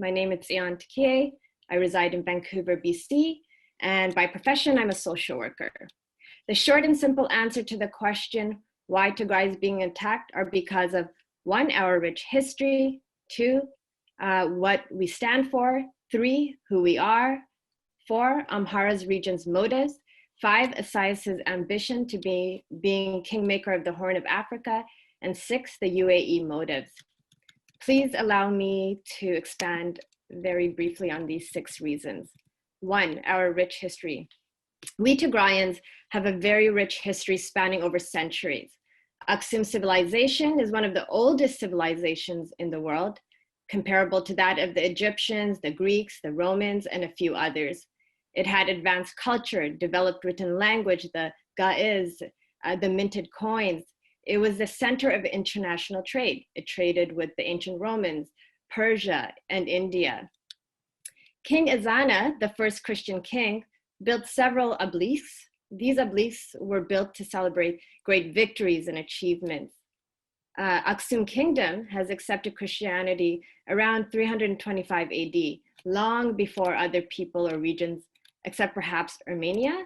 My name is Ian Tegaru. I reside in Vancouver, BC, and by profession, I'm a social worker. The short and simple answer to the question, why Tigray is being attacked, are because of 1, our rich history, 2, what we stand for, 3, who we are, 4, Amhara's region's motives, 5, Assayas's ambition to be being kingmaker of the Horn of Africa, and 6, the UAE motives. Please allow me to expand very briefly on these 6 reasons. 1, our rich history. We Tigrayans have a very rich history spanning over centuries. Aksum civilization is one of the oldest civilizations in the world, comparable to that of the Egyptians, the Greeks, the Romans, and a few others. It had advanced culture, developed written language, the ga'iz, the minted coins. It was the center of international trade. It traded with the ancient Romans, Persia, and India. King Ezana, the first Christian king, built several obelisks. These obelisks were built to celebrate great victories and achievements. Aksum Kingdom has accepted Christianity around 325 AD, long before other people or regions, except perhaps Armenia.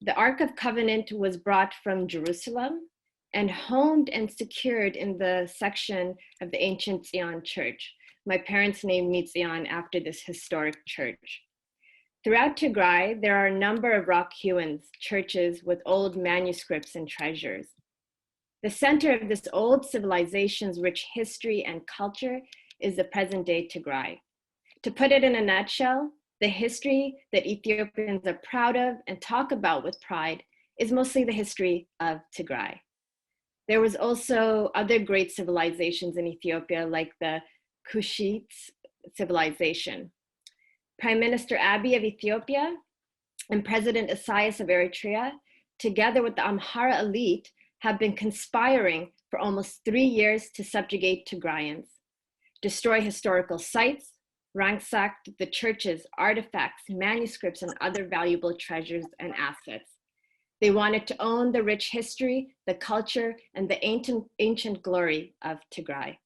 The Ark of Covenant was brought from Jerusalem and homed and secured in the section of the ancient Zion Church. My parents named me Zion after this historic church. Throughout Tigray, there are a number of rock-hewn churches with old manuscripts and treasures. The center of this old civilization's rich history and culture is the present-day Tigray. To put it in a nutshell, the history that Ethiopians are proud of and talk about with pride is mostly the history of Tigray. There was also other great civilizations in Ethiopia, like the Kushite civilization. Prime Minister Abiy of Ethiopia and President Isaias of Eritrea, together with the Amhara elite, have been conspiring for almost 3 years to subjugate Tigrayans, destroy historical sites, ransacked the churches, artifacts, manuscripts, and other valuable treasures and assets. They wanted to own the rich history, the culture, and the ancient glory of Tigray.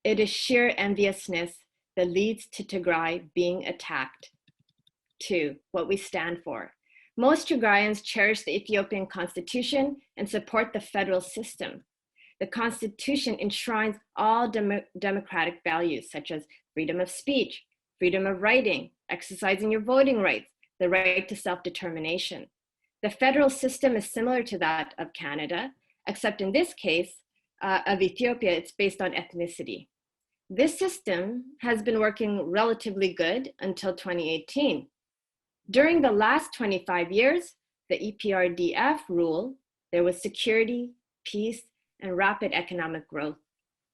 It is sheer enviousness that leads to Tigray being attacked. 2, what we stand for. Most Tigrayans cherish the Ethiopian constitution and support the federal system. The constitution enshrines all democratic values, such as freedom of speech, freedom of writing, exercising your voting rights, the right to self-determination. The federal system is similar to that of Canada, except in this case of Ethiopia, it's based on ethnicity. This system has been working relatively good until 2018. During the last 25 years, the EPRDF rule, there was security, peace, and rapid economic growth.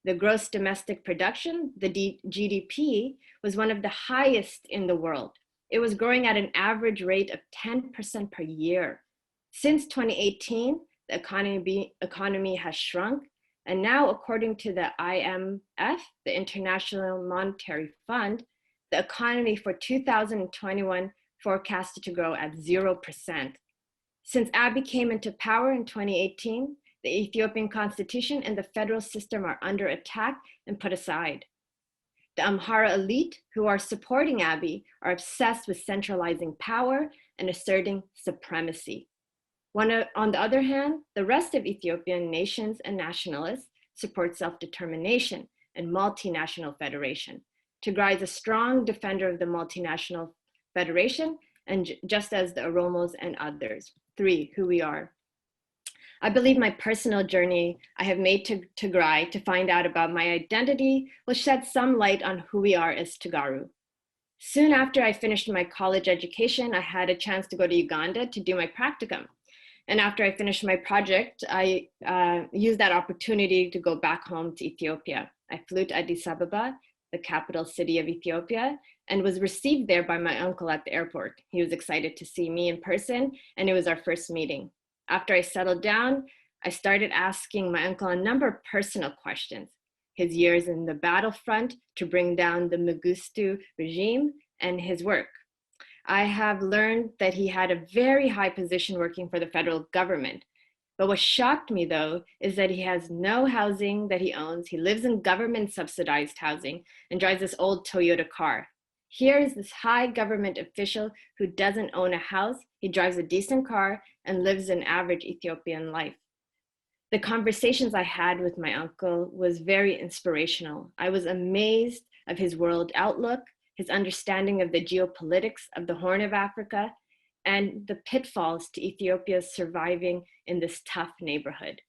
The gross domestic production, the GDP, was one of the highest in the world. It was growing at an average rate of 10% per year. Since 2018, the economy has shrunk, and now, according to the IMF, the International Monetary Fund, the economy for 2021 forecasted to grow at 0%. Since Abiy came into power in 2018, the Ethiopian constitution and the federal system are under attack and put aside. The Amhara elite, who are supporting Abiy, are obsessed with centralizing power and asserting supremacy. On the other hand, the rest of Ethiopian nations and nationalists support self-determination and multinational federation. Tigray is a strong defender of the multinational federation, and just as the Oromos and others. 3, who we are. I believe my personal journey I have made to Tigray to find out about my identity will shed some light on who we are as Tegaru. Soon after I finished my college education, I had a chance to go to Uganda to do my practicum. And after I finished my project, I used that opportunity to go back home to Ethiopia. I flew to Addis Ababa, the capital city of Ethiopia, and was received there by my uncle at the airport. He was excited to see me in person, and it was our first meeting. After I settled down, I started asking my uncle a number of personal questions. His years in the battlefront to bring down the Mengistu regime and his work. I have learned that he had a very high position working for the federal government. But what shocked me, though, is that he has no housing that he owns. He lives in government subsidized housing and drives this old Toyota car. Here is this high government official who doesn't own a house. He drives a decent car and lives an average Ethiopian life. The conversations I had with my uncle was very inspirational. I was amazed of his world outlook, his understanding of the geopolitics of the Horn of Africa, and the pitfalls to Ethiopia's surviving in this tough neighborhood.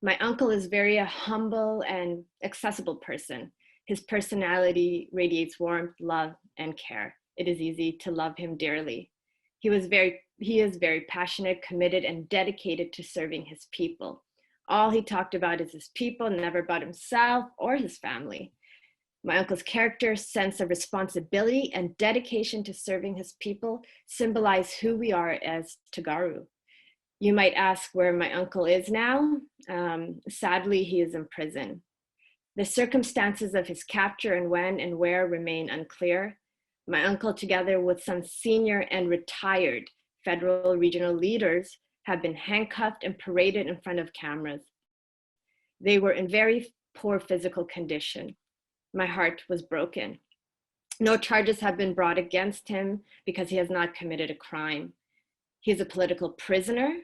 My uncle is very a humble and accessible person. His personality radiates warmth, love, and care. It is easy to love him dearly. He is very passionate, committed, and dedicated to serving his people. All he talked about is his people, never about himself or his family. My uncle's character, sense of responsibility, and dedication to serving his people symbolize who we are as Tegaru. You might ask where my uncle is now. Sadly, he is in prison. The circumstances of his capture and when and where remain unclear. My uncle, together with some senior and retired federal regional leaders, have been handcuffed and paraded in front of cameras. They were in very poor physical condition. My heart was broken. No charges have been brought against him because he has not committed a crime. He is a political prisoner,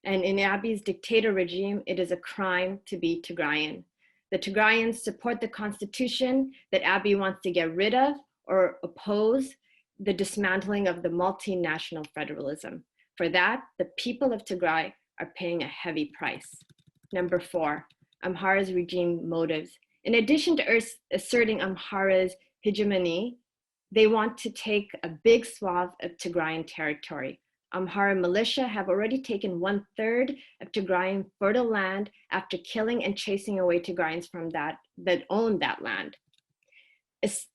and in Abiy's dictator regime, it is a crime to be Tigrayan. The Tigrayans support the constitution that Abiy wants to get rid of or oppose the dismantling of the multinational federalism. For that, the people of Tigray are paying a heavy price. Number 4, Amhara's regime motives. In addition to asserting Amhara's hegemony, they want to take a big swath of Tigrayan territory. Amhara militia have already taken 1/3 of Tigrayan fertile land after killing and chasing away Tigrayans from that own that land.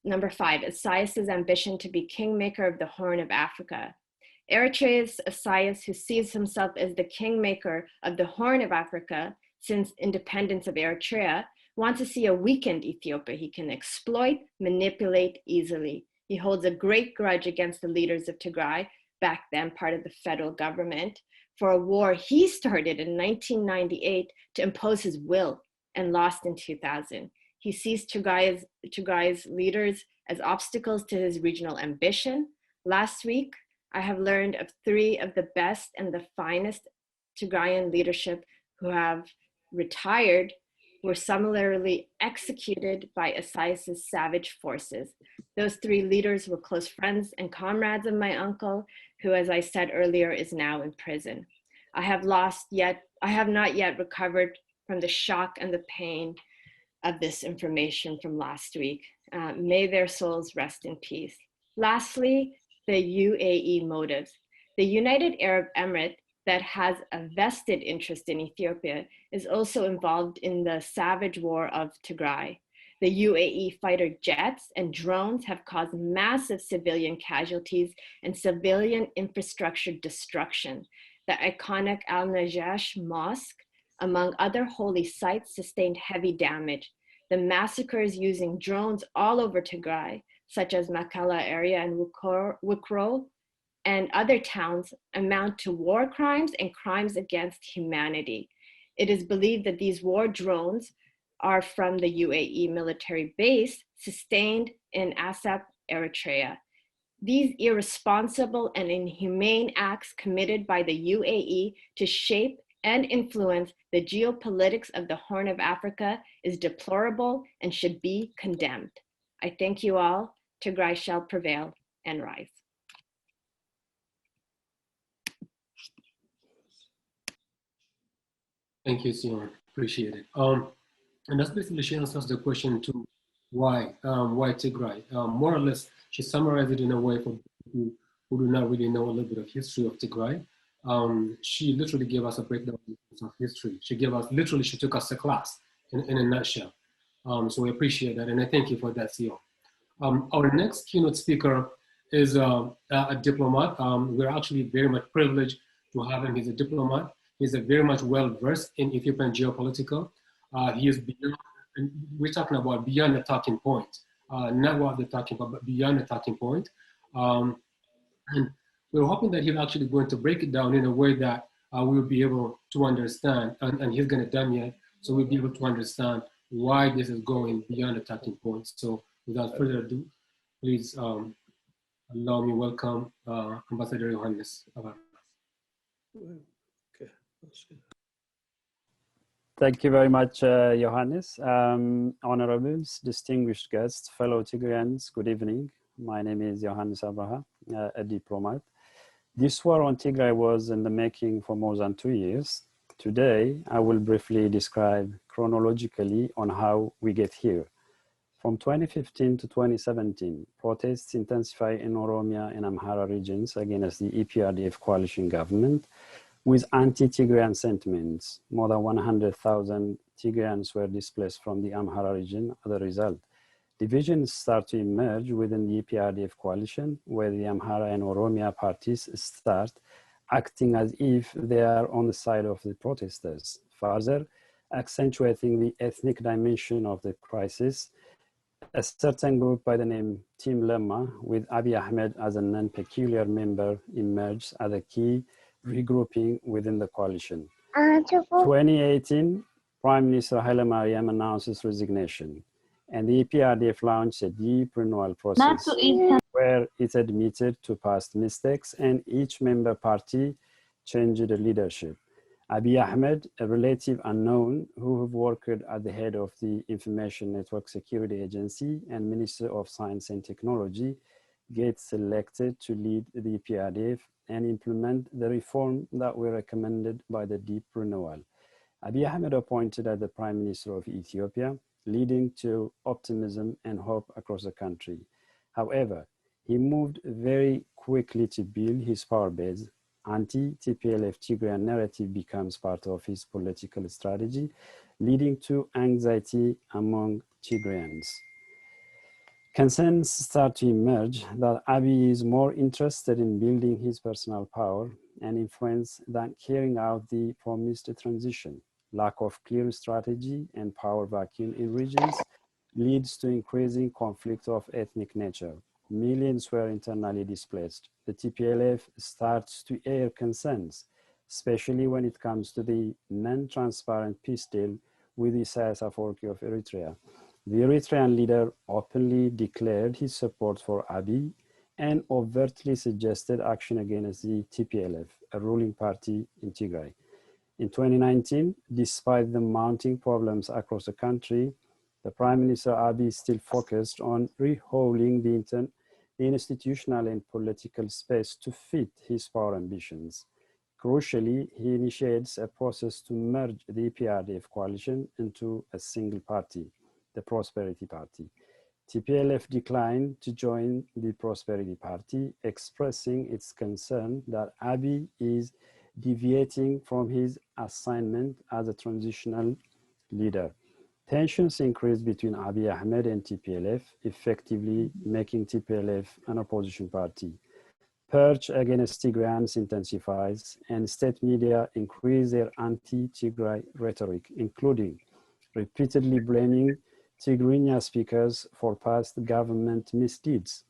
Number 5, Isaias's ambition to be kingmaker of the Horn of Africa. Eritrea's Isaias, who sees himself as the kingmaker of the Horn of Africa since independence of Eritrea, wants to see a weakened Ethiopia he can exploit, manipulate easily. He holds a great grudge against the leaders of Tigray, back then part of the federal government, for a war he started in 1998 to impose his will and lost in 2000. He sees Tigray's leaders as obstacles to his regional ambition. Last week, I have learned of 3 of the best and the finest Tigrayan leadership who have retired were similarly executed by Isaias's savage forces. Those 3 leaders were close friends and comrades of my uncle, who, as I said earlier, is now in prison. I have not yet recovered from the shock and the pain of this information from last week. May their souls rest in peace. Lastly, the UAE motives. The United Arab Emirates, that has a vested interest in Ethiopia, is also involved in the savage war of Tigray. The UAE fighter jets and drones have caused massive civilian casualties and civilian infrastructure destruction. The iconic Al-Najash Mosque, among other holy sites, sustained heavy damage. The massacres using drones all over Tigray, such as Makala area and Wukro, and other towns, amount to war crimes and crimes against humanity. It is believed that these war drones are from the UAE military base sustained in Asab, Eritrea. These irresponsible and inhumane acts committed by the UAE to shape and influence the geopolitics of the Horn of Africa is deplorable and should be condemned. I thank you all. Tigray shall prevail and rise. Thank you, Sion. Appreciate it. And that's basically she answers the question to why Tigray. More or less, she summarized it in a way for people who do not really know a little bit of history of Tigray. She literally gave us a breakdown of history. She took us a class in a nutshell. So we appreciate that, and I thank you for that, Sion. Our next keynote speaker is a diplomat. We're actually very much privileged to have him. He's a diplomat. He's very much well-versed in Ethiopian geopolitical. He is beyond, and we're talking about beyond the talking point, not what they're talking about, but beyond the talking point. And we're hoping that he's actually going to break it down in a way that we'll be able to understand, and he's going to done yet, so we'll be able to understand why this is going beyond the talking points. So without further ado, please allow me welcome Ambassador Johannes. Okay. Thank you very much, Johannes. Honorables, distinguished guests, fellow Tigrayans, good evening. My name is Johannes Abraha, a diplomat. This war on Tigray was in the making for more than 2 years. Today, I will briefly describe chronologically on how we get here. From 2015 to 2017, protests intensified in Oromia and Amhara regions against the EPRDF coalition government with anti-Tigrayan sentiments. More than 100,000 Tigrayans were displaced from the Amhara region as a result. Divisions start to emerge within the EPRDF coalition, where the Amhara and Oromia parties start acting as if they are on the side of the protesters, further accentuating the ethnic dimension of the crisis. A certain group by the name Team Lemma, with Abiy Ahmed as a non-peculiar member, emerged as a key regrouping within the coalition. 2018, Prime Minister Haile Mariam announces resignation, and the EPRDF launched a deep renewal process where it admitted to past mistakes and each member party changed the leadership. Abiy Ahmed, a relative unknown who worked at the head of the Information Network Security Agency and Minister of Science and Technology, gets selected to lead the EPRDF and implement the reform that were recommended by the deep renewal. Abiy Ahmed appointed as the Prime Minister of Ethiopia, leading to optimism and hope across the country. However, he moved very quickly to build his power base. Anti-TPLF Tigrayan narrative becomes part of his political strategy, leading to anxiety among Tigrayans. Concerns start to emerge that Abiy is more interested in building his personal power and influence than carrying out the promised transition. Lack of clear strategy and power vacuum in regions leads to increasing conflict of ethnic nature. Millions were internally displaced. The TPLF starts to air concerns, especially when it comes to the non-transparent peace deal with Isaias Afwerki of Eritrea. The Eritrean leader openly declared his support for Abiy and overtly suggested action against the TPLF, a ruling party in Tigray. In 2019, despite the mounting problems across the country, the Prime Minister Abiy still focused on rehauling the institutional and political space to fit his power ambitions. Crucially, he initiates a process to merge the EPRDF coalition into a single party, the Prosperity Party. TPLF declined to join the Prosperity Party, expressing its concern that Abiy is deviating from his assignment as a transitional leader. Tensions increased between Abiy Ahmed and TPLF, effectively making TPLF an opposition party. Purge against Tigrayans intensifies, and state media increase their anti-Tigray rhetoric, including repeatedly blaming Tigrinya speakers for past government misdeeds.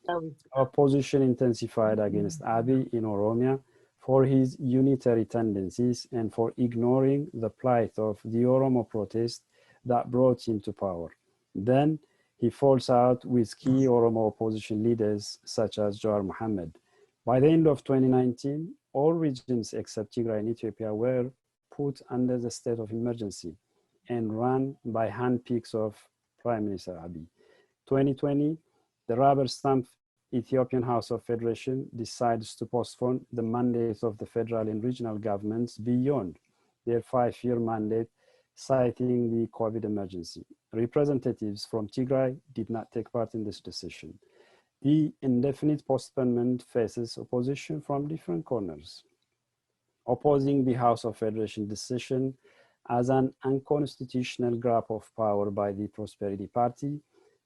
Opposition intensified against Abiy in Oromia for his unitary tendencies and for ignoring the plight of the Oromo protest that brought him to power. Then he falls out with key Oromo opposition leaders such as Jawar Mohammed. By the end of 2019, all regions except Tigray in Ethiopia were put under the state of emergency and run by handpicks of Prime Minister Abiy. 2020, the rubber stamp Ethiopian House of Federation decides to postpone the mandate of the federal and regional governments beyond their 5-year mandate, citing the COVID emergency. Representatives from Tigray did not take part in this decision. The indefinite postponement faces opposition from different corners, opposing the House of Federation decision as an unconstitutional grab of power by the Prosperity Party.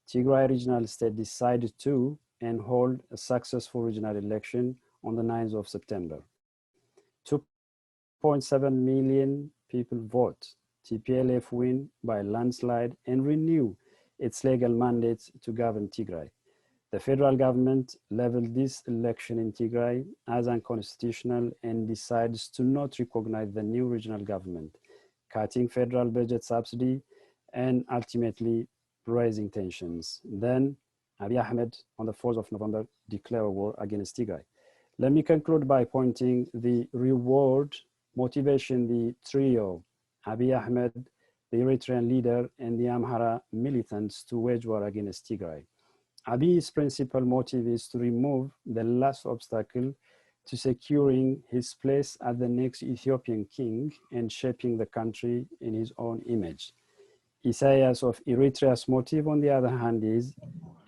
Tigray Regional State decided to and hold a successful regional election on the 9th of September. 2.7 million people vote. TPLF win by landslide and renew its legal mandate to govern Tigray. The federal government leveled this election in Tigray as unconstitutional and decides to not recognize the new regional government, cutting federal budget subsidy and ultimately raising tensions. Then Abiy Ahmed on the 4th of November declared war against Tigray. Let me conclude by pointing the reward, motivation, the trio, Abiy Ahmed, the Eritrean leader, and the Amhara militants to wage war against Tigray. Abiy's principal motive is to remove the last obstacle to securing his place as the next Ethiopian king and shaping the country in his own image. Isaias of Eritrea's motive, on the other hand, is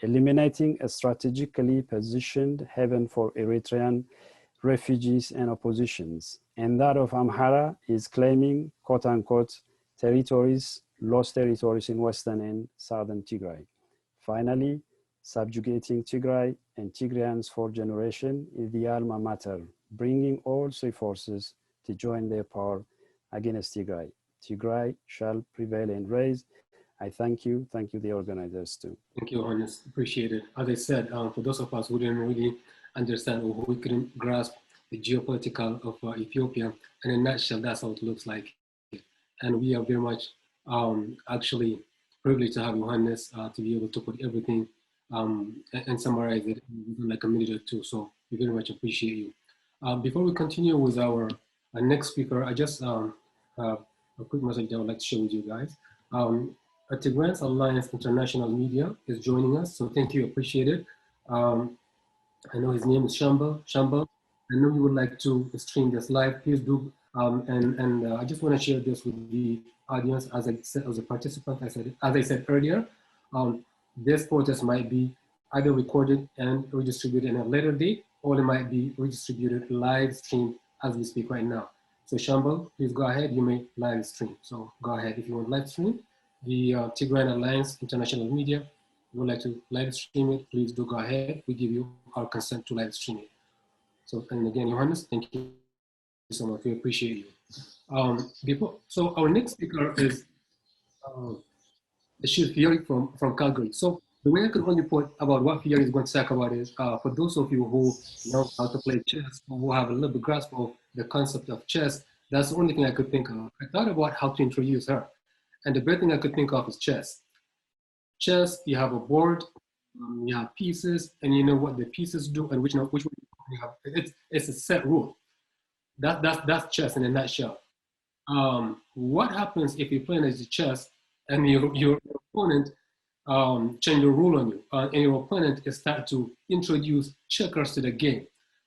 eliminating a strategically positioned haven for Eritrean refugees and oppositions. And that of Amhara is claiming, quote unquote, territories, lost territories in western and southern Tigray. Finally, subjugating Tigray and Tigrayans for generation is the alma mater, bringing all three forces to join their power against Tigray. Tigray shall prevail and rise. I thank you the organizers too. Thank you, Johannes, appreciate it. As I said, for those of us who didn't really understand or who couldn't grasp the geopolitical of Ethiopia, in a nutshell, that's how it looks like. And we are very much actually privileged to have Johannes to be able to put everything and summarize it in like a minute or two. So we very much appreciate you. Before we continue with our next speaker, I just have a quick message that I would like to share with you guys. Tigrayans Alliance International Media is joining us, so thank you, appreciate it. I know his name is Shamba. I know you would like to stream this live, please do. I just want to share this with the audience. As I said, as a participant, as I said earlier, this protest might be either recorded and redistributed in a later date, or it might be redistributed live stream as we speak right now. So Shambal, please go ahead, you may live stream. So go ahead if you want live stream. The Tigrayan Alliance International Media would like to live stream it, please do go ahead. We give you our consent to live stream it. So, and again, Johannes, thank you so much, we appreciate you. So our next speaker is Fiori from Calgary. So the way I could only point about what Fiori is going to talk about is for those of you who know how to play chess, or who have a little bit grasp of the concept of chess, that's the only thing I could think of. I thought about how to introduce her. And the best thing I could think of is chess. Chess, you have a board, you have pieces, and you know what the pieces do and which one you have. It's a set rule. That's chess in a nutshell. What happens if you're playing as a chess and your opponent change the rule on you, and your opponent is start to introduce checkers to the game?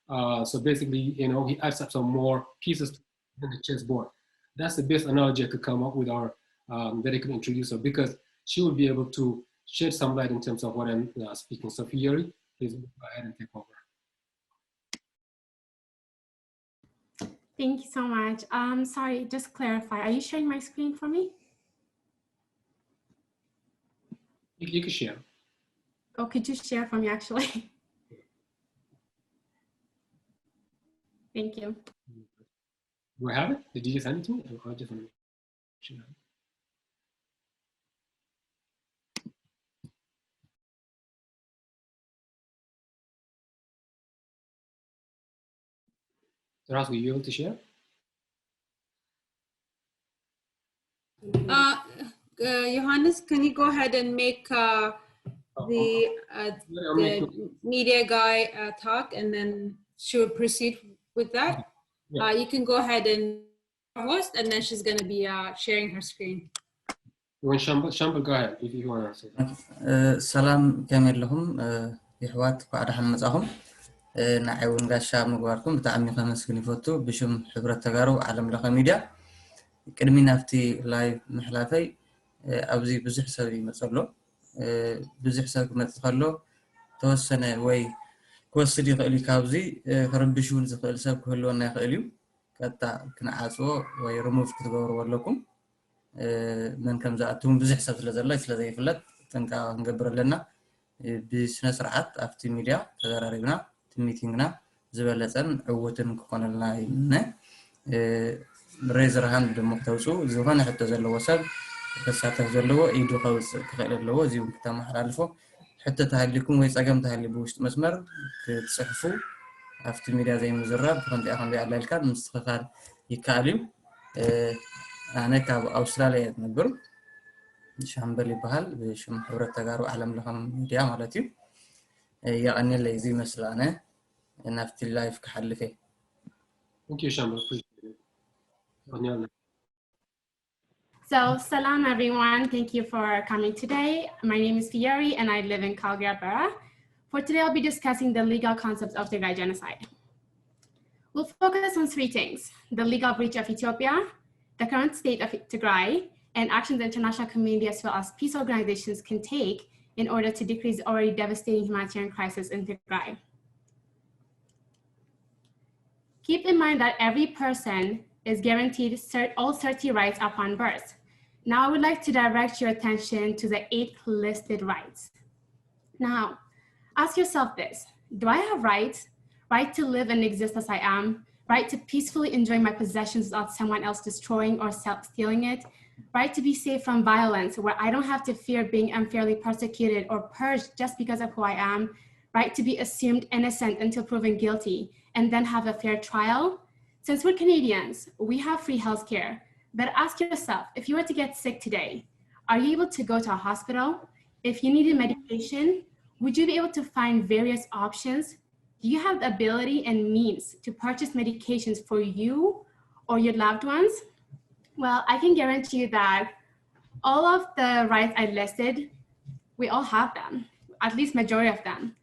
So basically, you know, he adds up some more pieces in the chessboard. That's the best analogy I could come up with our that I could introduce her, because she will be able to shed some light in terms of what I'm speaking. So Fiori, please go ahead and take over. Thank you so much. Sorry, just clarify. Are you sharing my screen for me? You can share. Oh, could you share for me actually? Thank you. Do I have it? Did you just send it to me? I just want to share. Ras, were you able to share? Johannes, can you go ahead and make the media guy talk, and then she will proceed with that? Yeah. You can go ahead and host, and then she's going to be sharing her screen. You want Shambal, go ahead if you want to say that. Salam kamilhum ihwat qa'ada hamazahum na'awun gasha mugwarkum ta'amni khamasgni foto bishum hibrat tagaru alam laqa media ቅድሚ ናፍቲ ላይቭ መሕላፈይ ኣብዚ ብዙሕ ሰብ ይመፀሎ ብዙሕ ሰብ ክመፅእ ከሎ ተወሰነ ወይ ክወስድ ይኽእል እዩ ካብዚ ክርብሽ እውን ዝኽእል ሰብ ክህልወና ይኽእል እዩ ቀጥታ ክንዓፅዎ ወይ ሪሙቭ ክትገብርዎ ኣለኩም መን ከም ዝኣትውን ብዙሕ ሰብ ስለዘሎ ስለዘይፍለጥ ጥንቃቐ ክንገብር ኣለና ብስነ ስርዓት ኣብቲ ሚድያ ተዘራሪብና እቲ ሚቲንግና ዝበለፀን ዕውትን ክኾነልና ይምነ ريزر هاند دموكتوسو زوغان حتى زلو وسب كساتف زلو ايدو خوص كخيل اللو زيوم كتام حرالفو حتى تهلكم ويسأجم تهلي بوشت مسمر تصحفوا أفتي ميديا زي مزرب خندي أخندي على الكاد مستخدم يكاليو أنا كاب أستراليا نبر شامبرلي بحال بشم حبرة تجارو عالم لهم ميديا مالتي يعني اللي زي مثلا أنا نفتي اللايف كحل فيه. Thank you, Shamba. Appreciate it. So, salam everyone. Thank you for coming today. My name is Fieri and I live in Calgary, Alberta. For today, I'll be discussing the legal concepts of Tigray genocide. We'll focus on three things: the legal breach of Ethiopia, the current state of Tigray, and actions the international community as well as peace organizations can take in order to decrease the already devastating humanitarian crisis in Tigray. Keep in mind that every person is guaranteed all 30 rights upon birth. Now, I would like to direct your attention to the 8 listed rights. Now, ask yourself this: do I have rights? Right to live and exist as I am, right to peacefully enjoy my possessions without someone else destroying or stealing it, right to be safe from violence where I don't have to fear being unfairly persecuted or purged just because of who I am, right to be assumed innocent until proven guilty and then have a fair trial. Since we're Canadians, we have free healthcare, but ask yourself, if you were to get sick today, are you able to go to a hospital? If you needed medication, would you be able to find various options? Do you have the ability and means to purchase medications for you or your loved ones? Well, I can guarantee you that all of the rights I listed, we all have them, at least majority of them.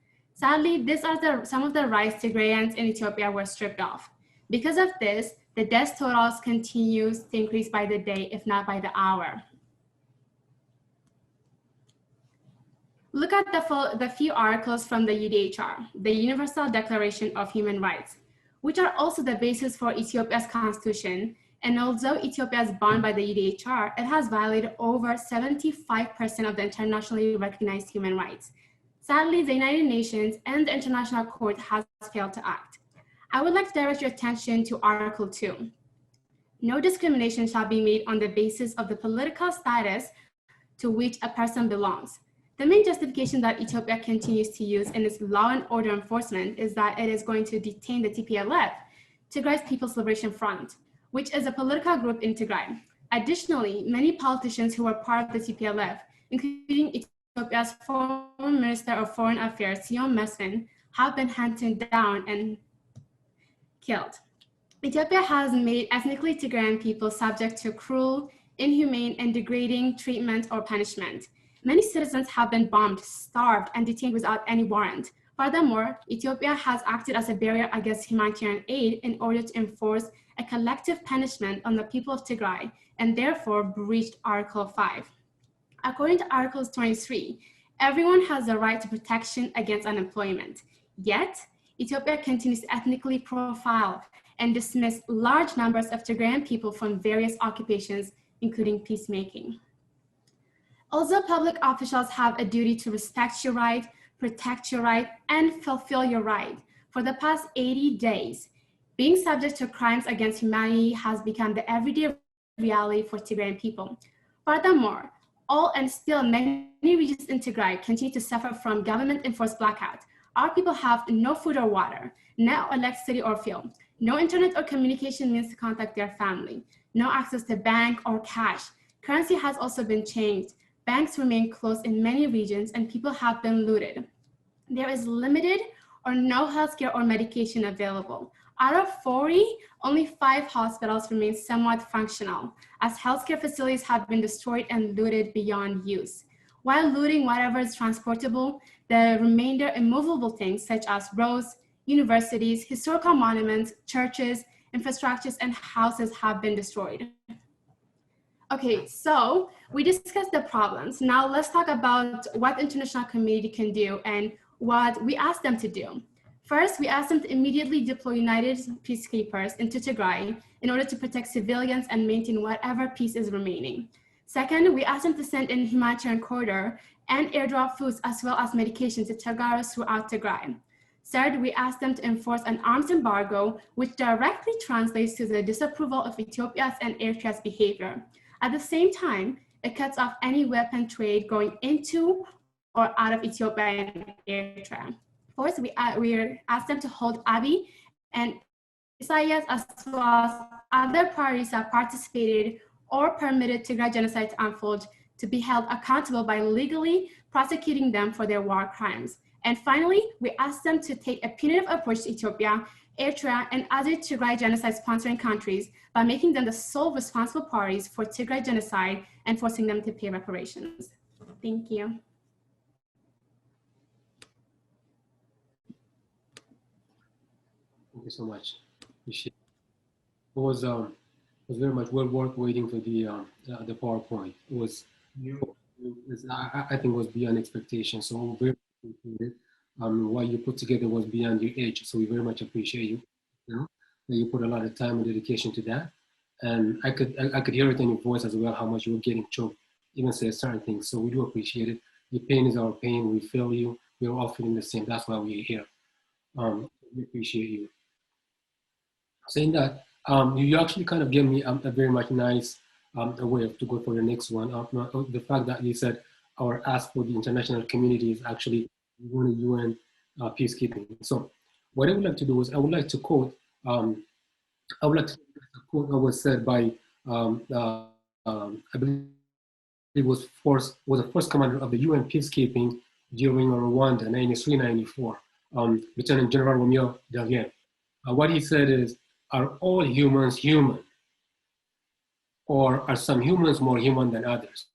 Sadly, these are some of the rights Tigrayans in Ethiopia were stripped off. Because of this, the death totals continues to increase by the day, if not by the hour. Look at the few articles from the UDHR, the Universal Declaration of Human Rights, which are also the basis for Ethiopia's constitution. And although Ethiopia is bound by the UDHR, it has violated over 75% of the internationally recognized human rights. Sadly, the United Nations and the International Court has failed to act. I would like to direct your attention to Article 2. No discrimination shall be made on the basis of the political status to which a person belongs. The main justification that Ethiopia continues to use in its law and order enforcement is that it is going to detain the TPLF, Tigray's People's Liberation Front, which is a political group in Tigray. Additionally, many politicians who were part of the TPLF, including Ethiopia's former Minister of Foreign Affairs, Sion Mesfin, have been hunted down and killed. Ethiopia has made ethnically Tigrayan people subject to cruel, inhumane, and degrading treatment or punishment. Many citizens have been bombed, starved, and detained without any warrant. Furthermore, Ethiopia has acted as a barrier against humanitarian aid in order to enforce a collective punishment on the people of Tigray, and therefore breached Article 5. According to Article 23, everyone has the right to protection against unemployment. Yet, Ethiopia continues to ethnically profile and dismiss large numbers of Tigrayan people from various occupations, including peacemaking. Also, public officials have a duty to respect your right, protect your right, and fulfill your right. For the past 80 days, being subject to crimes against humanity has become the everyday reality for Tigrayan people. Furthermore, all and still many regions in Tigray continue to suffer from government-enforced blackout. Our people have no food or water, no electricity or fuel, no internet or communication means to contact their family, no access to bank or cash. Currency has also been changed. Banks remain closed in many regions and people have been looted. There is limited or no healthcare or medication available. Out of 40, only 5 hospitals remain somewhat functional, as healthcare facilities have been destroyed and looted beyond use. While looting whatever is transportable, the remainder immovable things such as roads, universities, historical monuments, churches, infrastructures, and houses have been destroyed. Okay, so we discussed the problems. Now let's talk about what the international community can do and what we asked them to do. First, we asked them to immediately deploy United peacekeepers into Tigray in order to protect civilians and maintain whatever peace is remaining. Second, we asked them to send in humanitarian corridor and airdrop foods as well as medication to Tegaru throughout Tigray. Third, we asked them to enforce an arms embargo, which directly translates to the disapproval of Ethiopia's and Eritrea's behavior. At the same time, it cuts off any weapon trade going into or out of Ethiopia and Eritrea. First, we asked them to hold Abiy and Isaias as well as other parties that participated or permitted Tigray genocide to unfold to be held accountable by legally prosecuting them for their war crimes. And finally, we asked them to take a punitive approach to Ethiopia, Eritrea, and other Tigray genocide sponsoring countries by making them the sole responsible parties for Tigray genocide and forcing them to pay reparations. Thank you. Thank you so much. Appreciate it. Was very much well worth waiting for the PowerPoint. It was, I think, was beyond expectation. So very appreciated. What you put together was beyond your age. So we very much appreciate you. You know, that you put a lot of time and dedication to that. And I could hear it in your voice as well how much you were getting choked, even say certain things. So we do appreciate it. Your pain is our pain. We feel you. We're all feeling the same. That's why we're here. We appreciate you. Saying that, you actually kind of gave me a very much nice way to go for the next one. The fact that you said our ask for the international community is actually UN peacekeeping. So what I would like to do is I would like to quote what was said by I believe it was the first commander of the UN peacekeeping during Rwanda 93-94, Lieutenant General Romeo Dallaire. What he said is, are all humans human? Or are some humans more human than others?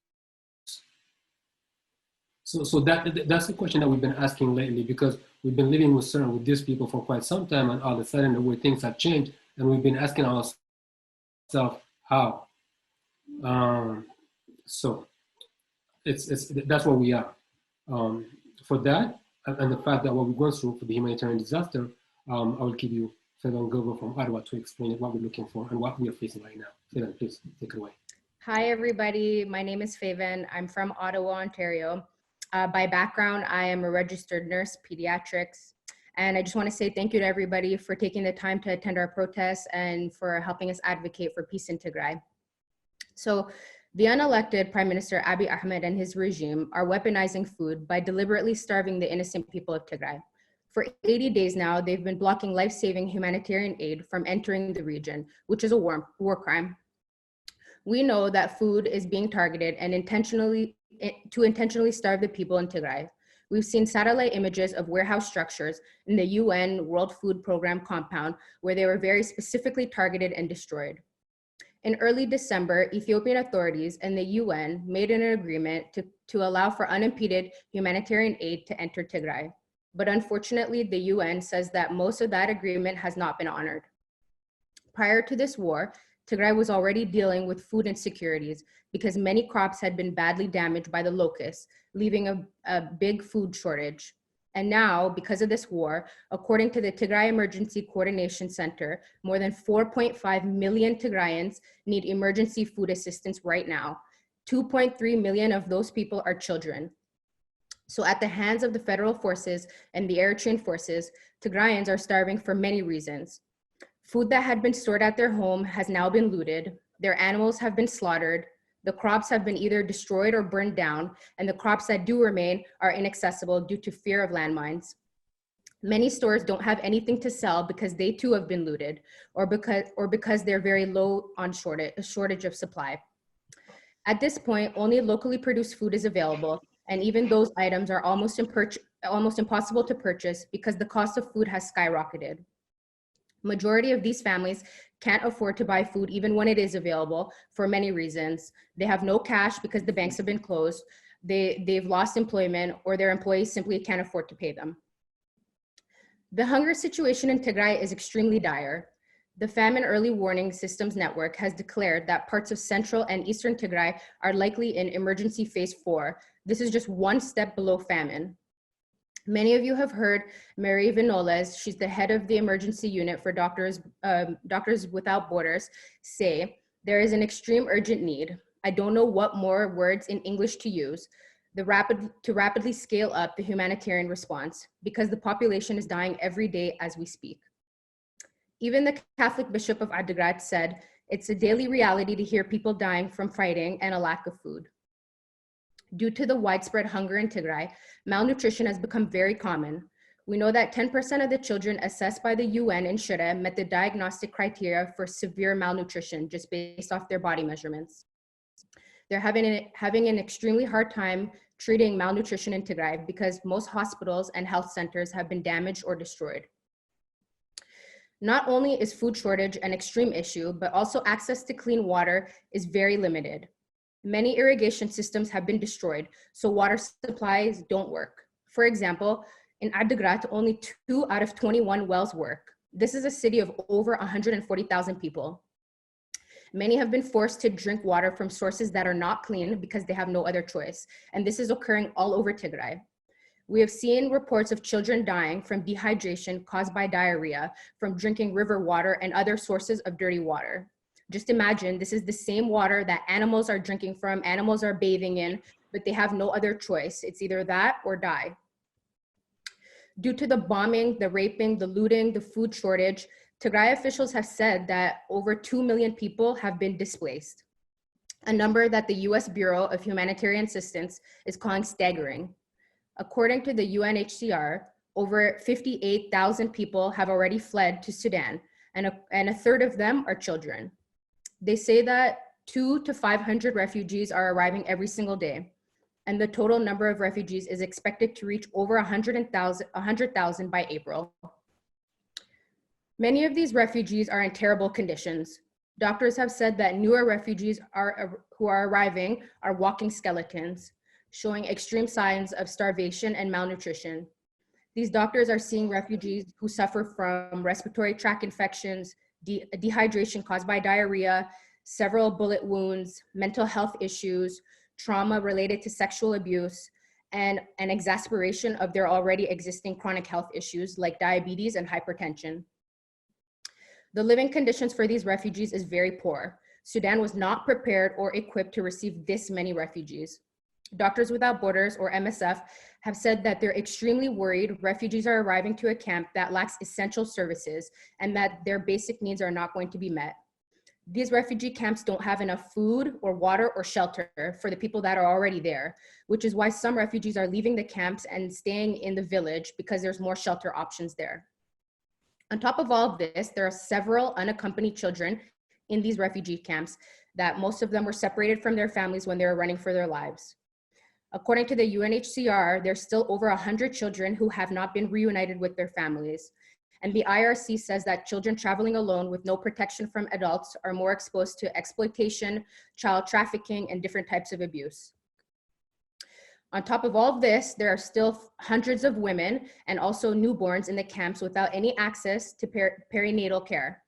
So that's the question that we've been asking lately, because we've been living with these people for quite some time, and all of a sudden the way things have changed, and we've been asking ourselves how. So that's where we are. For that, and the fact that what we're going through for the humanitarian disaster, I will give you Fabian Gogo from Ottawa to explain what we're looking for and what we are facing right now. Fabian, please take it away. Hi, everybody. My name is Fabian. I'm from Ottawa, Ontario. By background, I am a registered nurse, pediatrics. And I just want to say thank you to everybody for taking the time to attend our protests and for helping us advocate for peace in Tigray. So the unelected Prime Minister Abiy Ahmed and his regime are weaponizing food by deliberately starving the innocent people of Tigray. For 80 days now, they've been blocking life-saving humanitarian aid from entering the region, which is a war crime. We know that food is being targeted and intentionally starve the people in Tigray. We've seen satellite images of warehouse structures in the UN World Food Program compound where they were very specifically targeted and destroyed. In early December, Ethiopian authorities and the UN made an agreement to allow for unimpeded humanitarian aid to enter Tigray. But unfortunately, the UN says that most of that agreement has not been honored. Prior to this war, Tigray was already dealing with food insecurities because many crops had been badly damaged by the locusts, leaving a big food shortage. And now, because of this war, according to the Tigray Emergency Coordination Center, more than 4.5 million Tigrayans need emergency food assistance right now. 2.3 million of those people are children. So at the hands of the federal forces and the Eritrean forces, Tigrayans are starving for many reasons. Food that had been stored at their home has now been looted. Their animals have been slaughtered. The crops have been either destroyed or burned down, and the crops that do remain are inaccessible due to fear of landmines. Many stores don't have anything to sell because they too have been looted, or because they're very low on shortage of supply. At this point, only locally produced food is available, and even those items are almost impossible to purchase because the cost of food has skyrocketed. Majority of these families can't afford to buy food even when it is available for many reasons. They have no cash because the banks have been closed, they've lost employment, or their employees simply can't afford to pay them. The hunger situation in Tigray is extremely dire. The Famine Early Warning Systems Network has declared that parts of central and eastern Tigray are likely in emergency phase 4. This is just one step below famine. Many of you have heard Mary Vinoles, she's the head of the emergency unit for Doctors Without Borders, say, there is an extreme urgent need. I don't know what more words in English to use, to rapidly scale up the humanitarian response because the population is dying every day as we speak. Even the Catholic Bishop of Adigrat said, it's a daily reality to hear people dying from fighting and a lack of food. Due to the widespread hunger in Tigray, malnutrition has become very common. We know that 10% of the children assessed by the UN in Shire met the diagnostic criteria for severe malnutrition just based off their body measurements. They're having an extremely hard time treating malnutrition in Tigray because most hospitals and health centers have been damaged or destroyed. Not only is food shortage an extreme issue, but also access to clean water is very limited. Many irrigation systems have been destroyed, so water supplies don't work. For example, in Adigrat, only 2 out of 21 wells work. This is a city of over 140,000 people. Many have been forced to drink water from sources that are not clean because they have no other choice. And this is occurring all over Tigray. We have seen reports of children dying from dehydration caused by diarrhea, from drinking river water and other sources of dirty water. Just imagine, this is the same water that animals are drinking from, animals are bathing in, but they have no other choice. It's either that or die. Due to the bombing, the raping, the looting, the food shortage, Tigray officials have said that over 2 million people have been displaced, a number that the US Bureau of Humanitarian Assistance is calling staggering. According to the UNHCR, over 58,000 people have already fled to Sudan, and a third of them are children. They say that 200 to 500 refugees are arriving every single day, and the total number of refugees is expected to reach over 100,000 by April. Many of these refugees are in terrible conditions. Doctors have said that newer refugees who are arriving are walking skeletons, showing extreme signs of starvation and malnutrition. These doctors are seeing refugees who suffer from respiratory tract infections, dehydration caused by diarrhea, several bullet wounds, mental health issues, trauma related to sexual abuse, and an exacerbation of their already existing chronic health issues like diabetes and hypertension. The living conditions for these refugees is very poor. Sudan was not prepared or equipped to receive this many refugees. Doctors Without Borders, or MSF, have said that they're extremely worried refugees are arriving to a camp that lacks essential services and that their basic needs are not going to be met. These refugee camps don't have enough food or water or shelter for the people that are already there, which is why some refugees are leaving the camps and staying in the village because there's more shelter options there. On top of all of this, there are several unaccompanied children in these refugee camps that most of them were separated from their families when they were running for their lives. According to the UNHCR, there's still over 100 children who have not been reunited with their families. And the IRC says that children traveling alone with no protection from adults are more exposed to exploitation, child trafficking, and different types of abuse. On top of all of this, there are still hundreds of women and also newborns in the camps without any access to perinatal care.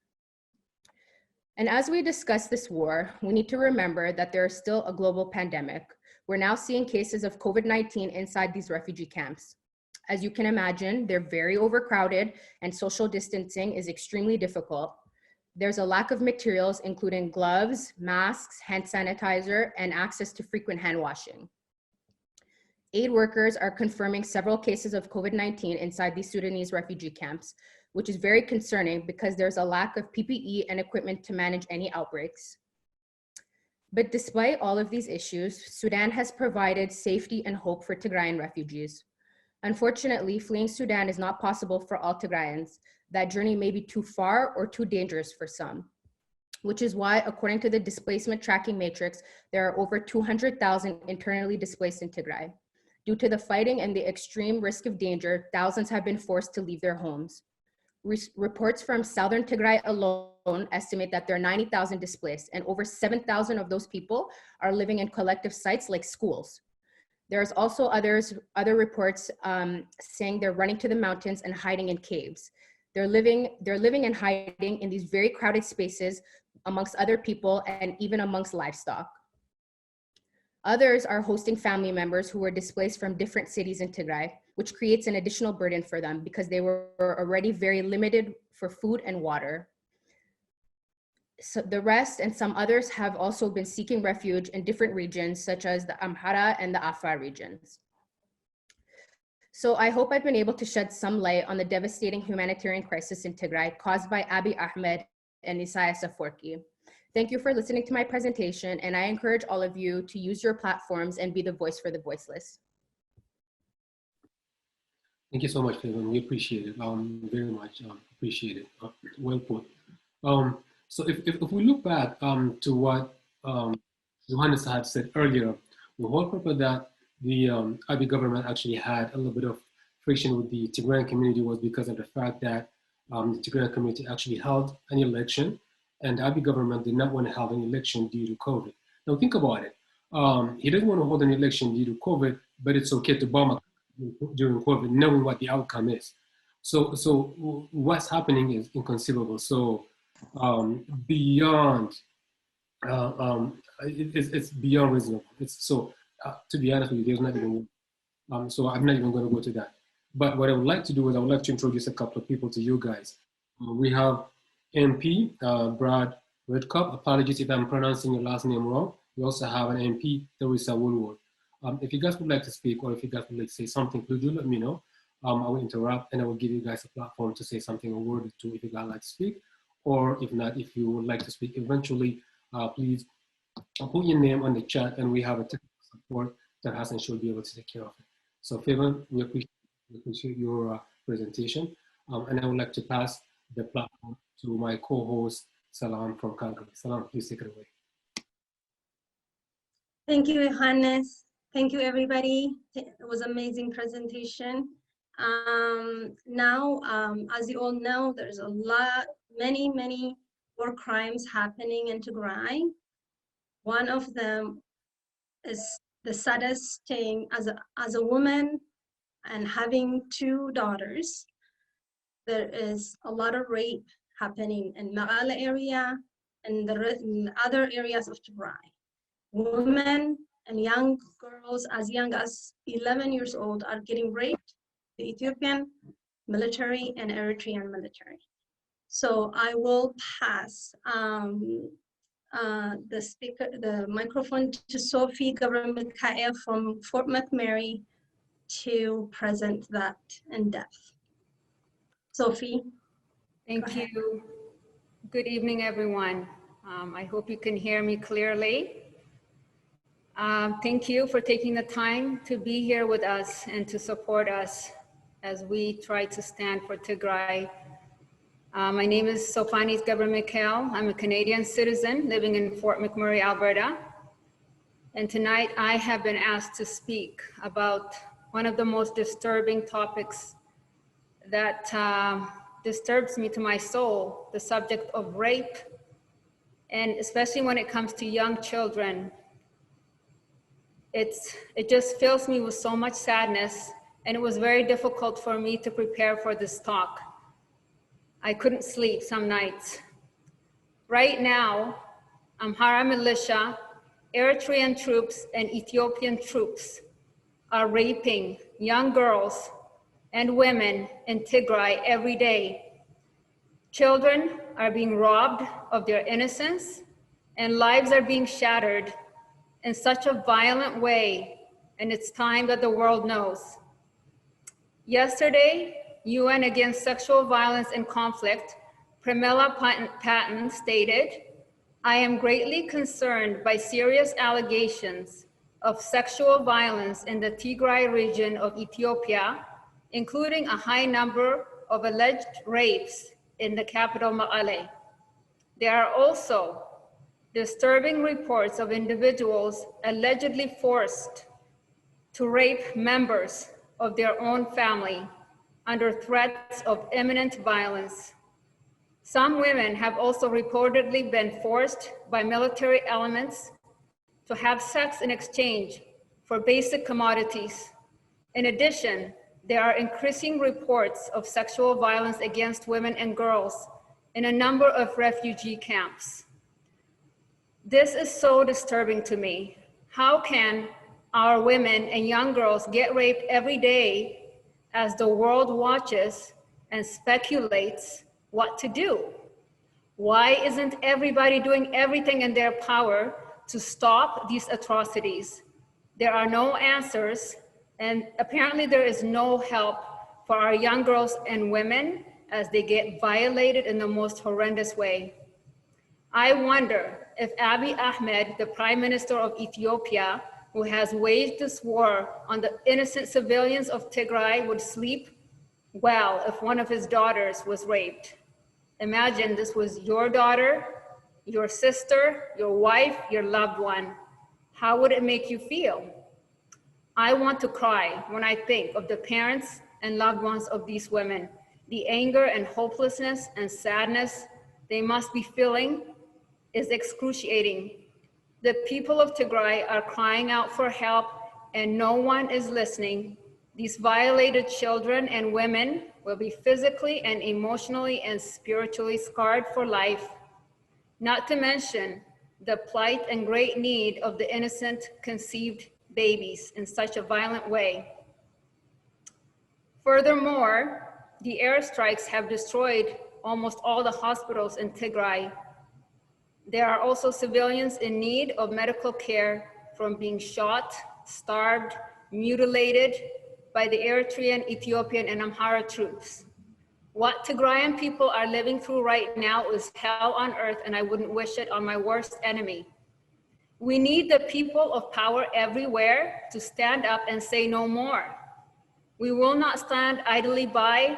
And as we discuss this war, we need to remember that there is still a global pandemic. We're now seeing cases of COVID-19 inside these refugee camps. As you can imagine, they're very overcrowded and social distancing is extremely difficult. There's a lack of materials, including gloves, masks, hand sanitizer, and access to frequent hand washing. Aid workers are confirming several cases of COVID-19 inside these Sudanese refugee camps, which is very concerning because there's a lack of PPE and equipment to manage any outbreaks. But despite all of these issues, Sudan has provided safety and hope for Tigrayan refugees. Unfortunately, fleeing Sudan is not possible for all Tigrayans. That journey may be too far or too dangerous for some, which is why, according to the displacement tracking matrix, there are over 200,000 internally displaced in Tigray. Due to the fighting and the extreme risk of danger, thousands have been forced to leave their homes. Reports from southern Tigray alone estimate that there are 90,000 displaced, and over 7,000 of those people are living in collective sites like schools. There's also other reports saying they're running to the mountains and hiding in caves. They're living and hiding in these very crowded spaces amongst other people and even amongst livestock. Others are hosting family members who were displaced from different cities in Tigray, which creates an additional burden for them because they were already very limited for food and water. So the rest and some others have also been seeking refuge in different regions, such as the Amhara and the Afar regions. So I hope I've been able to shed some light on the devastating humanitarian crisis in Tigray caused by Abiy Ahmed and Isaias Afwerki. Thank you for listening to my presentation, and I encourage all of you to use your platforms and be the voice for the voiceless. Thank you so much, Kevin. We appreciate it very much. Appreciate it. Well put. So if we look back to what Johannes had said earlier, the whole purpose that the Abiy government actually had a little bit of friction with the Tigrayan community was because of the fact that the Tigrayan community actually held an election, and the Abiy government did not want to have an election due to COVID. Now think about it. He doesn't want to hold an election due to COVID, but it's okay to bomb during COVID, knowing what the outcome is. So what's happening is inconceivable. So beyond, it's beyond reasonable. It's so, to be honest with you, there's not even, so I'm not even going to go to that. But what I would like to do is I would like to introduce a couple of people to you guys. We have MP Brad Redcup. Apologies if I'm pronouncing your last name wrong. We also have an MP, Teresa Woolworth. If you guys would like to speak, or if you guys would like to say something, please do let me know. I will interrupt and I will give you guys a platform to say something, a word or two if you guys like to speak. Or if not, if you would like to speak eventually, please put your name on the chat and we have a technical support that Hassan should be able to take care of it. So Fabian, we appreciate your presentation. And I would like to pass the platform to my co-host, Salam from Calgary. Salam, please take it away. Thank you, Johannes. Thank you, everybody. It was an amazing presentation. Now, as you all know, there's a lot, many war crimes happening in Tigray. One of them is the saddest thing as a woman and having 2 daughters. There is a lot of rape happening in Maqala area and in other areas of Tigray. Women and young girls as young as 11 years old are getting raped, the Ethiopian military and Eritrean military. So I will pass the microphone to Sophie Gabra-Mikael from Fort McMurray to present that in depth. Sophie. Thank you. Good evening, everyone. I hope you can hear me clearly. Thank you for taking the time to be here with us and to support us as we try to stand for Tigray. My name is Sophanis Gabra-Mikael. I'm a Canadian citizen living in Fort McMurray, Alberta. And tonight I have been asked to speak about one of the most disturbing topics that disturbs me to my soul, the subject of rape, and especially when it comes to young children. It just fills me with so much sadness, and it was very difficult for me to prepare for this talk. I couldn't sleep some nights. Right now, Amhara militia, Eritrean troops, and Ethiopian troops are raping young girls and women in Tigray every day. Children are being robbed of their innocence, and lives are being shattered in such a violent way, and it's time that the world knows. Yesterday, UN Against Sexual Violence and Conflict, Pramila Patten stated, "I am greatly concerned by serious allegations of sexual violence in the Tigray region of Ethiopia, including a high number of alleged rapes in the capital Maqale. There are also disturbing reports of individuals allegedly forced to rape members of their own family under threats of imminent violence. Some women have also reportedly been forced by military elements to have sex in exchange for basic commodities. In addition, there are increasing reports of sexual violence against women and girls in a number of refugee camps. This is so disturbing to me. How can our women and young girls get raped every day as the world watches and speculates what to do? Why isn't everybody doing everything in their power to stop these atrocities? There are no answers, and apparently there is no help for our young girls and women as they get violated in the most horrendous way. I wonder if Abiy Ahmed, the Prime Minister of Ethiopia, who has waged this war on the innocent civilians of Tigray, would sleep well if one of his daughters was raped. Imagine this was your daughter, your sister, your wife, your loved one. How would it make you feel? I want to cry when I think of the parents and loved ones of these women, the anger and hopelessness and sadness they must be feeling is excruciating. The people of Tigray are crying out for help and no one is listening. These violated children and women will be physically and emotionally and spiritually scarred for life, not to mention the plight and great need of the innocent conceived babies in such a violent way. Furthermore, the airstrikes have destroyed almost all the hospitals in Tigray. There are also civilians in need of medical care from being shot, starved, mutilated by the Eritrean, Ethiopian, and Amhara troops. What Tigrayan people are living through right now is hell on earth, and I wouldn't wish it on my worst enemy. We need the people of power everywhere to stand up and say no more. We will not stand idly by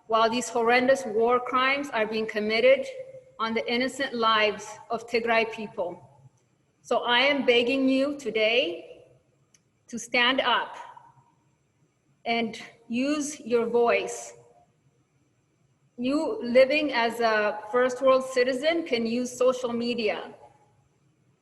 while these horrendous war crimes are being committed on the innocent lives of Tigray people. So I am begging you today to stand up and use your voice. You living as a first world citizen can use social media.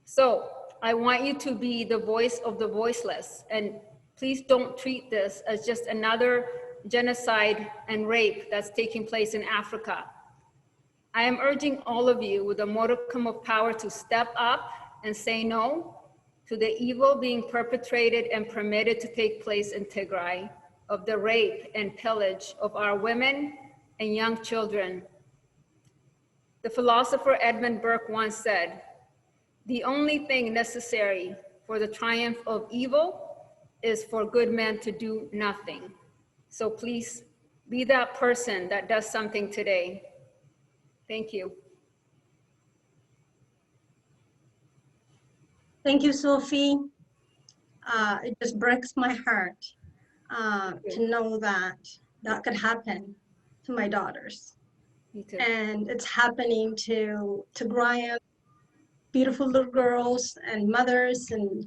So I want you to be the voice of the voiceless, and please don't treat this as just another genocide and rape that's taking place in Africa. I am urging all of you with a modicum of power to step up and say no to the evil being perpetrated and permitted to take place in Tigray, of the rape and pillage of our women and young children. The philosopher Edmund Burke once said, "The only thing necessary for the triumph of evil is for good men to do nothing." So please be that person that does something today. Thank you. Thank you, Sophie. It just breaks my heart to know that that could happen to my daughters. Me too. And it's happening to Tigrayan, beautiful little girls and mothers, and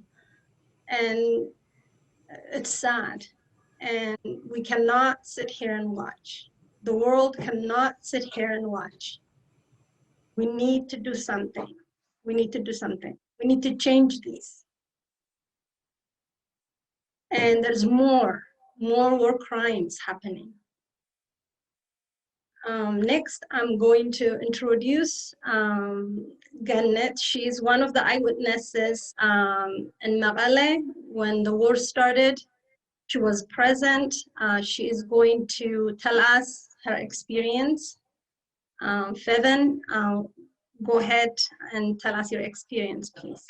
it's sad. And we cannot sit here and watch. The world cannot sit here and watch. We need to do something. We need to do something. We need to change these. And there's more war crimes happening. Next, I'm going to introduce Gannet. She's one of the eyewitnesses in Magale when the war started. She was present. She is going to tell us her experience. Feven, go ahead and tell us your experience, please.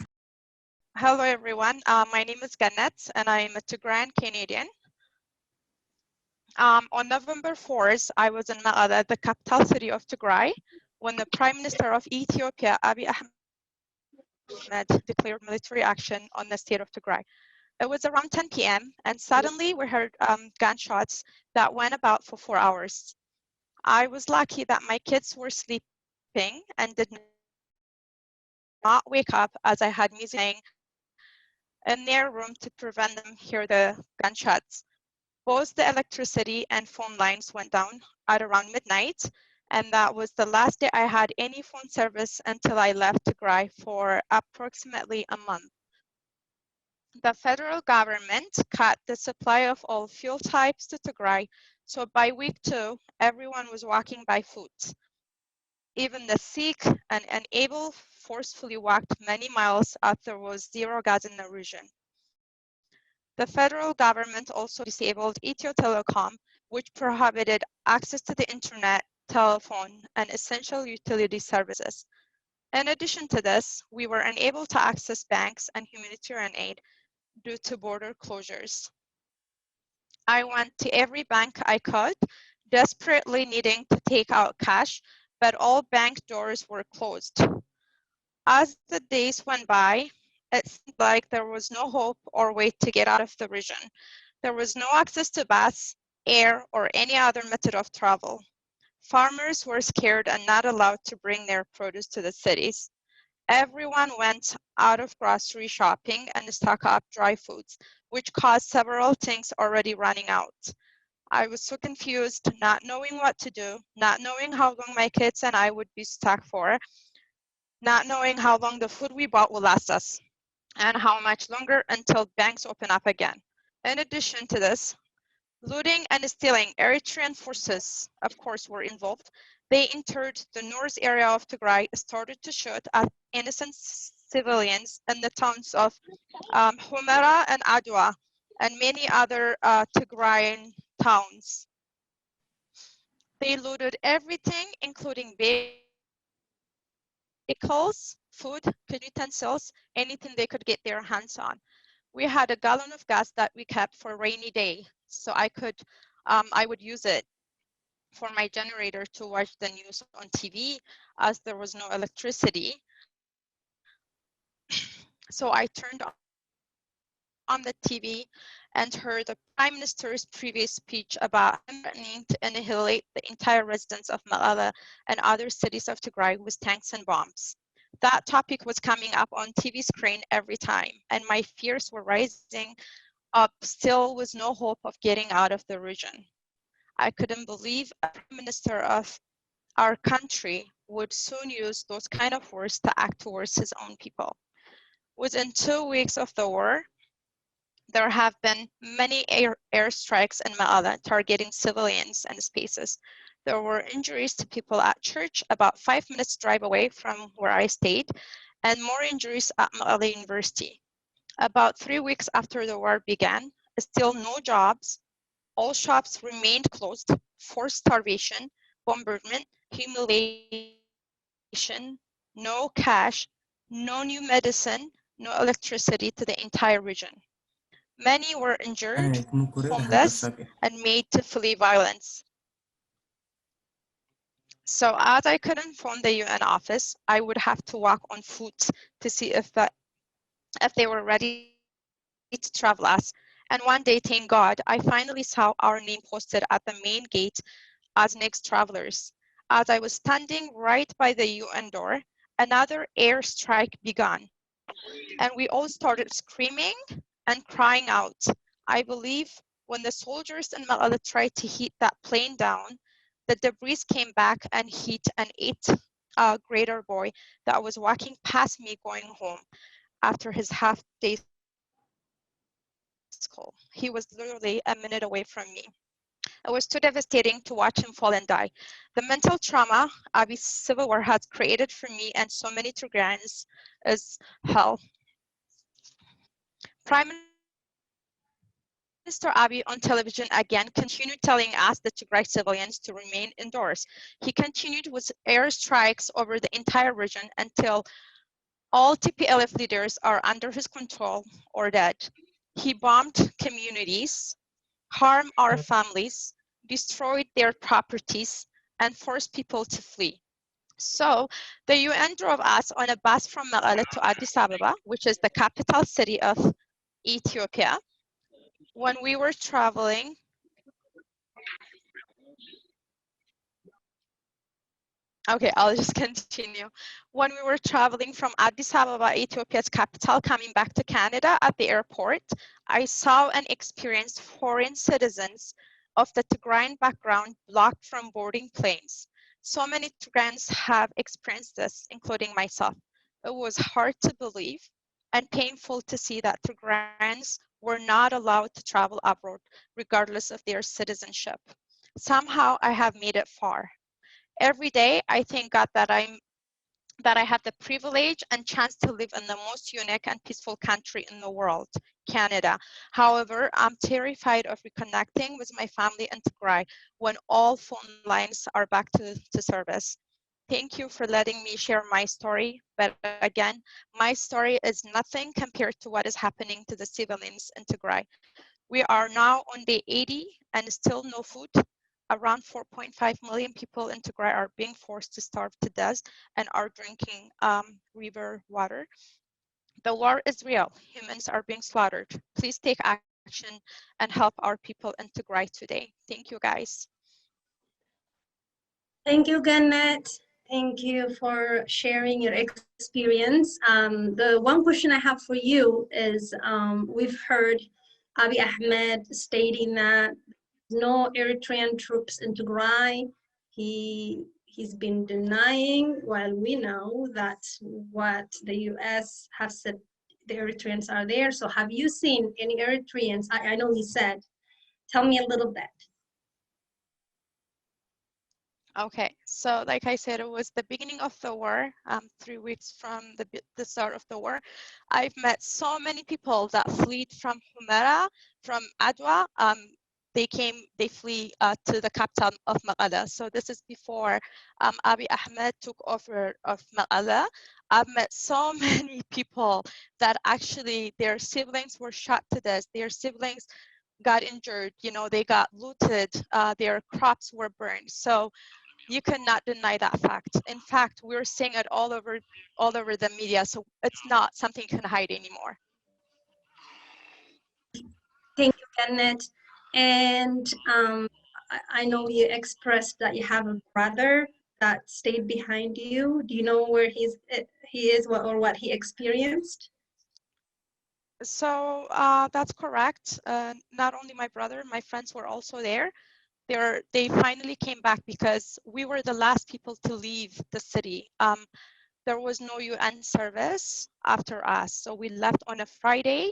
Hello, everyone. My name is Gannet, and I am a Tigrayan Canadian. On November 4th, I was in Magale, the capital city of Tigray, when the Prime Minister of Ethiopia, Abiy Ahmed, declared military action on the state of Tigray. It was around 10 p.m., and suddenly we heard gunshots that went about for 4 hours. I was lucky that my kids were sleeping and did not wake up, as I had music playing in their room to prevent them hear the gunshots. Both the electricity and phone lines went down at around midnight, and that was the last day I had any phone service until I left Tigray for approximately a month. The federal government cut the supply of all fuel types to Tigray, so by week 2, everyone was walking by foot. Even the sick and unable forcefully walked many miles as there was zero gas in the region. The federal government also disabled Ethio Telecom, which prohibited access to the internet, telephone, and essential utility services. In addition to this, we were unable to access banks and humanitarian aid due to border closures. I went to every bank I could, desperately needing to take out cash, but all bank doors were closed. As the days went by, it seemed like there was no hope or way to get out of the region. There was no access to bus, air, or any other method of travel. Farmers were scared and not allowed to bring their produce to the cities. Everyone went out of grocery shopping and stocked up dry foods, which caused several things already running out. I was so confused, not knowing what to do, not knowing how long my kids and I would be stuck for, not knowing how long the food we bought will last us, and how much longer until banks open up again. In addition to this, looting and stealing Eritrean forces, of course, were involved. They entered the north area of Tigray, started to shoot at innocent civilians in the towns of Humera and Adwa, and many other Tigrayan towns. They looted everything, including vehicles, food, utensils, anything they could get their hands on. We had a gallon of gas that we kept for a rainy day, so I would use it for my generator to watch the news on TV, as there was no electricity. So I turned on the TV and heard the Prime Minister's previous speech about him threatening to annihilate the entire residents of Malala and other cities of Tigray with tanks and bombs. That topic was coming up on TV screen every time, and my fears were rising up, still with no hope of getting out of the region. I couldn't believe a Prime Minister of our country would soon use those kind of words to act towards his own people. Within 2 weeks of the war, there have been many airstrikes in Malala targeting civilians and spaces. There were injuries to people at church about 5 minutes drive away from where I stayed, and more injuries at Malala University. About 3 weeks after the war began, still no jobs, all shops remained closed, forced starvation, bombardment, humiliation, no cash, no new medicine, no electricity to the entire region. Many were injured, homeless, and made to flee violence. So as I couldn't phone the UN office, I would have to walk on foot to see if they were ready to travel us. And one day, thank God, I finally saw our name posted at the main gate as next travelers. As I was standing right by the UN door, another airstrike began, and we all started screaming and crying out. I believe when the soldiers in Malala tried to hit that plane down, the debris came back and hit an 8th-grader boy that was walking past me going home after his half-day school. He was literally a minute away from me. It was too devastating to watch him fall and die. The mental trauma Abi's civil war has created for me and so many Tigrayans is hell. Prime Minister Abiy on television again continued telling us the Tigray civilians to remain indoors. He continued with airstrikes over the entire region until all TPLF leaders are under his control or dead. He bombed communities, harmed our families, destroyed their properties, and forced people to flee. So the UN drove us on a bus from Malala to Addis Ababa, which is the capital city of Ethiopia. When we were traveling, okay, I'll just continue. When we were traveling from Addis Ababa, Ethiopia's capital, coming back to Canada at the airport, I saw and experienced foreign citizens of the Tigrayan background blocked from boarding planes. So many Tigrayans have experienced this, including myself. It was hard to believe and painful to see that Tigrayans were not allowed to travel abroad, regardless of their citizenship. Somehow I have made it far. Every day, I thank God that I have the privilege and chance to live in the most unique and peaceful country in the world, Canada. However, I'm terrified of reconnecting with my family in Tigray when all phone lines are back to service. Thank you for letting me share my story, but again, my story is nothing compared to what is happening to the civilians in Tigray. We are now on day 80 and still no food, around 4.5 million people in Tigray are being forced to starve to death and are drinking river water. The war is real. Humans are being slaughtered. Please take action and help our people in Tigray today. Thank you, guys. Thank you, Gannet. Thank you for sharing your experience. The one question I have for you is, we've heard Abiy Ahmed stating that no Eritrean troops in Tigray. He's been denying, while we know that's what the US have said, the Eritreans are there. So have you seen any Eritreans? I know he said, tell me a little bit. Okay, so like I said, it was the beginning of the war, 3 weeks from the start of the war. I've met so many people that fled from Humera, from Adwa. They flee to the capital of Mekelle. So this is before Abiy Ahmed took over of Mekelle. I've met so many people that actually their siblings were shot to death. Their siblings got injured, you know, they got looted, their crops were burned. So you cannot deny that fact. In fact, we're seeing it all over the media, so it's not something you can hide anymore. Thank you, Kenneth. And I know you expressed that you have a brother that stayed behind you. Do you know where he is or what he experienced? So that's correct. Not only my brother, my friends were also there. They finally came back because we were the last people to leave the city. There was no UN service after us, so we left on a Friday.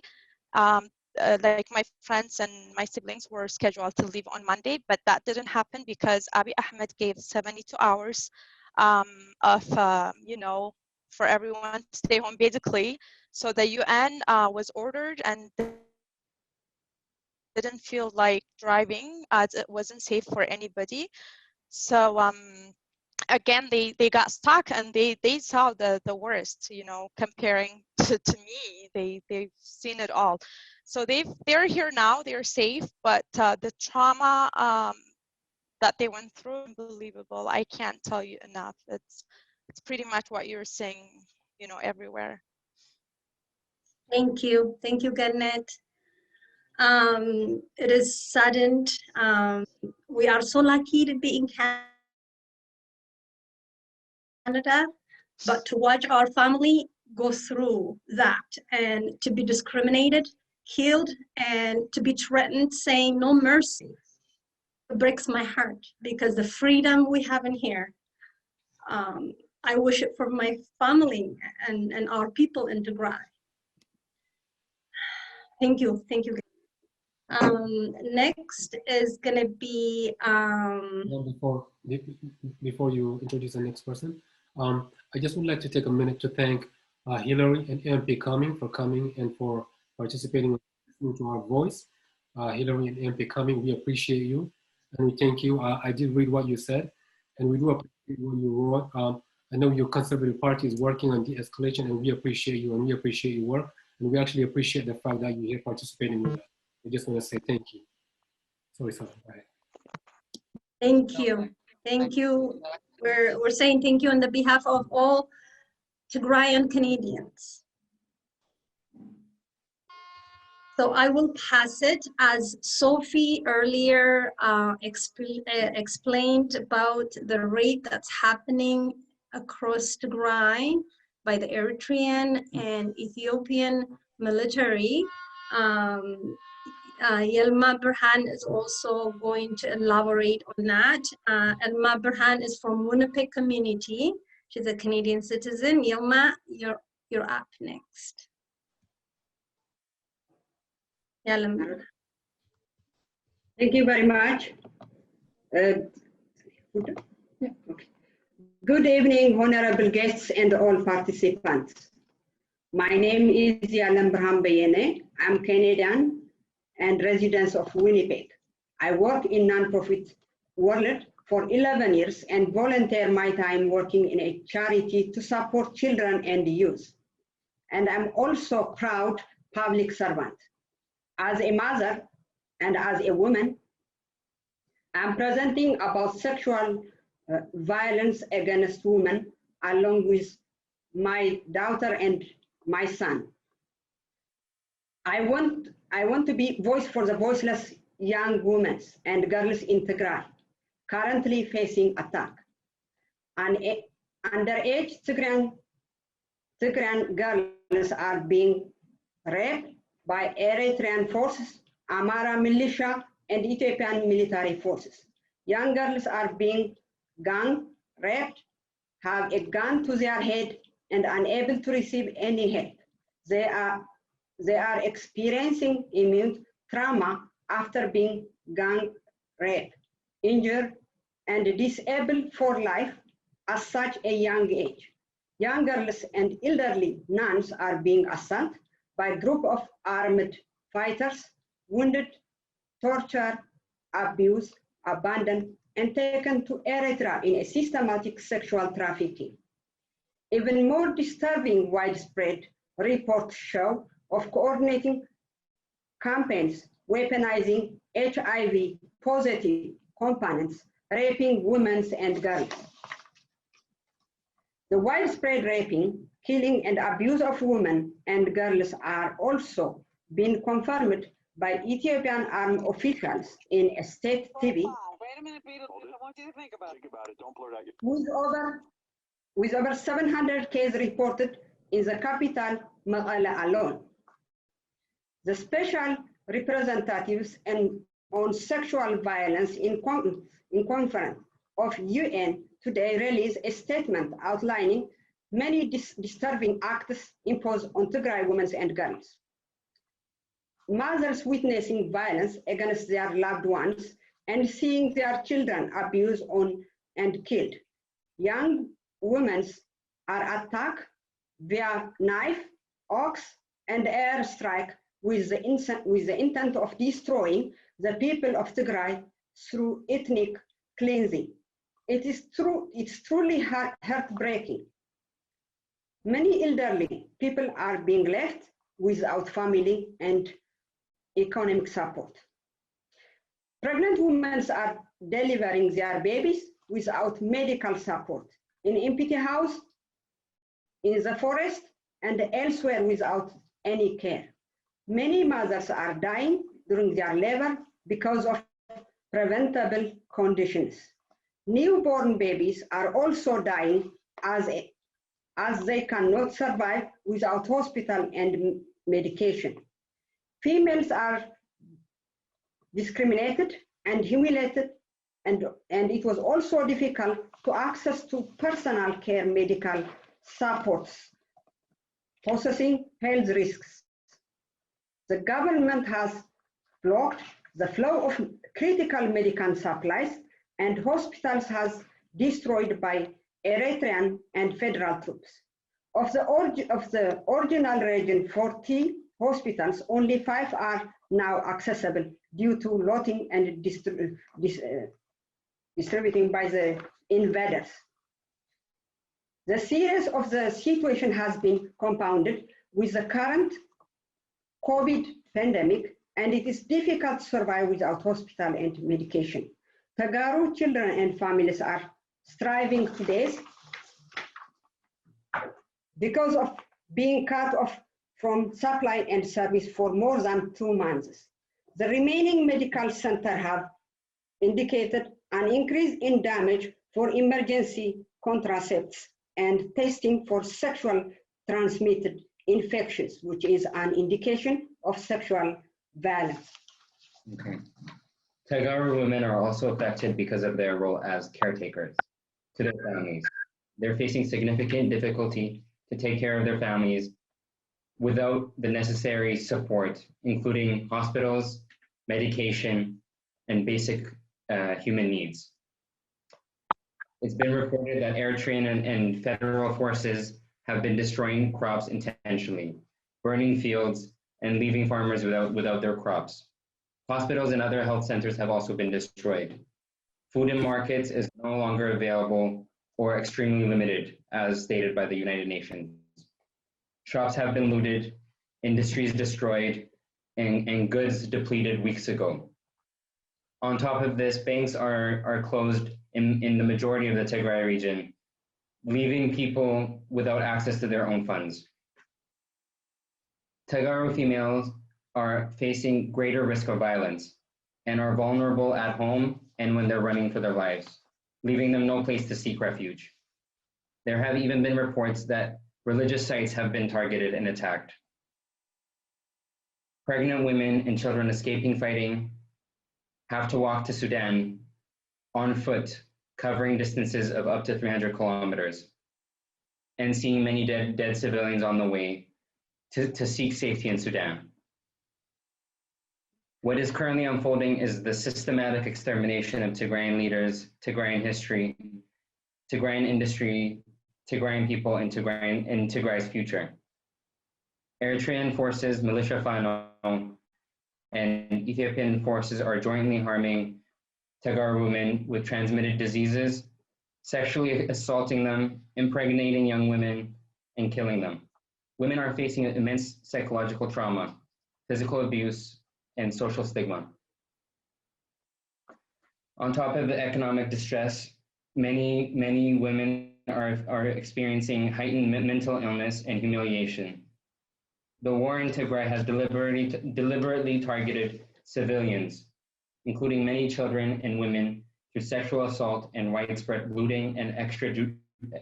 Like my friends and my siblings were scheduled to leave on Monday, but that didn't happen because Abiy Ahmed gave 72 hours you know, for everyone to stay home basically. So the UN was ordered and didn't feel like driving as it wasn't safe for anybody. So again, they got stuck and they saw the worst, you know, comparing to me. They've seen it all. So they're here now, they're safe, but the trauma that they went through, unbelievable. I can't tell you enough. It's pretty much what you're seeing, you know, everywhere. Thank you, Gannet. It is saddened. We are so lucky to be in Canada, but to watch our family go through that and to be discriminated, killed, and to be threatened, saying no mercy, it breaks my heart because the freedom we have in here, I wish it for my family and our people in Tigray. Thank you. Next is gonna be before you introduce the next person, I just would like to take a minute to thank Hillary and MP Cumming for coming and for participating into our voice. Hillary and MP Cumming, we appreciate you and we thank you. I did read what you said and we do appreciate what you wrote. I know your Conservative Party is working on de-escalation and we appreciate you and we appreciate your work and we actually appreciate the fact that you're here participating with us. I just want to say thank you. Sorry, go ahead. Thank you. We're saying thank you on the behalf of all Tigrayan Canadians. So I will pass it as Sophie earlier explained about the raid that's happening across Tigray by the Eritrean and Ethiopian military. Yelma Burhan is also going to elaborate on that. Yelma Burhan is from Winnipeg community. She's a Canadian citizen. Yelma, you're up next. Yelma. Thank you very much. Good evening, honorable guests and all participants. My name is Yalam Braham Bayene. I'm Canadian and resident of Winnipeg. I work in non-profit world for 11 years and volunteer my time working in a charity to support children and youth. And I'm also proud public servant. As a mother and as a woman, I'm presenting about sexual violence against women along with my daughter and my son. I want to be voice for the voiceless young women and girls in Tigray, currently facing attack. Underage Tigrayan girls are being raped by Eritrean forces, Amara militia, and Ethiopian military forces. Young girls are being gang raped, have a gun to their head, and unable to receive any help. They are experiencing immune trauma after being gang raped, injured, and disabled for life at such a young age. Young girls and elderly nuns are being assaulted by a group of armed fighters, wounded, tortured, abused, abandoned, and taken to Eritrea in a systematic sexual trafficking. Even more disturbing, widespread reports show of coordinating campaigns weaponizing HIV positive components, raping women and girls. The widespread raping, killing, and abuse of women and girls are also being confirmed by Ethiopian armed officials in a state TV. Wait a minute, Beatles. I want you to think about it. Don't blurt out. With over 700 cases reported in the capital, Mekelle alone. The special representatives on sexual violence in conference of UN today released a statement outlining many disturbing acts imposed on Tigray women and girls. Mothers witnessing violence against their loved ones and seeing their children abused and killed. Young women are attacked via knife, ox, and airstrike with the intent of destroying the people of Tigray through ethnic cleansing. It's truly heartbreaking. Many elderly people are being left without family and economic support. Pregnant women are delivering their babies without medical support, in empty house, in the forest, and elsewhere without any care. Many mothers are dying during their labor because of preventable conditions. Newborn babies are also dying as they cannot survive without hospital and medication. Females are discriminated and humiliated, and it was also difficult to access to personal care medical supports, posing health risks. The government has blocked the flow of critical medical supplies, and hospitals has destroyed by Eritrean and federal troops. Of the original region 40 hospitals, only 5 are now accessible due to looting and distributing by the invaders. The seriousness of the situation has been compounded with the current COVID pandemic, and it is difficult to survive without hospital and medication. Tegaru children and families are striving today because of being cut off from supply and service for more than 2 months. The remaining medical centers have indicated an increase in damage for emergency contraceptives and testing for sexual transmitted infections, which is an indication of sexual violence. Okay. Tegaru women are also affected because of their role as caretakers to their families. They're facing significant difficulty to take care of their families without the necessary support, including hospitals, medication, and basic human needs. It's been reported that Eritrean and federal forces have been destroying crops intentionally, burning fields, and leaving farmers without their crops. Hospitals and other health centers have also been destroyed. Food in markets is no longer available or extremely limited, as stated by the United Nations. Shops have been looted, industries destroyed, and goods depleted weeks ago. On top of this, banks are closed in the majority of the Tigray region, leaving people without access to their own funds. Tegaru females are facing greater risk of violence and are vulnerable at home and when they're running for their lives, leaving them no place to seek refuge. There have even been reports that religious sites have been targeted and attacked. Pregnant women and children escaping fighting have to walk to Sudan on foot, covering distances of up to 300 kilometers, and seeing many dead civilians on the way to seek safety in Sudan. What is currently unfolding is the systematic extermination of Tigrayan leaders, Tigrayan history, Tigrayan industry, Tigrayan people, and Tigray's future. Eritrean forces, militia Fano, and Ethiopian forces are jointly harming Tegaru women with transmitted diseases, sexually assaulting them, impregnating young women, and killing them. Women are facing immense psychological trauma, physical abuse, and social stigma. On top of the economic distress, many women are experiencing heightened mental illness and humiliation. The war in Tigray has deliberately targeted civilians, including many children and women, through sexual assault and widespread looting and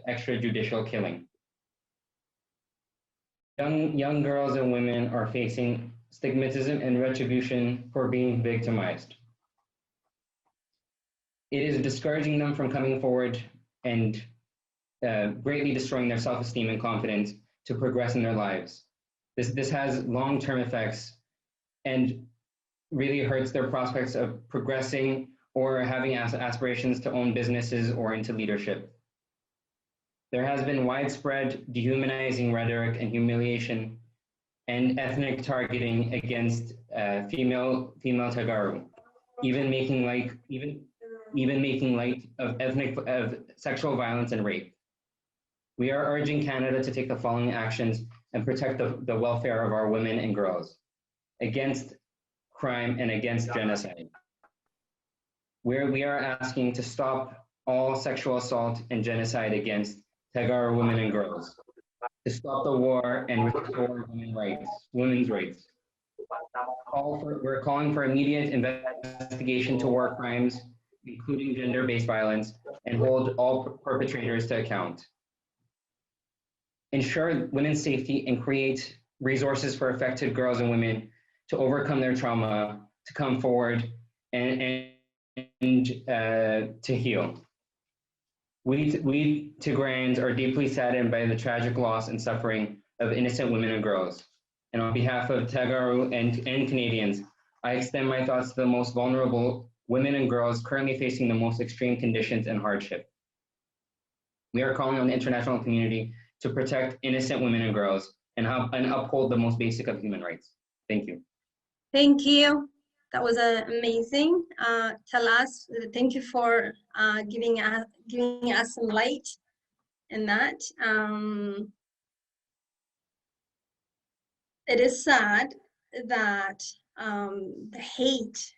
extrajudicial killing. Young girls and women are facing stigmatism and retribution for being victimized. It is discouraging them from coming forward and greatly destroying their self-esteem and confidence to progress in their lives. This has long-term effects and really hurts their prospects of progressing or having aspirations to own businesses or into leadership. There has been widespread dehumanizing rhetoric and humiliation and ethnic targeting against female Tegaru, even making light of sexual violence and rape. We are urging Canada to take the following actions and protect the welfare of our women and girls against crime and against genocide. We are asking to stop all sexual assault and genocide against Tegaru women and girls, to stop the war and restore women's rights. We're calling for immediate investigation to war crimes, including gender-based violence, and hold all perpetrators to account. Ensure women's safety and create resources for affected girls and women to overcome their trauma, to come forward and to heal. We Tigrayans are deeply saddened by the tragic loss and suffering of innocent women and girls. And on behalf of Tegaru and Canadians, I extend my thoughts to the most vulnerable women and girls currently facing the most extreme conditions and hardship. We are calling on the international community to protect innocent women and girls and uphold the most basic of human rights. Thank you. Thank you. That was amazing. Thank you for giving us some light in that. It is sad that the hate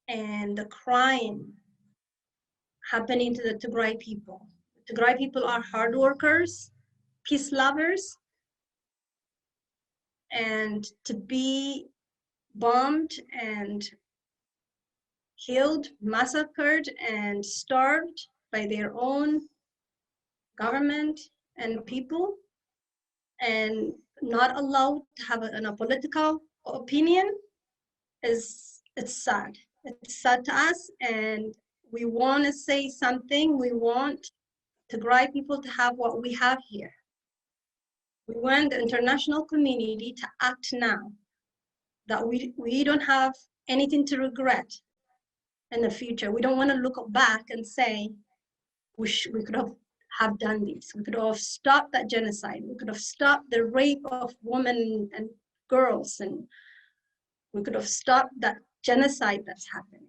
and the crime happening to the Tigray people. The Tigray people are hard workers, peace lovers, and to be bombed and killed, massacred, and starved by their own government and people, and not allowed to have a political opinion, it's sad. It's sad to us, and we want to say something. We want Tigray people to have what we have here. We want the international community to act now, that we don't have anything to regret in the future. We don't want to look back and say, we could have done this. We could have stopped that genocide. We could have stopped the rape of women and girls, and we could have stopped that genocide that's happening.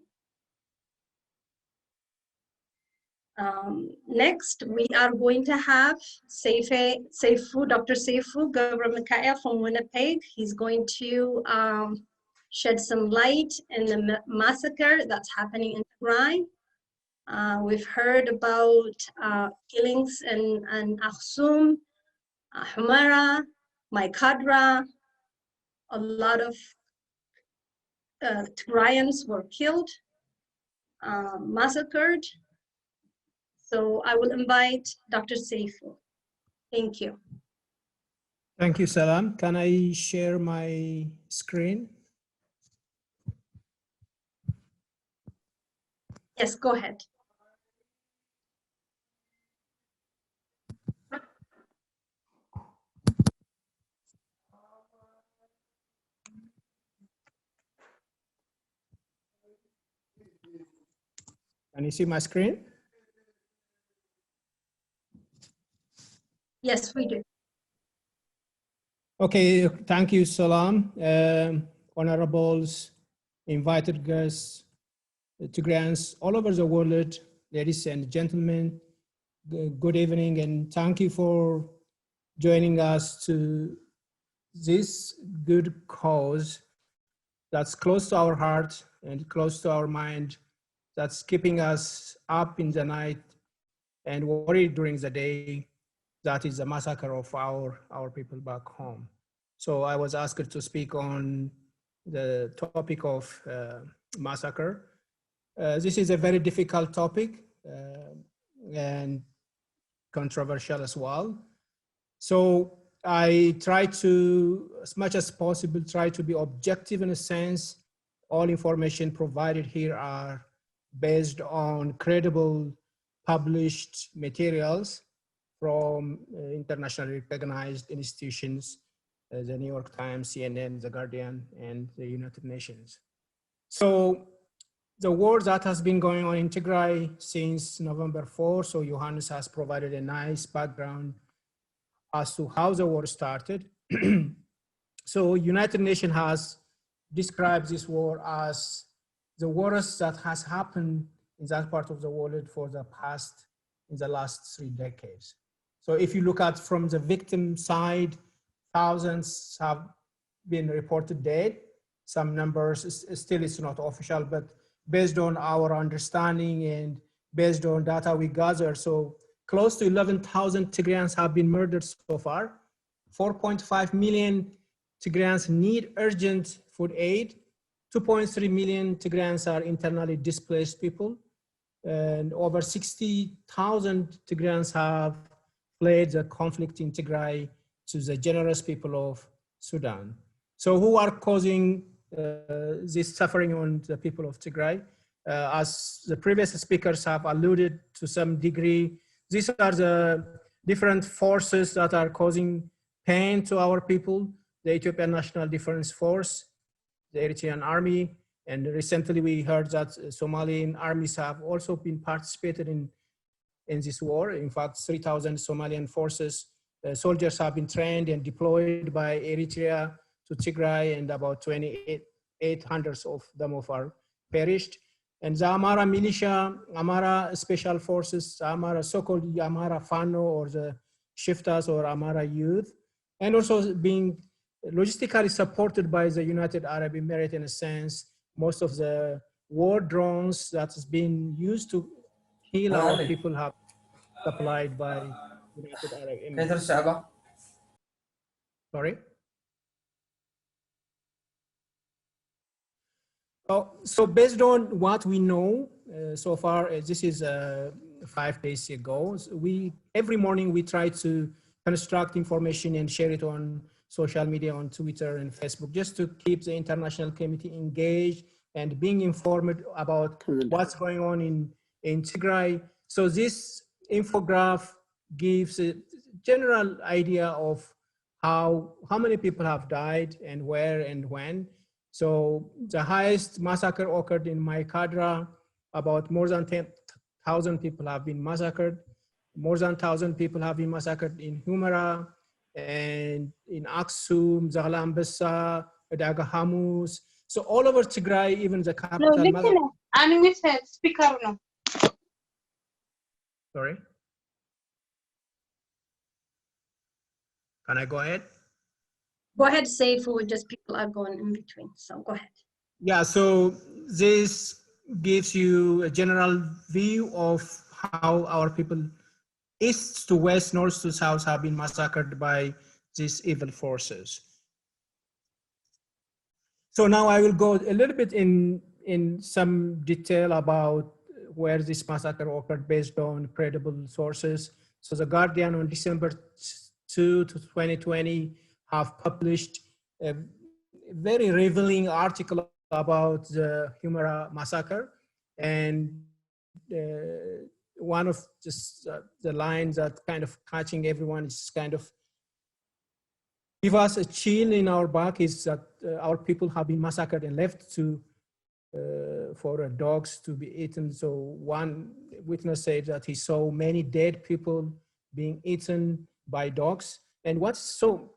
Next, we are going to have Dr. Seifu Gabra Mikhail from Winnipeg. He's going to shed some light in the massacre that's happening in Tigray. We've heard about killings in Aksum, Humara, Maikadra. A lot of Tigrayans were killed, massacred. So I will invite Dr. Seifu. Thank you. Thank you, Salam. Can I share my screen? Yes, go ahead. Can you see my screen? Yes, we do. Okay, thank you, Salam. Honorables, invited guests, Tigrayans all over the world, ladies and gentlemen, good evening, and thank you for joining us to this good cause that's close to our heart and close to our mind, that's keeping us up in the night and worried during the day. That is the massacre of our people back home. So I was asked to speak on the topic of massacre. This is a very difficult topic and controversial as well. So I try to, as much as possible, try to be objective in a sense. All information provided here are based on credible published materials from internationally recognized institutions, the New York Times, CNN, The Guardian, and the United Nations. So the war that has been going on in Tigray since November 4, so Johannes has provided a nice background as to how the war started. So United Nations has described this war as the worst that has happened in that part of the world for the past, in the last 3 decades. So if you look at from the victim side, thousands have been reported dead. Some numbers, still it's not official, but based on our understanding and based on data we gather, so close to 11,000 Tigrayans have been murdered so far. 4.5 million Tigrayans need urgent food aid. 2.3 million Tigrayans are internally displaced people. And over 60,000 Tigrayans have fled the conflict in Tigray to the generous people of Sudan. So who are causing this suffering on the people of Tigray? As the previous speakers have alluded to some degree, these are the different forces that are causing pain to our people. The Ethiopian National Defense Force, the Eritrean Army, and recently we heard that Somalian armies have also been participated in this war. In fact, 3,000 Somalian forces, soldiers have been trained and deployed by Eritrea to Tigray, and about 2,800 of them are perished. And the Amara militia, Amara special forces, Amara, so-called Amara Fano, or the Shiftas or Amara youth, and also being logistically supported by the United Arab Emirates in a sense. Most of the war drones that has been used to heal our people have supplied by United Arab Emirates. Sorry? So based on what we know so far, this is 5 days ago. So every morning we try to construct information and share it on social media, on Twitter and Facebook, just to keep the international community engaged and being informed about what's going on in Tigray. So this infograph gives a general idea of how many people have died and where and when. So the highest massacre occurred in Maikadra. About more than 10,000 people have been massacred. More than 1,000 people have been massacred in Humara and in Aksum, Zaghlambessa, Daga Hamus. So all over Tigray, even the capital. No, I'm speaker no. Sorry. Can I go ahead? Go ahead, Seifu, just people are going in between, so go ahead. Yeah, so this gives you a general view of how our people east to west, north to south have been massacred by these evil forces. So now I will go a little bit in some detail about where this massacre occurred based on credible sources. So The Guardian on December 2 to 2020 have published a very revealing article about the Humera massacre. And one of the lines that kind of catching everyone is kind of give us a chill in our back is that our people have been massacred and left to for dogs to be eaten. So one witness said that he saw many dead people being eaten by dogs. And what's so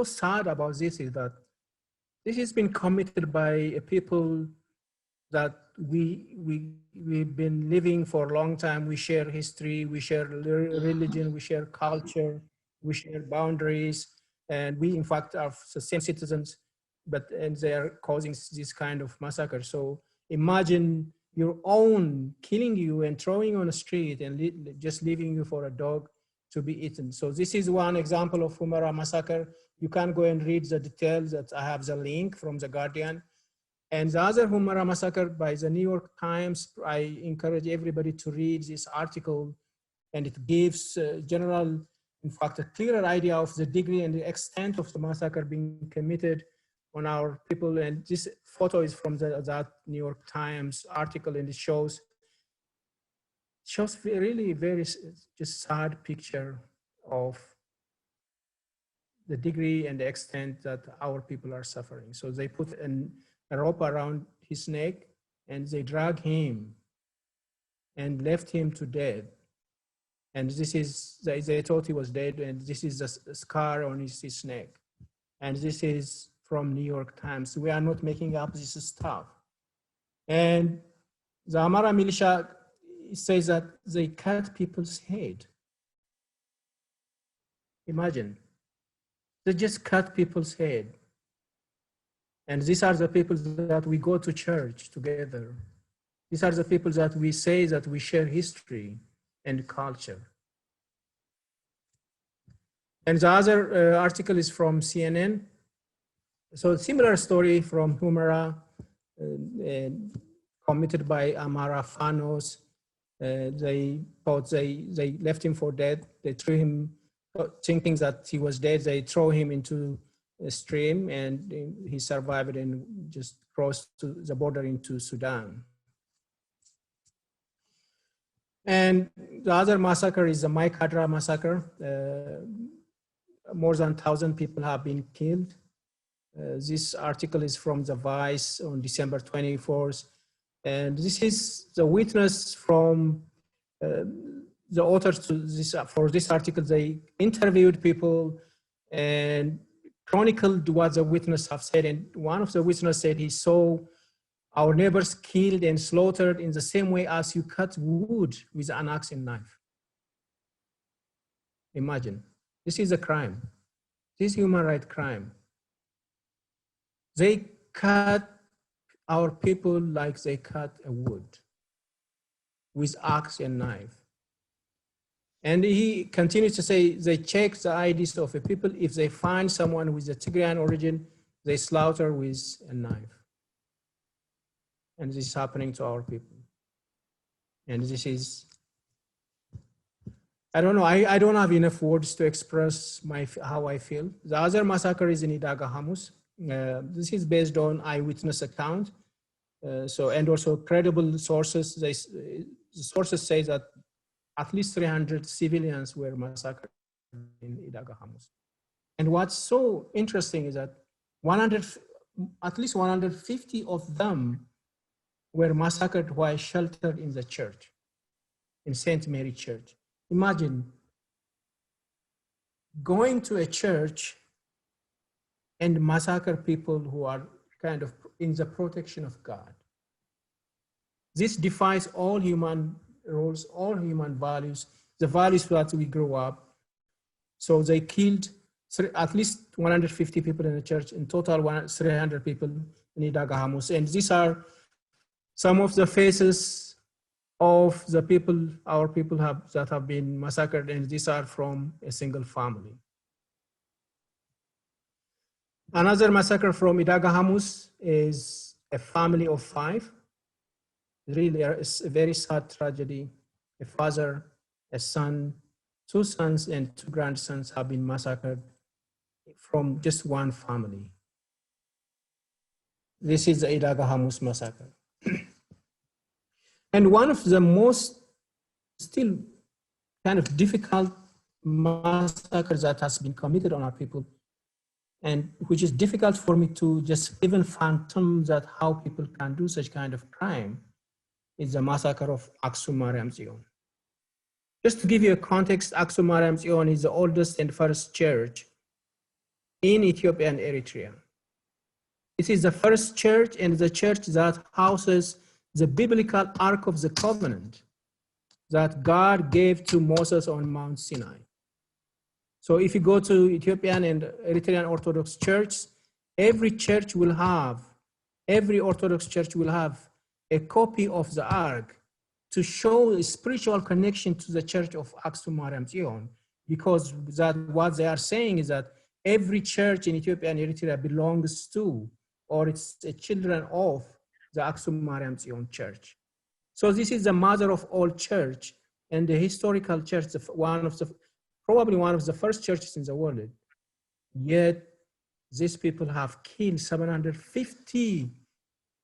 sad about this is that this has been committed by a people that we've been living for a long time. We share history, we share religion, we share culture, we share boundaries, and we in fact are the same citizens, and they are causing this kind of massacre. So imagine your own killing you and throwing on the street and just leaving you for a dog to be eaten. So this is one example of Humera massacre. You can go and read the details. That I have the link from The Guardian. And the other Humera massacre by the New York Times, I encourage everybody to read this article, and it gives general, in fact, a clearer idea of the degree and the extent of the massacre being committed on our people. And this photo is from that New York Times article, and it shows really very just sad picture of the degree and the extent that our people are suffering. So they put a rope around his neck and they drag him and left him to death. And this is, they thought he was dead, and this is a scar on his neck. And this is from New York Times. We are not making up this stuff. And the Amara militia says that they cut people's head. Imagine, they just cut people's head. And these are the people that we go to church together. These are the people that we say that we share history and culture. And the other article is from CNN. So a similar story from Humera, committed by Amara Fanos. They thought they left him for dead. They threw him, thinking that he was dead. They throw him into a stream, and he survived and just crossed to the border into Sudan. And the other massacre is the Maikadra massacre. More than 1,000 people have been killed. This article is from The Vice on December 24th. And this is the witness from the authors to this, for this article. They interviewed people and chronicled what the witness have said. And one of the witnesses said he saw our neighbors killed and slaughtered in the same way as you cut wood with an axe and knife. Imagine, this is a crime. This is human rights crime. They cut our people like they cut a wood with axe and knife. And he continues to say they check the IDs of the people. If they find someone with a Tigrayan origin, they slaughter with a knife. And this is happening to our people. And this is, I don't know, I don't have enough words to express how I feel. The other massacre is in Idaga Hamus. This is based on eyewitness account. And also credible sources. The sources say that at least 300 civilians were massacred in Idaga Hamus. And what's so interesting is that at least 150 of them were massacred while sheltered in the church, in St. Mary Church. Imagine going to a church and massacre people who are kind of in the protection of God. This defies all human rules, all human values, the values that we grew up. So they killed at least 150 people in the church, in total 300 people in Idagahamus. And these are some of the faces of the people, our people that have been massacred, and these are from a single family. Another massacre from Idagahamus is a family of 5. Really, it's a very sad tragedy. A father, a son, 2 sons and 2 grandsons have been massacred from just one family. This is the Idagahamus massacre. And one of the most still kind of difficult massacres that has been committed on our people, and which is difficult for me to just even fathom that how people can do such kind of crime, is the massacre of Aksum Mariam Zion. Just to give you a context, Aksum Mariam Zion is the oldest and first church in Ethiopia and Eritrea. It is the first church and the church that houses the biblical Ark of the Covenant that God gave to Moses on Mount Sinai. So if you go to Ethiopian and Eritrean Orthodox churches, every Orthodox church will have a copy of the Ark to show a spiritual connection to the church of Aksum Mariam Zion, because that what they are saying is that every church in Ethiopia and Eritrea belongs to, or it's a children of, the Aksum Mariam Zion church. So this is the mother of all church and the historical church, probably one of the first churches in the world. Yet these people have killed 750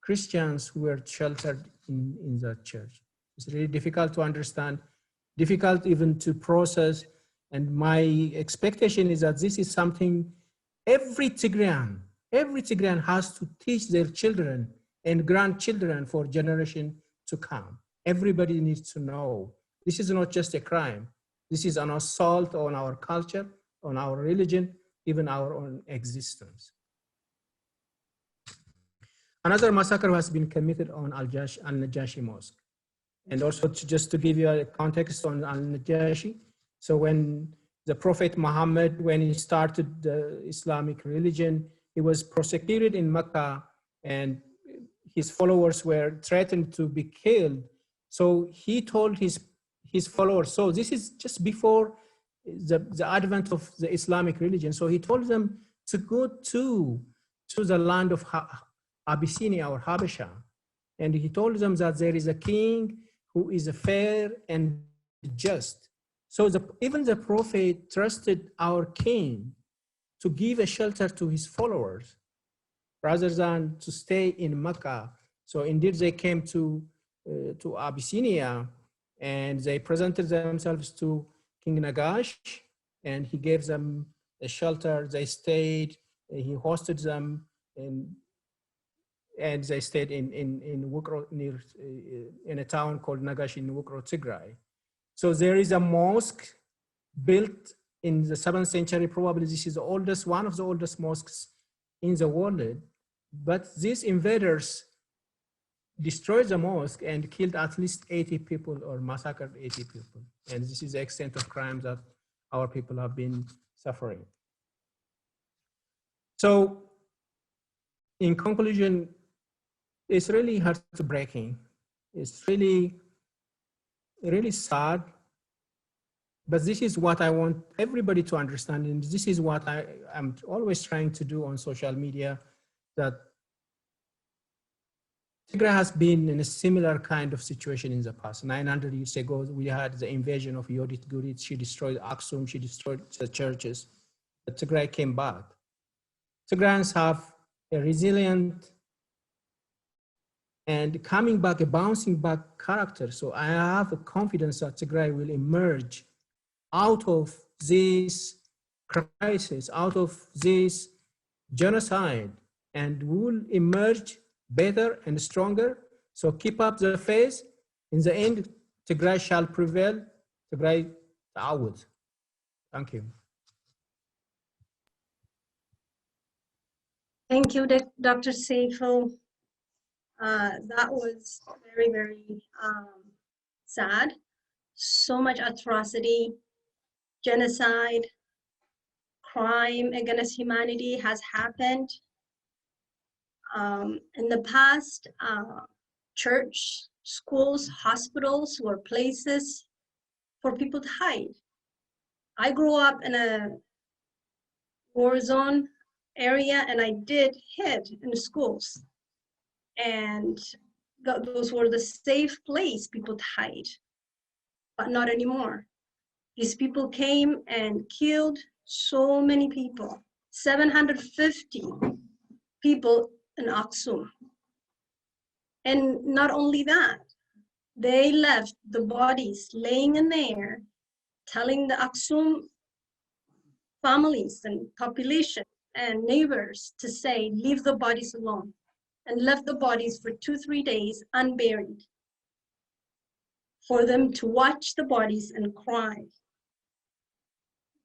Christians who were sheltered in that church. It's really difficult to understand, difficult even to process. And my expectation is that this is something every Tigrayan has to teach their children and grandchildren for generation to come. Everybody needs to know this is not just a crime. This is an assault on our culture, on our religion, even our own existence. Another massacre has been committed on Al-Najashi Mosque. And also just to give you a context on Al-Najashi, so when the Prophet Muhammad, when he started the Islamic religion, he was persecuted in Mecca and his followers were threatened to be killed. So he told his followers, so this is just before the advent of the Islamic religion. So he told them to go to the land of Abyssinia or Habasha. And he told them that there is a king who is fair and just. So even the Prophet trusted our king to give a shelter to his followers rather than to stay in Mecca. So indeed they came to Abyssinia and they presented themselves to King Nagash and he gave them a shelter. They stayed, he hosted them, and they stayed in Wukro, near in a town called Nagash in Wukro, Tigray. So there is a mosque built in the 7th century. Probably this is the oldest, one of the oldest mosques in the world. But these invaders destroyed the mosque and killed at least 80 people or massacred 80 people. And this is the extent of crimes that our people have been suffering. So in conclusion, it's really heartbreaking. It's really, really sad. But this is what I want everybody to understand. And this is what I'm always trying to do on social media, that Tigray has been in a similar kind of situation in the past. 900 years ago, we had the invasion of Yodit Gurit. She destroyed Aksum, she destroyed the churches. But Tigray came back. Tigrayans have a resilient and coming back, a bouncing back character. So I have a confidence that Tigray will emerge out of this crisis, out of this genocide, and will emerge better and stronger. So keep up the faith. In the end, Tigray shall prevail. Tigray ta'awud. Thank you. Thank you, Dr. Seifel. That was very, very sad. So much atrocity, genocide, crime against humanity has happened. In the past, church, schools, hospitals were places for people to hide. I grew up in a war zone area, and I did hid in the schools. And those were the safe place people to hide, but not anymore. These people came and killed so many people, 750 people in Aksum. And not only that, they left the bodies laying in the air, telling the Aksum families and population and neighbors to say, leave the bodies alone, and left the bodies for 2-3 days unburied for them to watch the bodies and cry.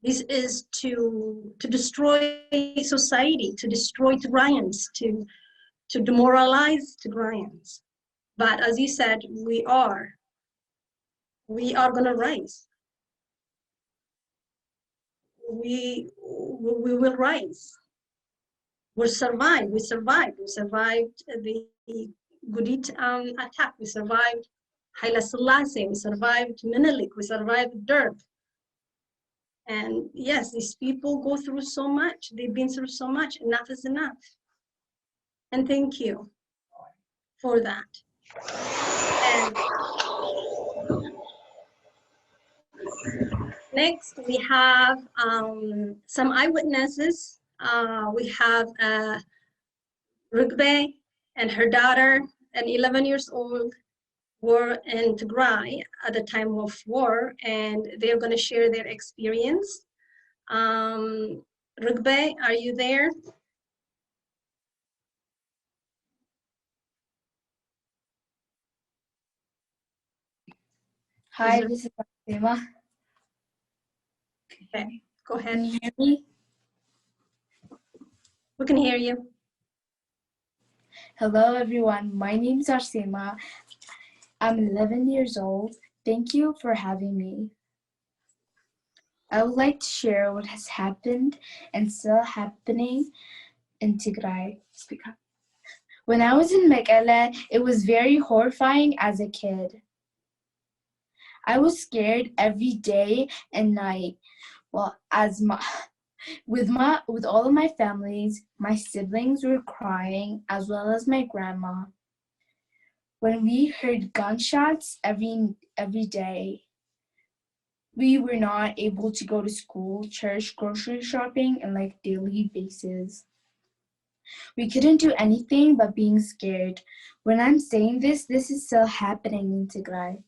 This is to destroy society, to destroy Tigrayans, to demoralize Tigrayans. But as you said, we are gonna rise. We will rise. We survived the Gudit attack. We survived Haile Selassie. We survived Menelik. We survived Derg. And yes, these people go through so much. They've been through so much. Enough is enough. And thank you for that. And next, we have some eyewitnesses. We have Rugbe and her daughter, and 11 years old, were in Tigray at the time of war, and they're going to share their experience. Rugbe, are you there? Hi, this is Fatima. Okay, go ahead. Can you hear me? We can hear you. Hello, everyone. My name is Arsema. I'm 11 years old. Thank you for having me. I would like to share what has happened and still happening in Tigray. Speak up. When I was in Mekelle, it was very horrifying as a kid. I was scared every day and night. Well, with all of my families, my siblings were crying, as well as my grandma. When we heard gunshots every day, we were not able to go to school, church, grocery shopping, and like daily basis. We couldn't do anything but being scared. When I'm saying this is still happening in Tigray.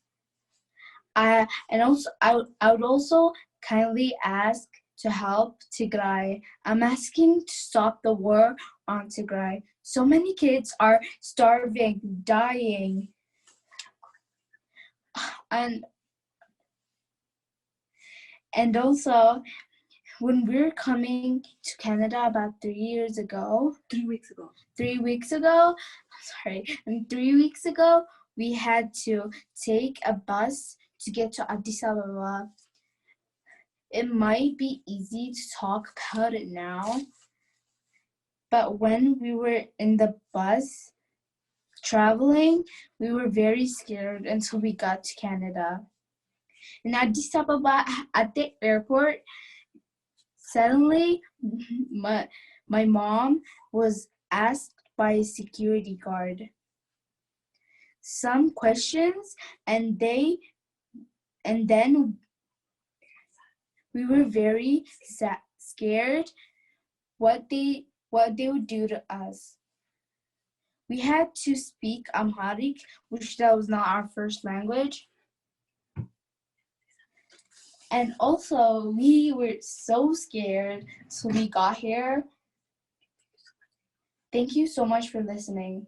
I would also kindly ask to help Tigray. I'm asking to stop the war on Tigray. So many kids are starving, dying. And also, when we were coming to Canada about 3 weeks ago, we had to take a bus to get to Addis Ababa. It might be easy to talk about it now, but when we were in the bus traveling, we were very scared until we got to Canada. In Addis Ababa, at the airport, suddenly my mom was asked by a security guard some questions, and then we were very scared what they would do to us. We had to speak Amharic, which that was not our first language. And also, we were so scared, so we got here. Thank you so much for listening.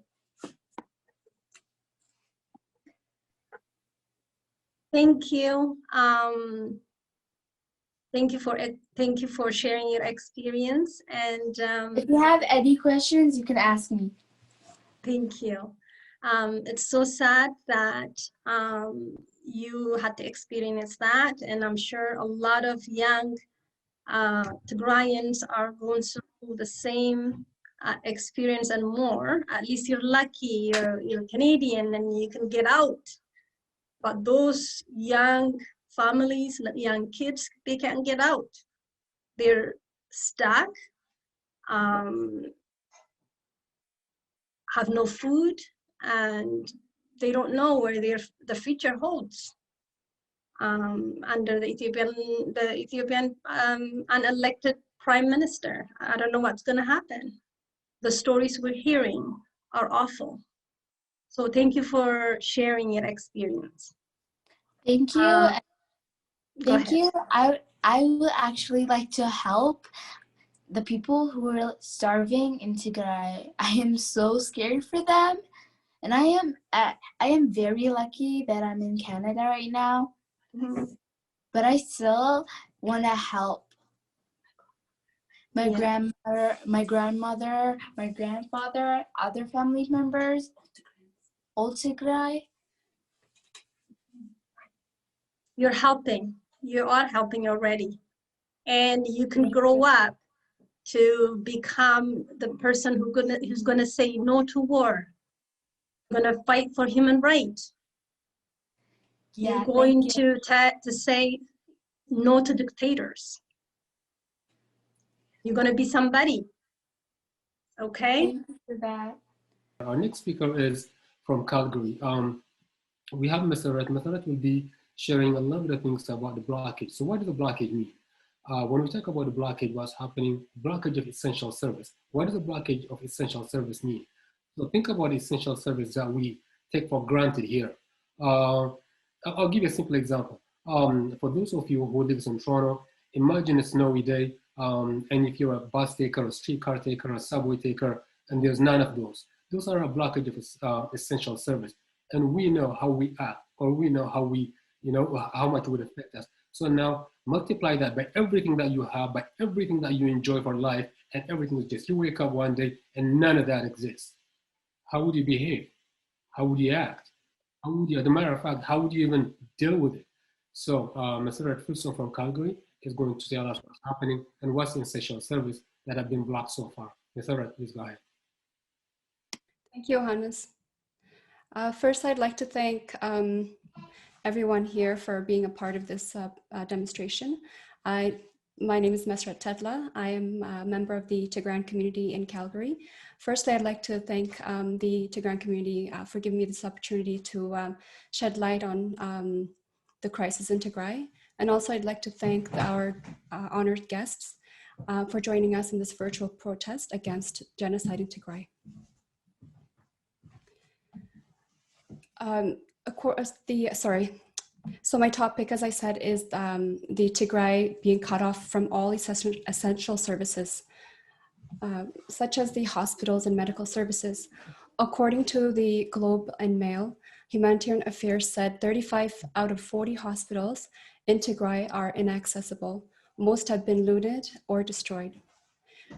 Thank you. Thank you for sharing your experience. And if you have any questions, you can ask me. Thank you. It's so sad that you had to experience that, and I'm sure a lot of young Tigrayans are going through the same experience and more. At least you're lucky, you're Canadian and you can get out. But those young families, young kids, they can't get out. They're stuck, have no food, and they don't know where the future holds. Under the Ethiopian unelected prime minister, I don't know what's going to happen. The stories we're hearing are awful. So thank you for sharing your experience. Thank you. Thank you. I would actually like to help the people who are starving in Tigray. I am so scared for them, and I am very lucky that I'm in Canada right now. But I still want to help my grandmother, my grandmother, my grandfather, other family members, all Tigray. You're helping. You are helping already, and you can grow up to become the person who's gonna say no to war, gonna fight for human rights. You're going to say no to dictators. You're gonna be somebody. Okay. Thank you for that. Our next speaker is from Calgary. We have Meseret. Meseret will be sharing a lot of things about the blockage. So what does the blockage mean? When we talk about the blockage, what's happening, blockage of essential service. What does the blockage of essential service mean? So think about essential service that we take for granted here. I'll give you a simple example. For those of you who live in Toronto, imagine a snowy day, and if you're a bus taker, a streetcar taker, a subway taker, and there's none of those. Those are a blockage of essential service. And we know how we act, or we know how we, how much it would affect us. So now multiply that by everything that you have, by everything that you enjoy for life, and everything is just, you wake up one day and none of that exists. How would you behave? How would you act? How would you, as a matter of fact, how would you even deal with it? So Mr. Fulson from Calgary is going to tell us what's happening and what's the essential service that have been blocked so far. Mr. please go ahead. Thank you, Johannes. First, I'd like to thank everyone here for being a part of this demonstration. My name is Mesret Tedla. I am a member of the Tigray community in Calgary. Firstly, I'd like to thank the Tigray community for giving me this opportunity to shed light on the crisis in Tigray. And also I'd like to thank our honored guests for joining us in this virtual protest against genocide in Tigray. So my topic, as I said, is the Tigray being cut off from all essential services, such as the hospitals and medical services. According to the Globe and Mail, Humanitarian Affairs said 35 out of 40 hospitals in Tigray are inaccessible. Most have been looted or destroyed.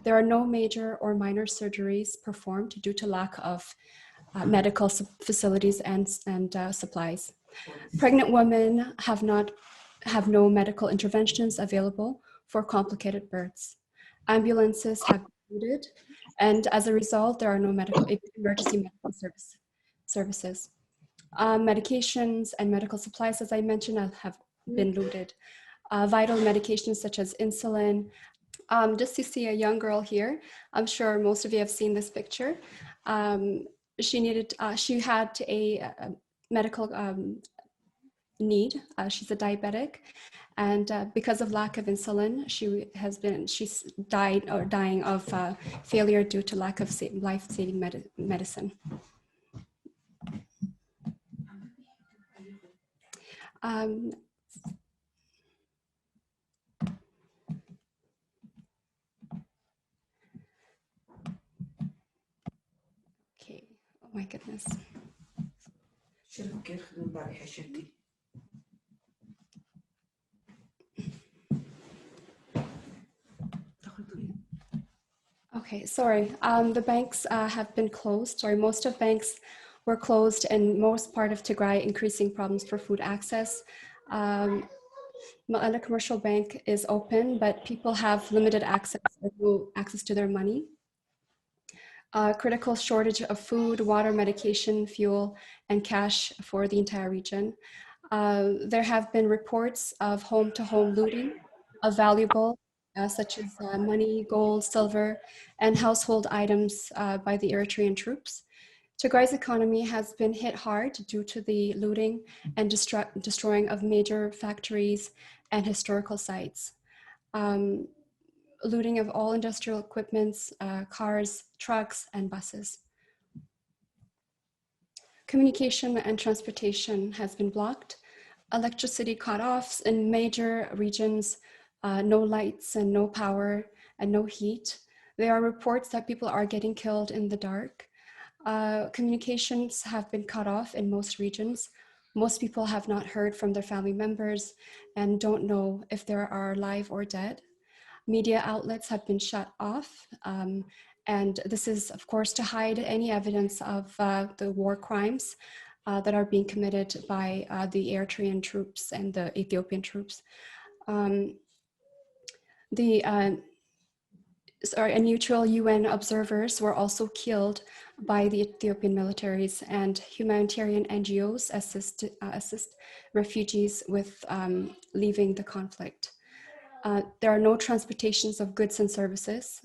There are no major or minor surgeries performed due to lack of medical facilities and supplies. Pregnant women have no medical interventions available for complicated births. Ambulances have been looted, and as a result, there are no emergency medical services. Medications and medical supplies, as I mentioned, have been looted. Vital medications such as insulin. Just to see a young girl here, I'm sure most of you have seen this picture. She had a medical need. She's a diabetic, and because of lack of insulin, she's dying of failure due to lack of life-saving medicine. Okay. Oh my goodness. Okay, sorry. The banks have been closed. Sorry, most of banks were closed in most part of Tigray, increasing problems for food access. Ma'ala Commercial Bank is open, but people have limited access to their money. Critical shortage of food, water, medication, fuel, and cash for the entire region. There have been reports of home-to-home looting of valuable, such as money, gold, silver, and household items by the Eritrean troops. Tigray's economy has been hit hard due to the looting and destroying of major factories and historical sites. Looting of all industrial equipments, cars, trucks, and buses. Communication and transportation has been blocked. Electricity cut off in major regions, no lights and no power and no heat. There are reports that people are getting killed in the dark. Communications have been cut off in most regions. Most people have not heard from their family members and don't know if they are alive or dead. Media outlets have been shut off. And this is, of course, to hide any evidence of the war crimes that are being committed by the Eritrean troops and the Ethiopian troops. Neutral UN observers were also killed by the Ethiopian militaries, and humanitarian NGOs assist refugees with leaving the conflict. There are no transportations of goods and services,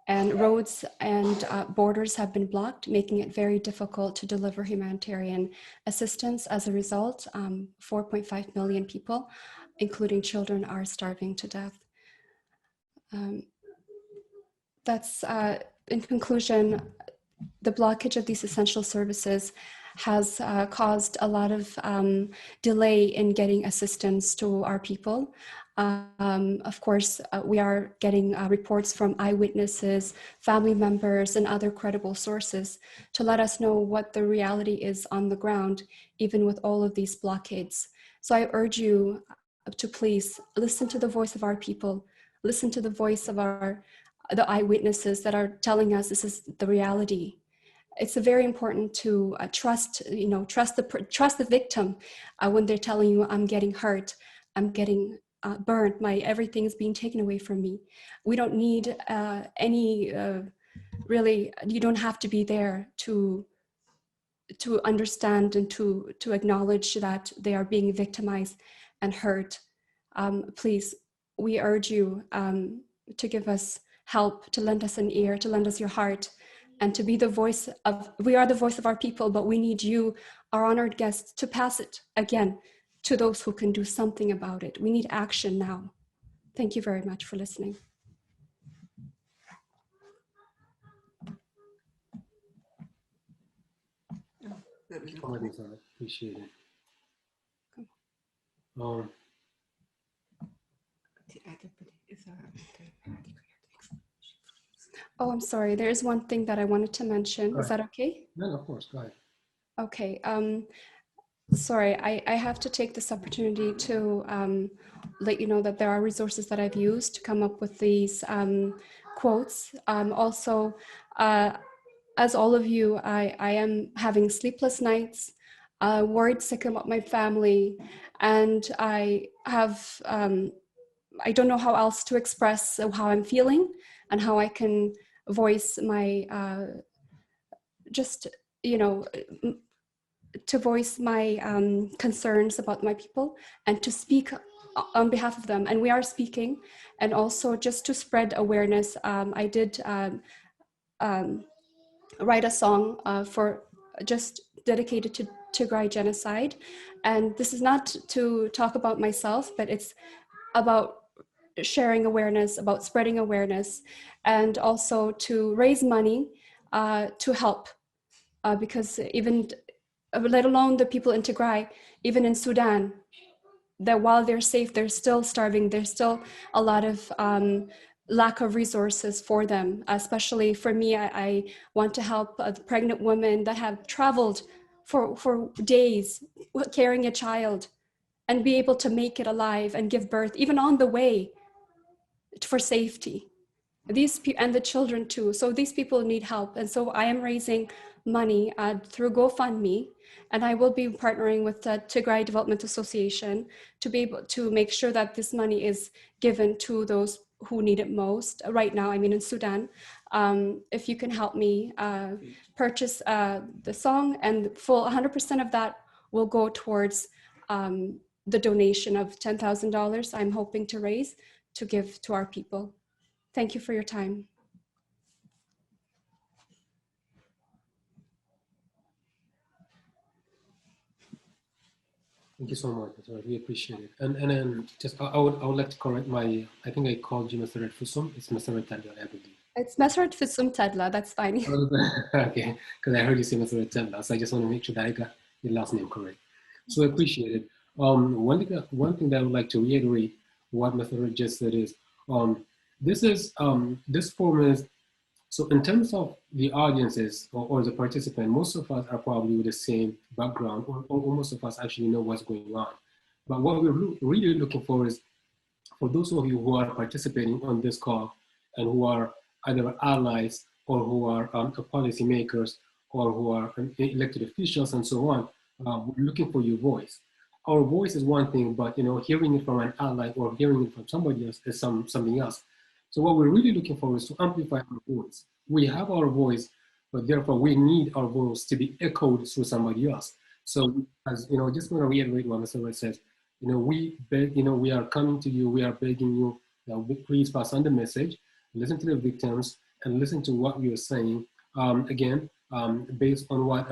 and roads and borders have been blocked, making it very difficult to deliver humanitarian assistance. As a result, 4.5 million people, including children, are starving to death. In conclusion, the blockage of these essential services has caused a lot of delay in getting assistance to our people. Of course, we are getting reports from eyewitnesses, family members, and other credible sources to let us know what the reality is on the ground, even with all of these blockades. So I urge you to please listen to the voice of our people, listen to the voice of the eyewitnesses that are telling us this is the reality. It's very important to trust the victim when they're telling you, I'm getting hurt, I'm getting burned, everything is being taken away from me. We don't need really, you don't have to be there to understand and to acknowledge that they are being victimized and hurt. Please, we urge you to give us help, to lend us an ear, to lend us your heart, and to be the voice of, we are the voice of our people, but we need you, our honored guests, to pass it again to those who can do something about it. We need action now. Thank you very much for listening. Appreciate it. Oh, I'm sorry. There is one thing that I wanted to mention. Is that okay? No, of course. Go ahead. Okay. Sorry, I have to take this opportunity to let you know that there are resources that I've used to come up with these quotes. Also, as all of you, I am having sleepless nights, worried sick about my family, and I have, I don't know how else to express how I'm feeling and how I can voice my, to voice my concerns about my people and to speak on behalf of them. And we are speaking, and also just to spread awareness. I did write a song for just dedicated to Tigray genocide. And this is not to talk about myself, but it's about sharing awareness, about spreading awareness, and also to raise money to help. Because even, let alone the people in Tigray, even in Sudan, that while they're safe, they're still starving. There's still a lot of lack of resources for them. Especially for me, I want to help pregnant women that have traveled for days carrying a child and be able to make it alive and give birth, even on the way, for safety. And the children too. So these people need help. And so I am raising money through GoFundMe, and I will be partnering with the Tigray Development Association to be able to make sure that this money is given to those who need it most. Right now, I mean in Sudan. If you can help me purchase the song, and full 100% of that will go towards the donation of $10,000 I'm hoping to raise to give to our people. Thank you for your time. Thank you so much. I really appreciate it. And then just I would like to correct my, I think I called you Mr. Fusum. It's Mr. Tadla, I believe. It's Meseret Fusum Tadla, that's fine. Okay, because I heard you say Mr. Tadla, so I just want to make sure that I got your last name correct. So I appreciate it. One thing that I would like to reiterate what Mr. just said is, this forum is, so in terms of the audiences or the participant, most of us are probably with the same background, or most of us actually know what's going on. But what we're really looking for is, for those of you who are participating on this call and who are either allies or who are policymakers or who are elected officials and so on, we're looking for your voice. Our voice is one thing, but hearing it from an ally or hearing it from somebody else is something else. So what we're really looking for is to amplify our voice. We have our voice, but therefore we need our voice to be echoed through somebody else. So as just want to reiterate what Mr. Red says, we beg, we are coming to you, we are begging you that please pass on the message, listen to the victims, and listen to what we are saying. Again, based on what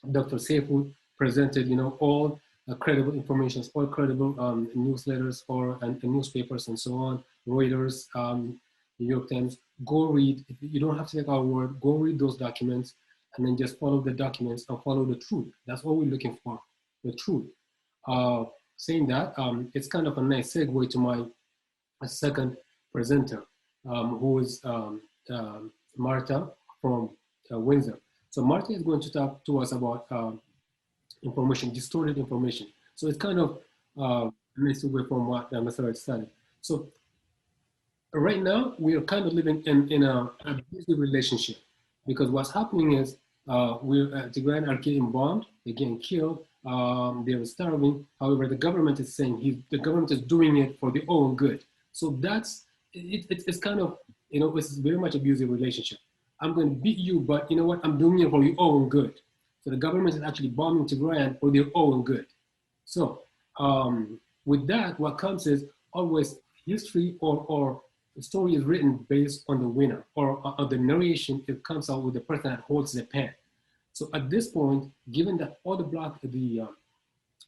Dr. Seyfu presented, all credible information, all credible newsletters and newspapers and so on, Reuters, New York Times. Go read. You don't have to take our word. Go read those documents and then just follow the documents and follow the truth. That's all we're looking for, the truth. Saying that, it's kind of a nice segue to my second presenter, who is Marta from Windsor. So Marta is going to talk to us about information, distorted information. So it's kind of a nice segue from what Mr. started. So right now, we are kind of living in a abusive relationship, because what's happening is Tigray are getting bombed, they're getting killed, they're starving. However, the government is saying the government is doing it for their own good. So that's, it's kind of, it's very much abusive relationship. I'm going to beat you, but you know what? I'm doing it for your own good. So the government is actually bombing Tigray for their own good. So with that, what comes is always history or the story is written based on the winner, or the narration. It comes out with the person that holds the pen. So at this point, given that all the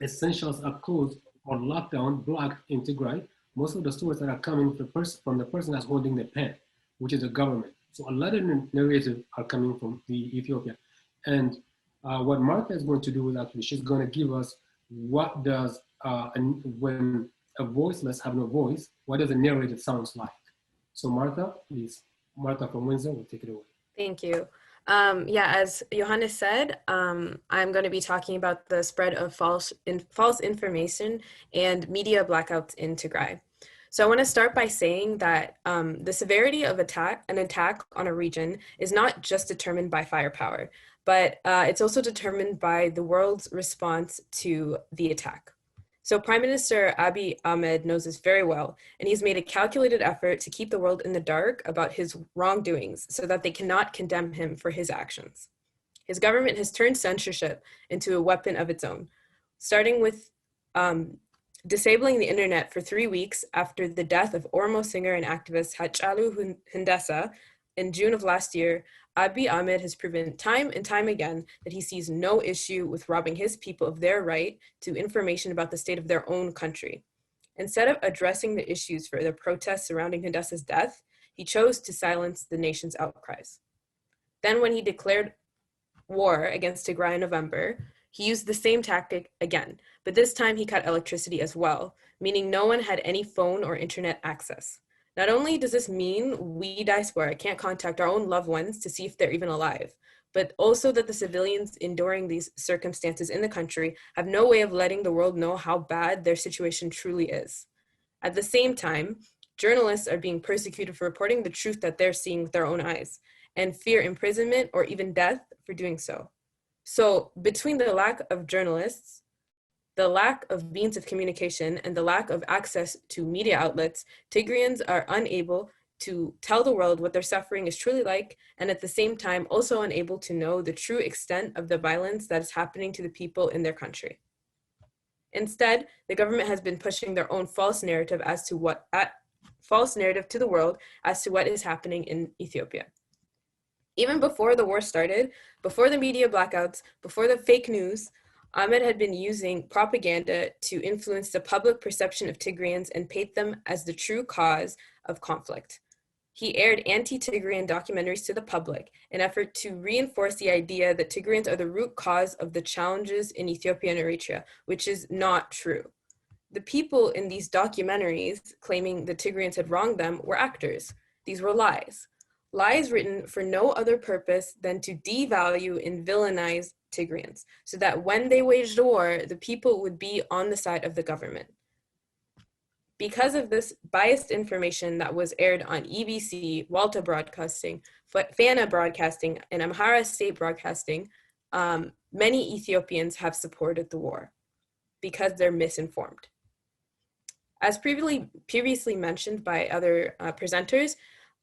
essentials are closed or locked down, blocked in Tigray, most of the stories that are coming from the person that's holding the pen, which is the government. So a lot of narratives are coming from the Ethiopia. And what Martha is going to do is actually, she's going to give us what does, when a voiceless have no voice, what does a narrative sounds like? So Martha, please. Martha from Windsor will take it away. Thank you. Yeah, as Johannes said, I'm going to be talking about the spread of false information and media blackouts in Tigray. So I want to start by saying that the severity of an attack on a region is not just determined by firepower, but it's also determined by the world's response to the attack. So Prime Minister Abiy Ahmed knows this very well, and he's made a calculated effort to keep the world in the dark about his wrongdoings so that they cannot condemn him for his actions. His government has turned censorship into a weapon of its own, starting with disabling the internet for 3 weeks after the death of Oromo singer and activist Hachalu Hundessa in June of last year. Abiy Ahmed has proven time and time again that he sees no issue with robbing his people of their right to information about the state of their own country. Instead of addressing the issues for the protests surrounding Hundessa's death, he chose to silence the nation's outcries. Then when he declared war against Tigray in November, he used the same tactic again, but this time he cut electricity as well, meaning no one had any phone or internet access. Not only does this mean we diaspora can't contact our own loved ones to see if they're even alive, but also that the civilians enduring these circumstances in the country have no way of letting the world know how bad their situation truly is. At the same time, journalists are being persecuted for reporting the truth that they're seeing with their own eyes. and fear imprisonment or even death for doing so. So between the lack of journalists, the lack of means of communication, and the lack of access to media outlets, Tigrayans are unable to tell the world what their suffering is truly like, and at the same time also unable to know the true extent of the violence that is happening to the people in their country. Instead, the government has been pushing their own false narrative to the world as to what is happening in Ethiopia. Even before the war started, before the media blackouts, before the fake news, Ahmed had been using propaganda to influence the public perception of Tigrayans and paint them as the true cause of conflict. He aired anti-Tigrayan documentaries to the public in an effort to reinforce the idea that Tigrayans are the root cause of the challenges in Ethiopia and Eritrea, which is not true. The people in these documentaries claiming the Tigrayans had wronged them were actors. These were lies. Lies written for no other purpose than to devalue and villainize Tigrayans, so that when they waged war, the people would be on the side of the government. Because of this biased information that was aired on EBC, Walta Broadcasting, Fana Broadcasting, and Amhara State Broadcasting, many Ethiopians have supported the war because they're misinformed. As previously mentioned by other presenters,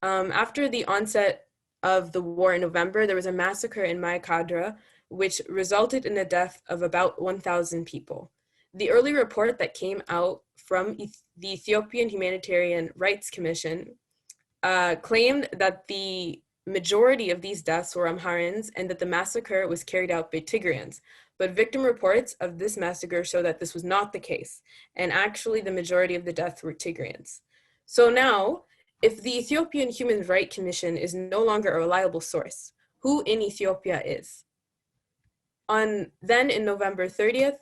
after the onset of the war in November, there was a massacre in Mayakadra, which resulted in the death of about 1,000 people. The early report that came out from the Ethiopian Humanitarian Rights Commission claimed that the majority of these deaths were Amharans and that the massacre was carried out by Tigrayans. But victim reports of this massacre show that this was not the case, and actually the majority of the deaths were Tigrayans. So now, if the Ethiopian Human Rights Commission is no longer a reliable source, who in Ethiopia is? Then in November 30th,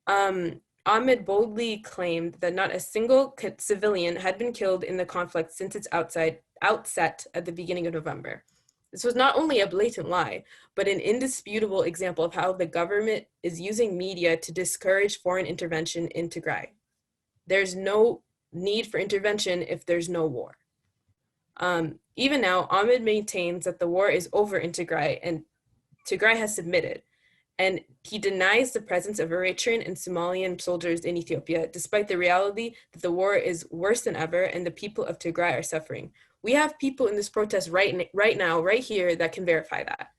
Ahmed boldly claimed that not a single civilian had been killed in the conflict since its outset at the beginning of November. This was not only a blatant lie, but an indisputable example of how the government is using media to discourage foreign intervention in Tigray. There's no need for intervention if there's no war. Even now, Ahmed maintains that the war is over in Tigray and Tigray has submitted. And he denies the presence of Eritrean and Somalian soldiers in Ethiopia, despite the reality that the war is worse than ever and the people of Tigray are suffering. We have people in this protest right now, right here, that can verify that.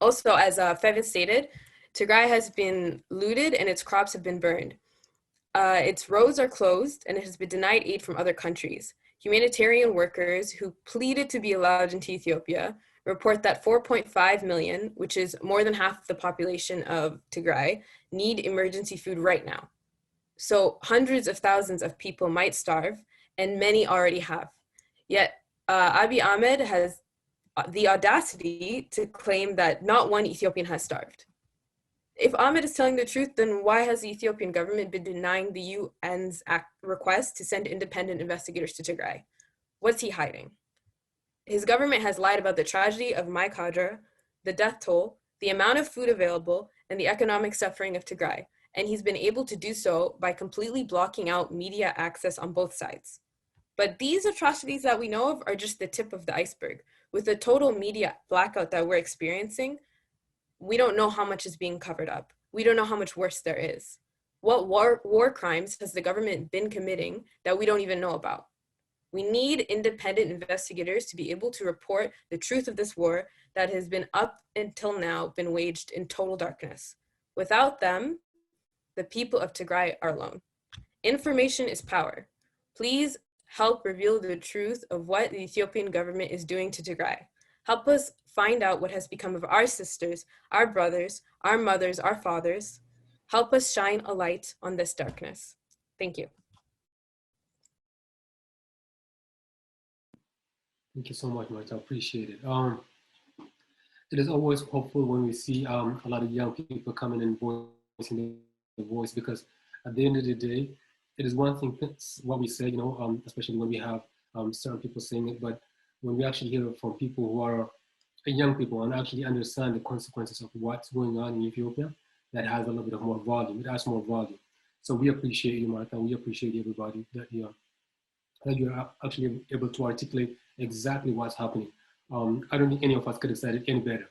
Also, as Fevin stated, Tigray has been looted and its crops have been burned. Its roads are closed and it has been denied aid from other countries. Humanitarian workers who pleaded to be allowed into Ethiopia report that 4.5 million, which is more than half the population of Tigray, need emergency food right now. So hundreds of thousands of people might starve, and many already have. Yet Abiy Ahmed has the audacity to claim that not one Ethiopian has starved. If Ahmed is telling the truth, then why has the Ethiopian government been denying the UN's request to send independent investigators to Tigray? What's he hiding? His government has lied about the tragedy of Mayakadra, the death toll, the amount of food available, and the economic suffering of Tigray, and he's been able to do so by completely blocking out media access on both sides. But these atrocities that we know of are just the tip of the iceberg. With the total media blackout that we're experiencing, we don't know how much is being covered up. We don't know how much worse there is. What war crimes has the government been committing that we don't even know about? We need independent investigators to be able to report the truth of this war that has been up until now been waged in total darkness. Without them, the people of Tigray are alone. Information is power. Please help reveal the truth of what the Ethiopian government is doing to Tigray. Help us find out what has become of our sisters, our brothers, our mothers, our fathers. Help us shine a light on this darkness. Thank you. Thank you so much, Marta. I appreciate it. It is always hopeful when we see a lot of young people coming and voicing their voice, because at the end of the day, it is one thing, that's what we say, especially when we have certain people saying it, but when we actually hear it from people who are young people and actually understand the consequences of what's going on in Ethiopia, that has a little bit of more volume. It adds more volume. So we appreciate you, Marta. We appreciate everybody that you're actually able to articulate exactly what's happening. I don't think any of us could have said it any better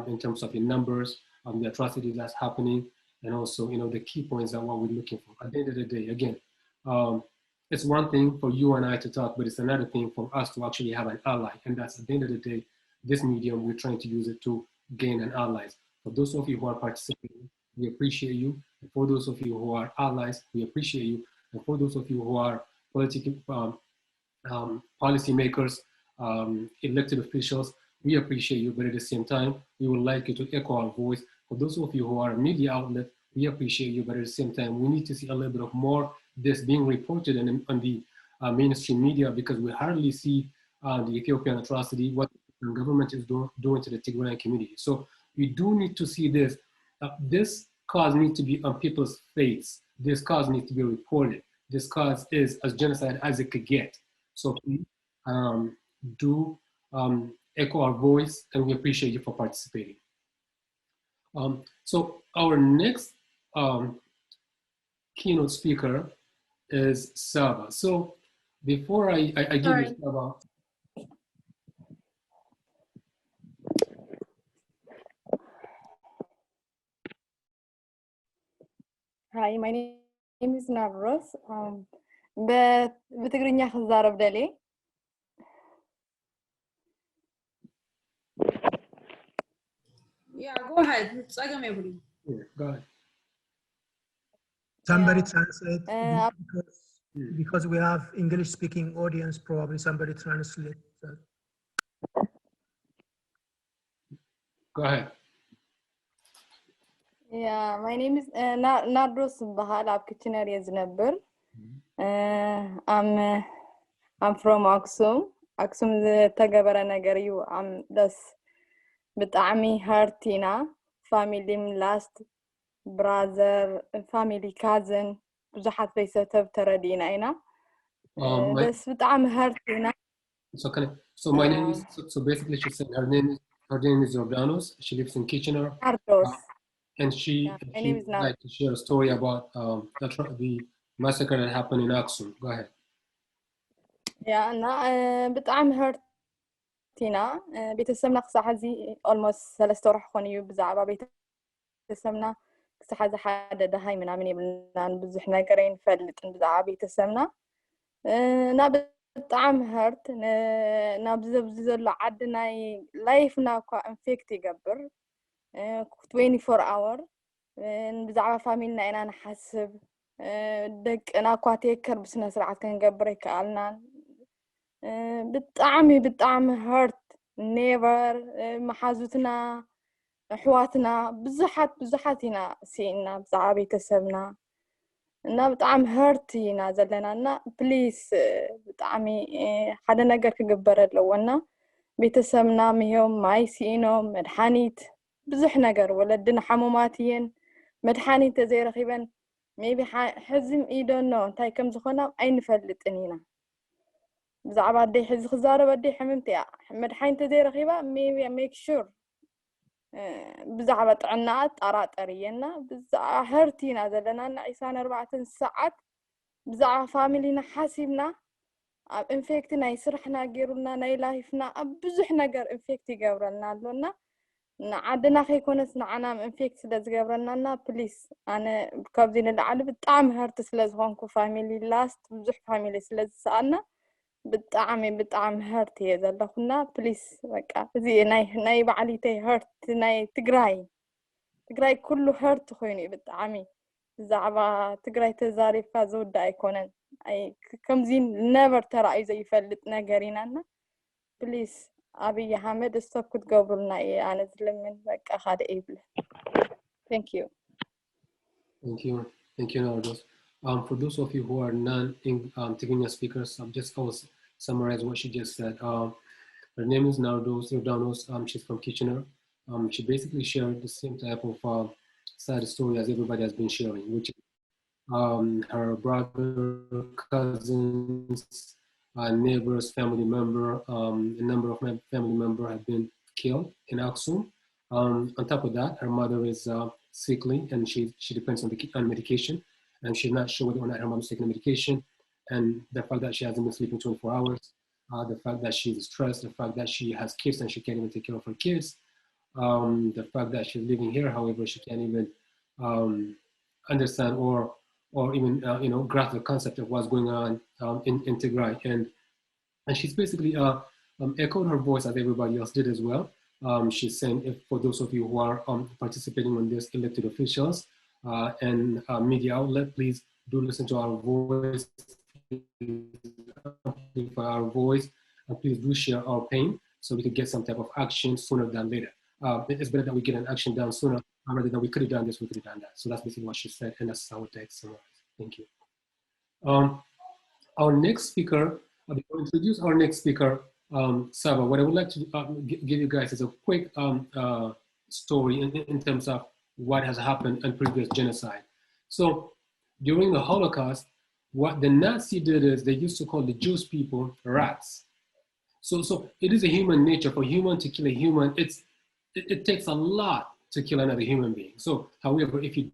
in terms of the numbers, the atrocities that's happening, and also, the key points that what we're looking for. At the end of the day, again, it's one thing for you and I to talk, but it's another thing for us to actually have an ally. And that's, at the end of the day, this medium, we're trying to use it to gain an allies. For those of you who are participating, we appreciate you. And for those of you who are allies, we appreciate you. And for those of you who are political policymakers, elected officials, we appreciate you, but at the same time, we would like you to echo our voice. For those of you who are a media outlet, we appreciate you, but at the same time, we need to see a little bit of more this being reported on the mainstream media, because we hardly see the Ethiopian atrocity, what the government is doing to the Tigrayan community. So we do need to see this. This cause needs to be on people's face. This cause needs to be reported. This cause is as genocide as it could get. So please do echo our voice, and we appreciate you for participating. So our next keynote speaker is Saba. So before I give you Saba. Hi, my name is Navros. بتقريني خزارة بدلي. Yeah, go ahead. Go ahead. Somebody translate because we have English speaking audience, probably somebody translate. Go ahead. Yeah, my name is Nadros Bahal ab Kitchener Yeznebber. I'm from Aksum. Aksum the Tagabara Nagariu. I'm das بتعمي هارتينا family last brother family cousin بزحت بيساتب تردينا إنا بس بتعمي هارتينا. So my name is, so basically she said her name is Jordanos. She lives in Kitchener. And she would like to share a story about the massacre that happened in Aksum. Go ahead. Yeah, أنا بتعمي هارتينا بيتسمنا قصة حزي almost 3 أربع خوني بزعبة بيتسمنا قصة حزي حدا دهاي من عمني بلان بزحنا قرين فلت بزعبة بيتسمنا نا بتعم هرت نا بزل عدنا لايفنا كوا انفكتي قبر 24 hour بزعبة فاميلنا إنا نحسب دك أنا كواتيكر بسنا سرعة كان قبري كألنا بتعمي هرت نيفر محازوتنا أحواتنا بزحت هنا سينا بزعبي تسبنا إنا بتعم هرتينا زلنا إنا بليس بتعمي حدا نقر كجبرت لونا بيتسمنا ميهم ماي سينو مدحانيت بزح نقر ولدنا حموماتين مدحانيت زي رخيبا ميبي حزم إيدو نو تاي كم زخونا أين فلت إنينا بزعبا دي حز خزارة بدي حممتي مدحين تدي رخيبة ميبي ميك شور بزعبة عنات أرات أرينا بزع هرتينا زلنا نعيسان 4 ساعات بزع فاميلينا حاسبنا انفكتنا يسرحنا جيرنا نايلايفنا بزحنا جر انفكتي جبرنا لنا عدنا خيكون سنعنا انفكت لز جبرنا بليس أنا بكابدين العالم بتعم هرتس لزهونكو فاميلي لاست بزح فاميلي سلز سألنا بتعم هرتي إذا لخنا بليس بقى زي ناي بعليتي هرت ناي تجراي كله هرت خويني بتعمي زعبا تجراي تزاري فازود دايكونن أي كم زين never ترى أي زي فلتنا جرينا بليس أبي حمد استوكت قبلنا إيه أنا زلمن بقى أخذ إبل. Thank you. Thank you, Nardos. For those of you who are non-Tigrinya speakers, I'll summarize what she just said. Her name is Nardos. She's from Kitchener. She basically shared the same type of sad story as everybody has been sharing, which her brother, cousins, neighbors, family member, a number of family members have been killed in Aksum. On top of that, her mother is sickly and she depends on medication, and she's not sure whether or not her mom's taking the medication, and the fact that she hasn't been sleeping 24 hours. the fact that she's stressed, the fact that she has kids and she can't even take care of her kids, the fact that she's living here, however, she can't even understand or even grasp the concept of what's going on in Tigray. And she's basically echoed her voice as everybody else did as well. She's saying, if for those of you who are participating in this elected officials and media outlet, please do listen to our voice, amplify our voice, and please do share our pain so we can get some type of action sooner than later. It's better that we get an action done sooner rather than we could have done this, we could have done that. So that's basically what she said, and that's how it summarized. Thank you. Our next speaker, before I introduce our next speaker, Saba, what I would like to give you guys is a quick story in terms of what has happened in previous genocide. So during the Holocaust, what the Nazi did is they used to call the Jewish people rats. So it is a human nature for human to kill a human. It takes a lot to kill another human being. So, however, if you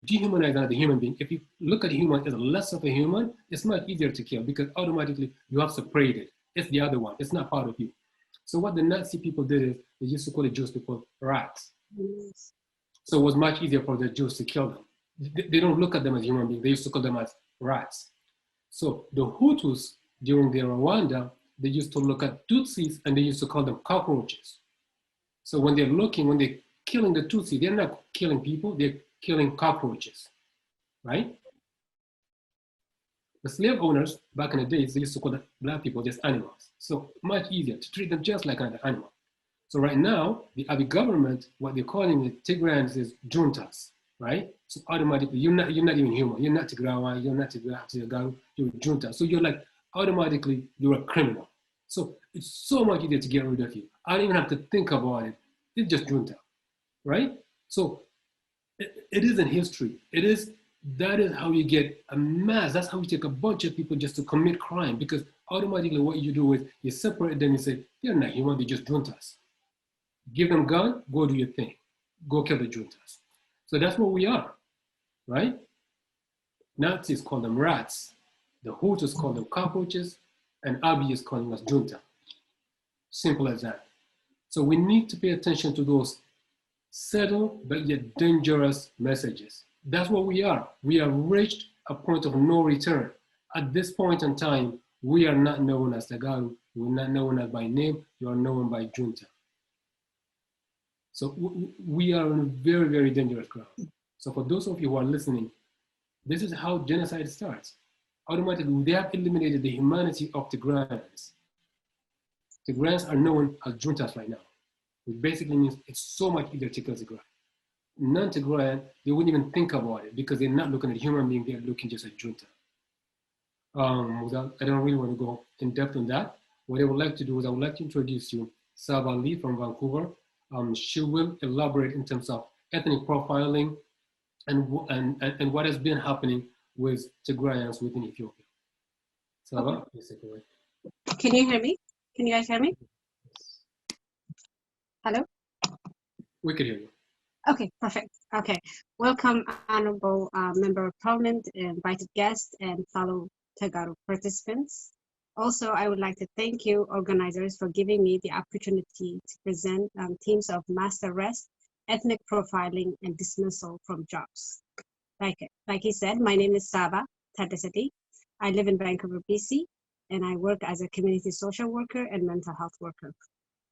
dehumanize another human being, if you look at a human as less of a human, it's much easier to kill because automatically you have separated. It's the other one. It's not part of you. So what the Nazi people did is they used to call the Jewish people rats. So it was much easier for the Jews to kill them. They don't look at them as human beings. They used to call them as rats. So the Hutus during the Rwanda, they used to look at Tutsis and they used to call them cockroaches. So when they're killing the Tutsi, they're not killing people, they're killing cockroaches, right? The slave owners back in the days, they used to call the black people just animals. So much easier to treat them just like another animal. So right now, the Abiy government, what they're calling it, Tigrayans is juntas, right? So automatically, you're not even human. You're not Tigrayan, you're not Tegaru, you're a junta. So you're like, automatically, you're a criminal. So it's so much easier to get rid of you. I don't even have to think about it. It's just junta, right? So it is in history. That is how you get a mass. That's how you take a bunch of people just to commit crime, because automatically what you do is you separate them and say, they're not human, they're just juntas. Give them a gun, go do your thing. Go kill the juntas. So that's what we are, right? Nazis call them rats. The Hutus call them cockroaches, and Abiy is calling us junta. Simple as that. So we need to pay attention to those subtle but yet dangerous messages. That's what we are. We have reached a point of no return. At this point in time, we are not known as Tegaru. We're not known as by name. You are known by junta. So we are in a very, very dangerous ground. So for those of you who are listening, this is how genocide starts. Automatically, they have eliminated the humanity of Tigrayans. Tigrayans are known as juntas right now, which basically means it's so much easier to kill Tigray. Non-Tigrayan, they wouldn't even think about it because they're not looking at a human being, they're looking just at junta. I don't really want to go in depth on that. What I would like to do is I would like to introduce you Saba Lee from Vancouver. She will elaborate in terms of ethnic profiling and what has been happening with Tigrayans within Ethiopia. Saba, please take away. Can you hear me? Can you guys hear me? Hello? We can hear you. Okay, perfect. Okay, welcome, honorable member of parliament, invited guests, and fellow Tegaru participants. Also, I would like to thank you, organizers, for giving me the opportunity to present themes of mass arrest, ethnic profiling, and dismissal from jobs. Like he said, my name is Saba Tadesati. I live in Vancouver, BC, and I work as a community social worker and mental health worker.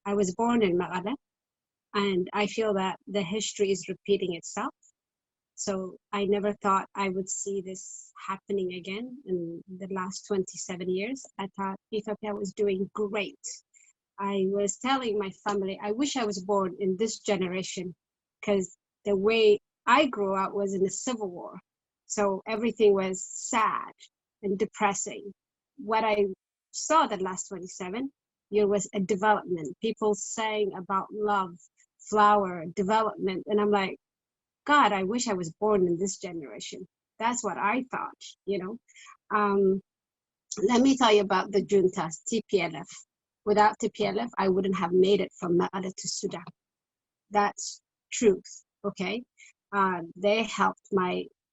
I was born in Mekelle, and I feel that the history is repeating itself. So I never thought I would see this happening again in the last 27 years. I thought Ethiopia was doing great. I was telling my family, I wish I was born in this generation, because the way I grew up was in the Civil War. So everything was sad and depressing. What I saw the last 27 years was a development. People saying about love, flower, development. And I'm like, God, I wish I was born in this generation. That's what I thought, you know. Let me tell you about the juntas, TPLF. Without TPLF, I wouldn't have made it from Mekelle to Sudan. That's truth, okay? They helped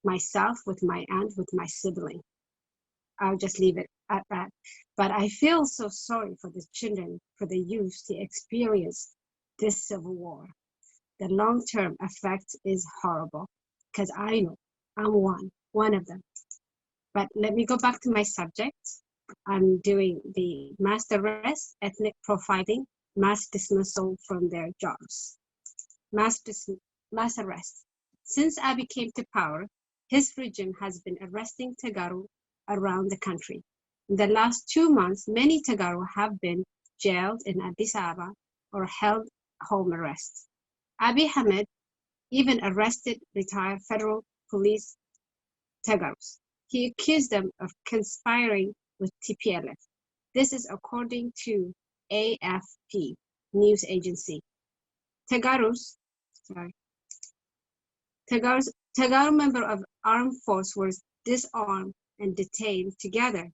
myself with my aunt, with my sibling. I'll just leave it at that. But I feel so sorry for the children, for the youth to experience this civil war. The long-term effect is horrible because I know I'm one of them. But let me go back to my subject. I'm doing the mass arrest, ethnic profiling, mass dismissal from their jobs. Mass arrest. Since Abiy came to power, his regime has been arresting Tegaru around the country. In the last 2 months, many Tegaru have been jailed in Addis Ababa or held home arrest. Abiy Ahmed even arrested retired federal police Tegarus. He accused them of conspiring with TPLF. This is according to AFP news agency. Tegaru member of armed force was disarmed and detained together.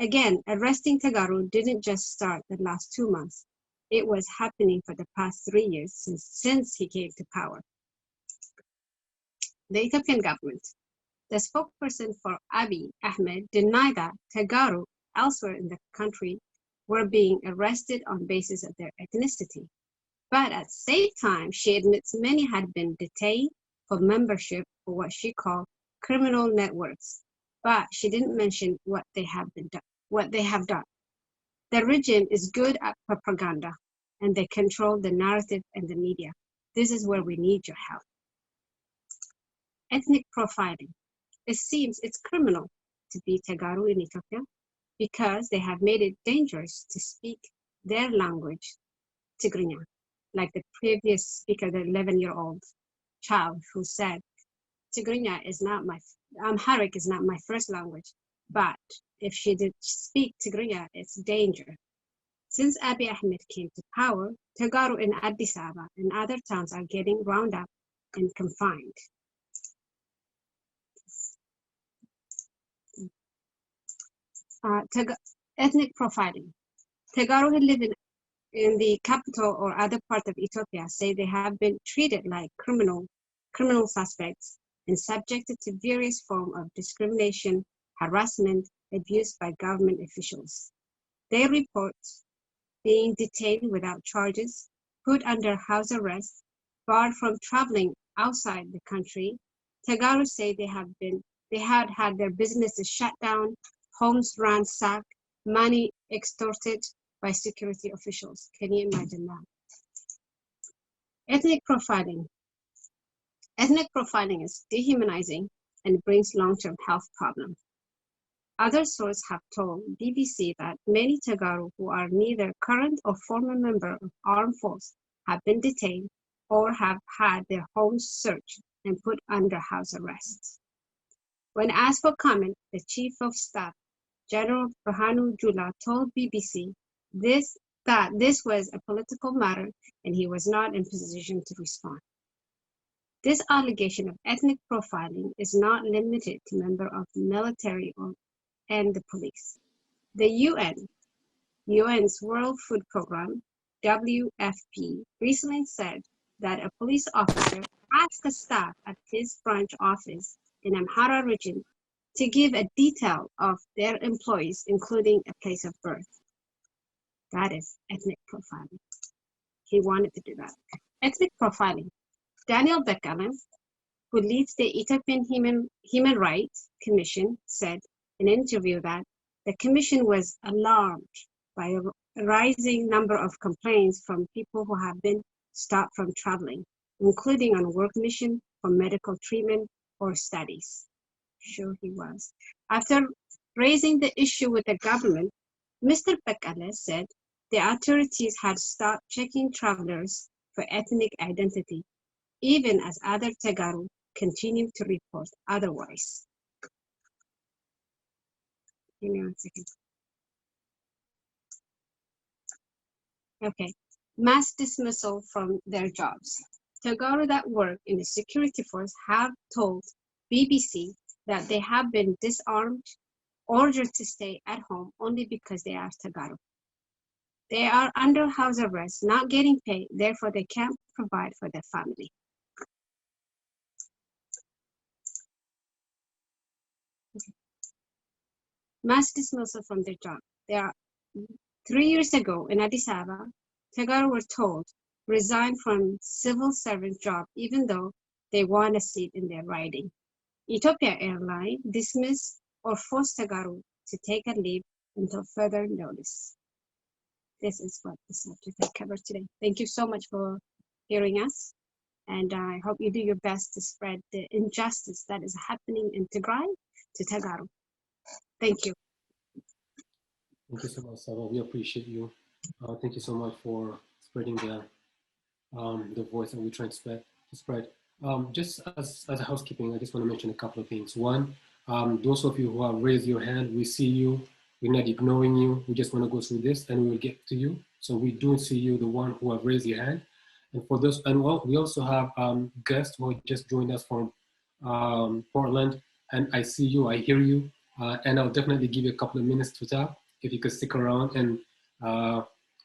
Again, arresting Tegaru didn't just start the last 2 months. It was happening for the past 3 years since he came to power. The Ethiopian government. The spokesperson for Abiy Ahmed denied that Tegaru elsewhere in the country were being arrested on basis of their ethnicity. But at the same time, she admits many had been detained for membership for what she called criminal networks. But she didn't mention what they have done. The regime is good at propaganda, and they control the narrative and the media. This is where we need your help. Ethnic profiling. It seems it's criminal to be Tegaru in Ethiopia because they have made it dangerous to speak their language, Tigrinya, like the previous speaker, the 11-year-old child who said, Tigrinya is not Amharic is not my first language, but if she did speak Tigrinya, it's danger. Since Abiy Ahmed came to power, Tegaru in Addis Ababa and other towns are getting rounded up and confined. Ethnic profiling. Tegaru who live in the capital or other part of Ethiopia say they have been treated like criminal suspects and subjected to various forms of discrimination, harassment, abuse by government officials. They report being detained without charges, put under house arrest, barred from traveling outside the country. Tegaru say they had their businesses shut down, homes ransacked, money extorted by security officials. Can you imagine that? Ethnic profiling. Ethnic profiling is dehumanizing and brings long-term health problems. Other sources have told BBC that many Tegaru who are neither current or former member of armed force have been detained or have had their homes searched and put under house arrest. When asked for comment, the Chief of Staff, General Birhanu Jula, told BBC that this was a political matter and he was not in position to respond. This allegation of ethnic profiling is not limited to members of the military and the police. The UN's World Food Programme, WFP, recently said that a police officer asked the staff at his branch office in Amhara region to give a detail of their employees, including a place of birth. That is ethnic profiling. He wanted to do that. Ethnic profiling. Daniel Bekele, who leads the Ethiopian Human Rights Commission, said in an interview that the commission was alarmed by a rising number of complaints from people who have been stopped from traveling, including on work mission for medical treatment or studies. Sure he was. After raising the issue with the government, Mr. Bekele said the authorities had stopped checking travelers for ethnic identity, even as other Tegaru continue to report otherwise. Give me 1 second. Okay, mass dismissal from their jobs. Tegaru that work in the security force have told BBC that they have been disarmed, ordered to stay at home only because they are Tegaru. They are under house arrest, not getting paid, therefore they can't provide for their family. mass dismissal from their job. There are 3 years ago in Addis Ababa, Tegaru were told resign from civil servant job even though they want a seat in their riding. Ethiopia Airline dismissed or forced Tegaru to take a leave until further notice. This is what the subject I covered today. Thank you so much for hearing us. And I hope you do your best to spread the injustice that is happening in Tigray to Tegaru. Thank you. Thank you so much, Saba. We appreciate you. Thank you so much for spreading the voice that we're trying to spread. Just as a housekeeping, I just want to mention a couple of things. One, those of you who have raised your hand, we see you. We're not ignoring you. We just want to go through this and we will get to you. So we do see you, the one who have raised your hand. And for those, and we also have guests who just joined us from Portland. And I see you, I hear you. And I'll definitely give you a couple of minutes to talk. If you could stick around and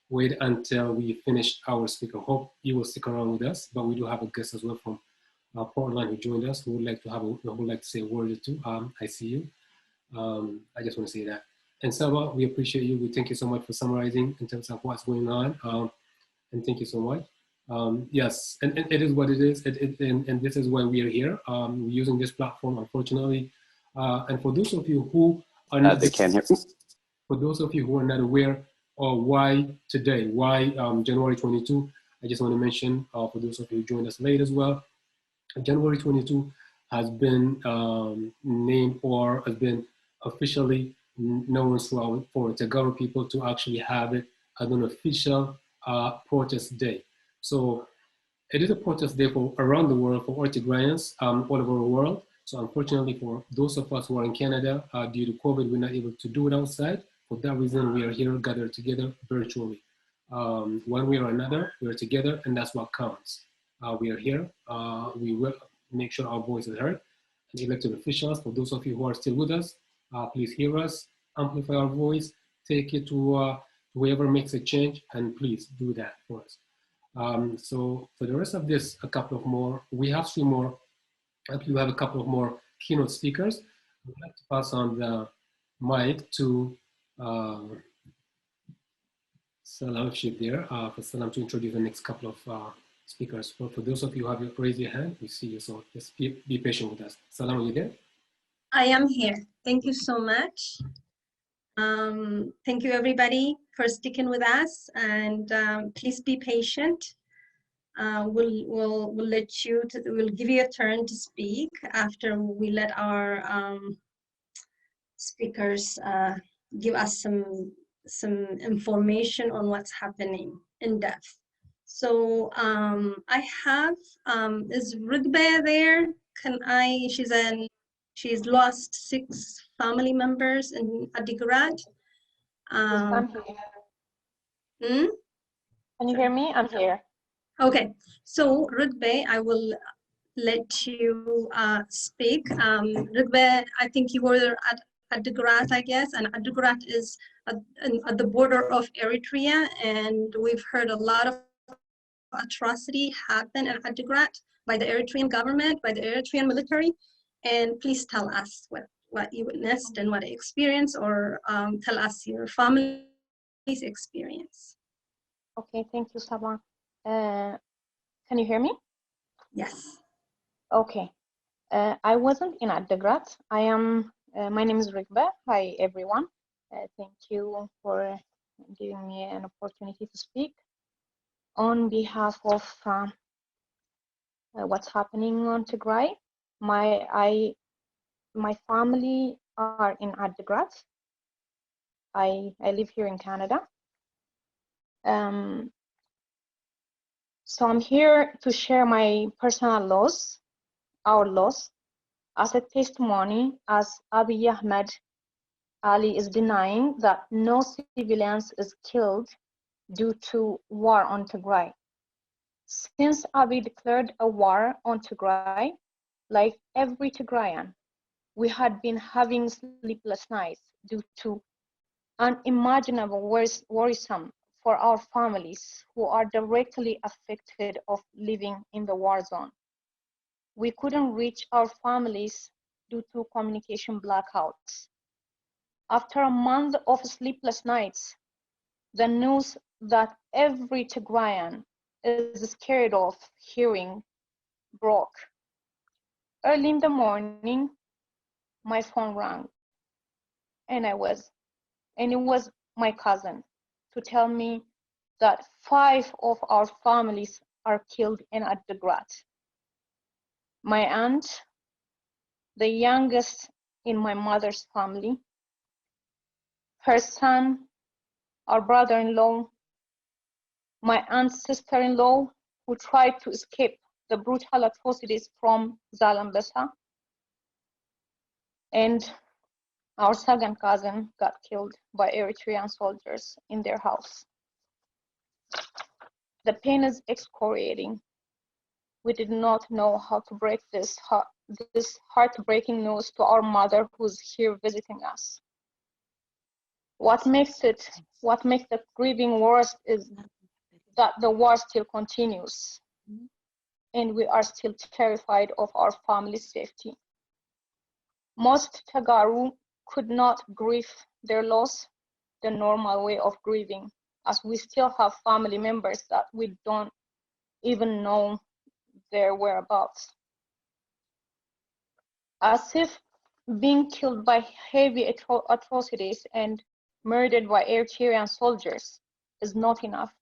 wait until we finish our speaker. Hope you will stick around with us, but we do have a guest as well from Portland who joined us who would like to say a word or two. I see you. I just want to say that. And Saba, we appreciate you. We thank you so much for summarizing in terms of what's going on. And thank you so much. Yes, and it is what it is. And this is why we are here. We're using this platform, unfortunately. And for those of you who are not, they can't hear. For those of you who are not aware of why today, why January 22, I just want to mention for those of you who joined us late as well, January 22 has been named or has been officially known for Tegaru people to actually have it as an official protest day. So it is a protest day for around the world for all Tigrayans all over the world. So unfortunately for those of us who are in Canada, due to COVID, we're not able to do it outside. For that reason, we are here gathered together virtually. One way or another, we are together and that's what counts. We are here, we will make sure our voice is heard. And elected officials, for those of you who are still with us, please hear us, amplify our voice, take it to whoever makes a change, and please do that for us. So for the rest of this, a couple of more, we have 3 more, actually we have a couple of more keynote speakers. I'd like to pass on the mic to Salam Shib there, for Salam to introduce the next couple of speakers. For those of you who have raised your hand, we see you, so just be patient with us. Salam, are you there? I am here. Thank you so much. Thank you everybody for sticking with us, and please be patient. We'll let you, we'll give you a turn to speak after we let our speakers give us some information on what's happening in depth. So I have, is Rugbe there? She's lost 6 family members in Adigrat. I'm here. Can you hear me? I'm here. Okay, so Rugbe, I will let you speak. Rugbe, I think you were at Adigrat, I guess, and Adigrat is at the border of Eritrea, and we've heard a lot of atrocity happen at Adigrat by the Eritrean government, by the Eritrean military. And please tell us what you witnessed and what you experienced, or tell us your family's experience. Okay, thank you, Sabah. Can you hear me? Yes. Okay. I wasn't in Adigrat. I am, my name is Rikba. Hi, everyone. Thank you for giving me an opportunity to speak on behalf of what's happening on Tigray. My family are in Adigrat. I live here in Canada. So I'm here to share my personal loss, our loss, as a testimony, as Abiy Ahmed Ali is denying that no civilians is killed due to war on Tigray. Since Abiy declared a war on Tigray, like every Tigrayan, we had been having sleepless nights due to unimaginable worrisome for our families who are directly affected of living in the war zone. We couldn't reach our families due to communication blackouts. After a month of sleepless nights, the news that every Tigrayan is scared of hearing broke. Early in the morning, my phone rang, and it was my cousin to tell me that 5 of our families are killed in Adigrat. My aunt, the youngest in my mother's family, her son, our brother-in-law, my aunt's sister-in-law, who tried to escape the brutal atrocities from Zalambesa, and our second cousin got killed by Eritrean soldiers in their house. The pain is excruciating. We did not know how to break this heartbreaking news to our mother who's here visiting us. What makes the grieving worse is that the war still continues, and we are still terrified of our family's safety. Most Tegaru could not grieve their loss the normal way of grieving, as we still have family members that we don't even know their whereabouts. As if being killed by heavy atrocities and murdered by Eritrean soldiers is not enough,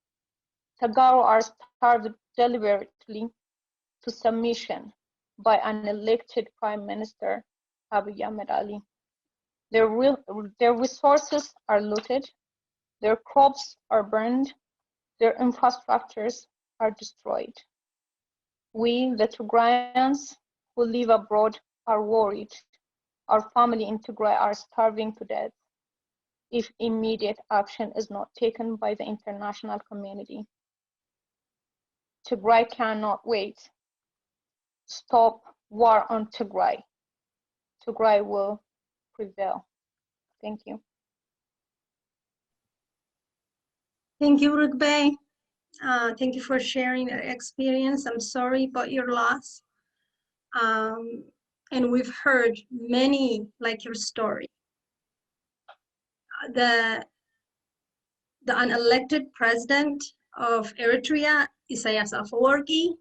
Tegaru are starved deliberately to submission by an elected Prime Minister, Abiy Ahmed Ali. Their resources are looted, their crops are burned, their infrastructures are destroyed. We, the Tigrayans who live abroad, are worried. Our family in Tigray are starving to death if immediate action is not taken by the international community. Tigray cannot wait. Stop war on Tigray. Tigray will prevail. Thank you. Thank you, Rugbe. Thank you for sharing your experience. I'm sorry about your loss. And we've heard many like your story. The unelected president of Eritrea, Isaias Afwerki,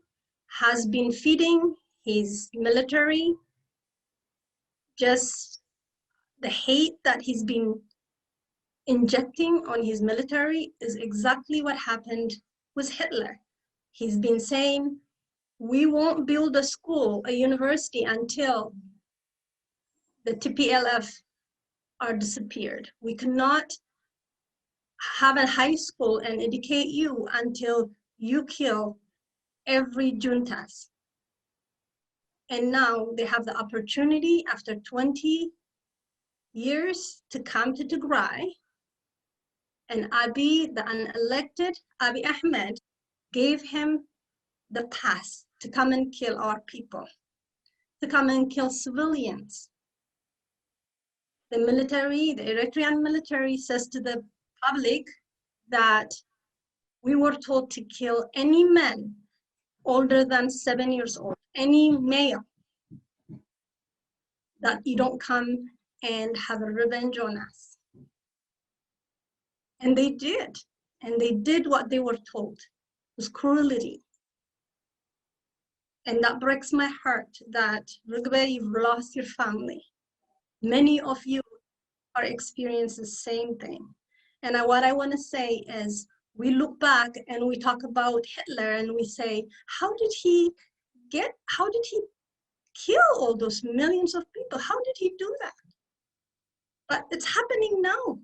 has been feeding his military just the hate that he's been injecting on his military is exactly what happened with Hitler. He's been saying, we won't build a school, a university until the TPLF are disappeared. We cannot have a high school and educate you until you kill every juntas. And now they have the opportunity after 20 years to come to Tigray. And Abiy, the unelected Abiy Ahmed, gave him the pass to come and kill our people, to come and kill civilians. The military, the Eritrean military says to the public that we were told to kill any man older than 7 years old, any male, that you don't come and have a revenge on us. And they did. And they did what they were told. It was cruelty. And that breaks my heart that, Rugbe, you've lost your family. Many of you are experiencing the same thing. And what I want to say is, we look back and we talk about Hitler and we say, how did he kill all those millions of people? How did he do that? But it's happening now.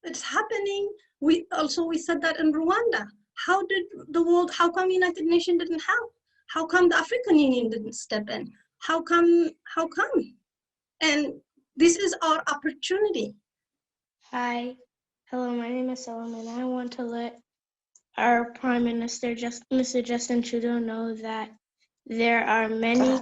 It's happening. We said that in Rwanda. How did the world, how come United Nations didn't help? How come the African Union didn't step in? How come? And this is our opportunity. Hi, hello, my name is Solomon. I want to let our Prime Minister, Mr. Justin Trudeau, know that there are many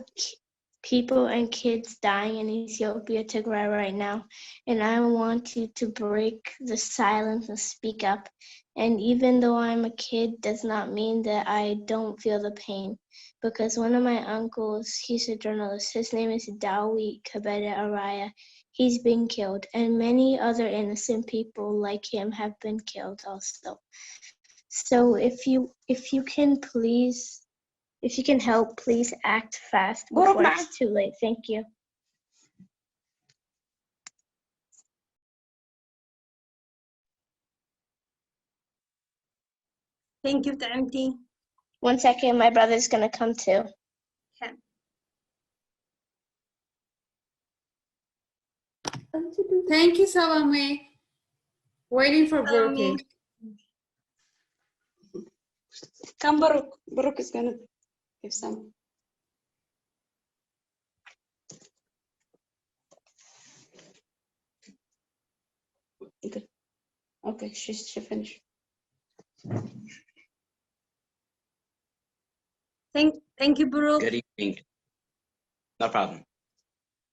people and kids dying in Ethiopia, Tigray right now. And I want you to break the silence and speak up. And even though I'm a kid, does not mean that I don't feel the pain. because one of my uncles, he's a journalist. His name is Dawi Kabeda Araya. He's been killed, and many other innocent people like him have been killed also. So if you can help, please act fast before it's too late. Thank you. Thank you, Ta'amti. 1 second, my brother's gonna come too. Okay. Thank you, Salome. Waiting for Brooke. Come, Baruch. Baruch is gonna give some. Okay, she finished. Thank you, Baruch. Good evening. No problem.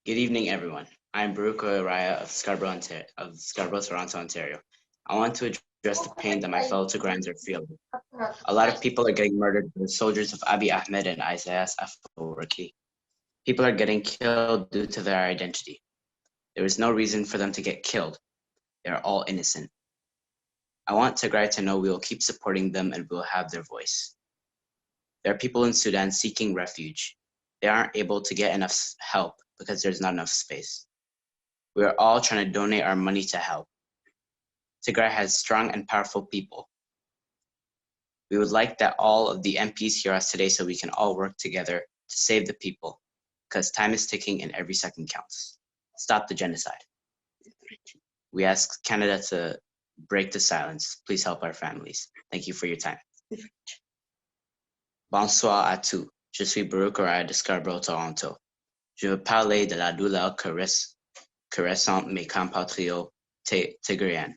Good evening, everyone. I'm Baruch Araya of Scarborough, Toronto, Ontario. I want to address the pain that my fellow Tigrayans are feeling. A lot of people are getting murdered by the soldiers of Abiy Ahmed and Isaias Afwerki. People are getting killed due to their identity. There is no reason for them to get killed. They are all innocent. I want Tigray to know we will keep supporting them and we will have their voice. There are people in Sudan seeking refuge. They aren't able to get enough help because there's not enough space. We are all trying to donate our money to help. Tigray has strong and powerful people. We would like that all of the MPs hear us today so we can all work together to save the people, because time is ticking and every second counts. Stop the genocide. We ask Canada to break the silence. Please help our families. Thank you for your time. Bonsoir à tous. Je suis Baruch Araya de Scarborough, Toronto. Je veux parler de la douleur que ressentent mes compatriotes tigriens.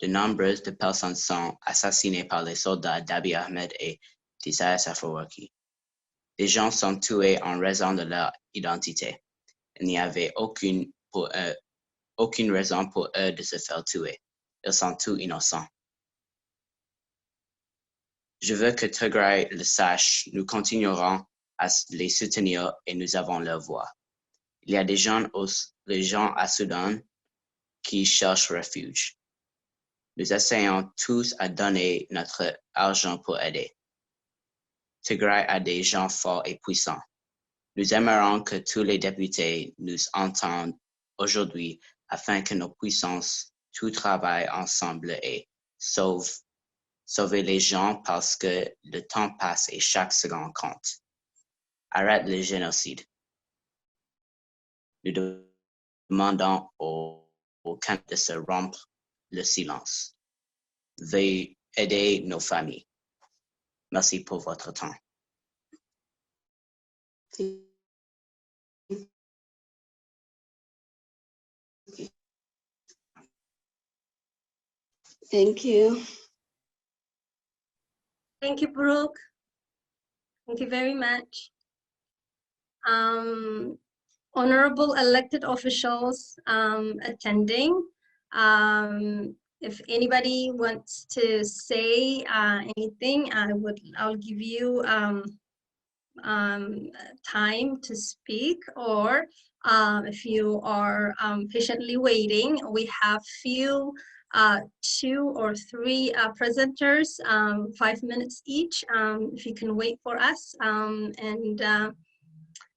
De nombreuses personnes sont assassinées par les soldats d'Abiy Ahmed et d'Isaias Afwerki. Des gens sont tués en raison de leur identité. Il n'y avait aucune raison pour eux de se faire tuer. Ils sont tous innocents. Je veux que Tigray le sache, nous continuerons à les soutenir et nous avons leur voix. Il y a des gens à Soudan qui cherchent refuge. Nous essayons tous à donner notre argent pour aider. Tigray a des gens forts et puissants. Nous aimerions que tous les députés nous entendent aujourd'hui afin que nous puissions tous travailler ensemble et sauver les gens parce que le temps passe et chaque seconde compte. Arrête le génocide. Nous demandons au Canada de se rompre le silence. Veuillez aider nos familles. Merci pour votre temps. Thank you. Thank you, Brooke. Thank you very much. Honorable elected officials attending. If anybody wants to say anything, I'll give you time to speak, or if you are patiently waiting, we have few 2 or 3 presenters, 5 minutes each. If you can wait for us and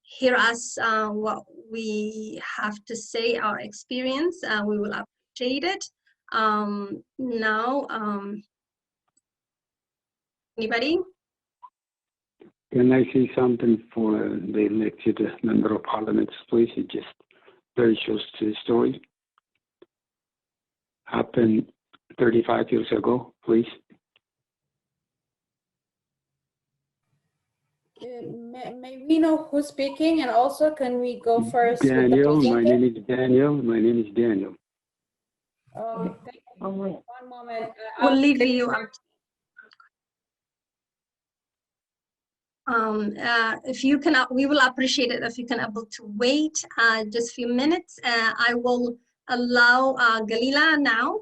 hear us what we have to say, our experience, we will appreciate it. Now, anybody? Can I say something for the elected member of parliament, please? It's just very short story. Happened 35 years ago, please. May we know who's speaking, and also can we go first? Daniel, with the my name is Daniel. My name is Daniel. Thank you. 1 moment. We'll leave you. If you can, we will appreciate it if you can able to wait just a few minutes. I will allow Galila now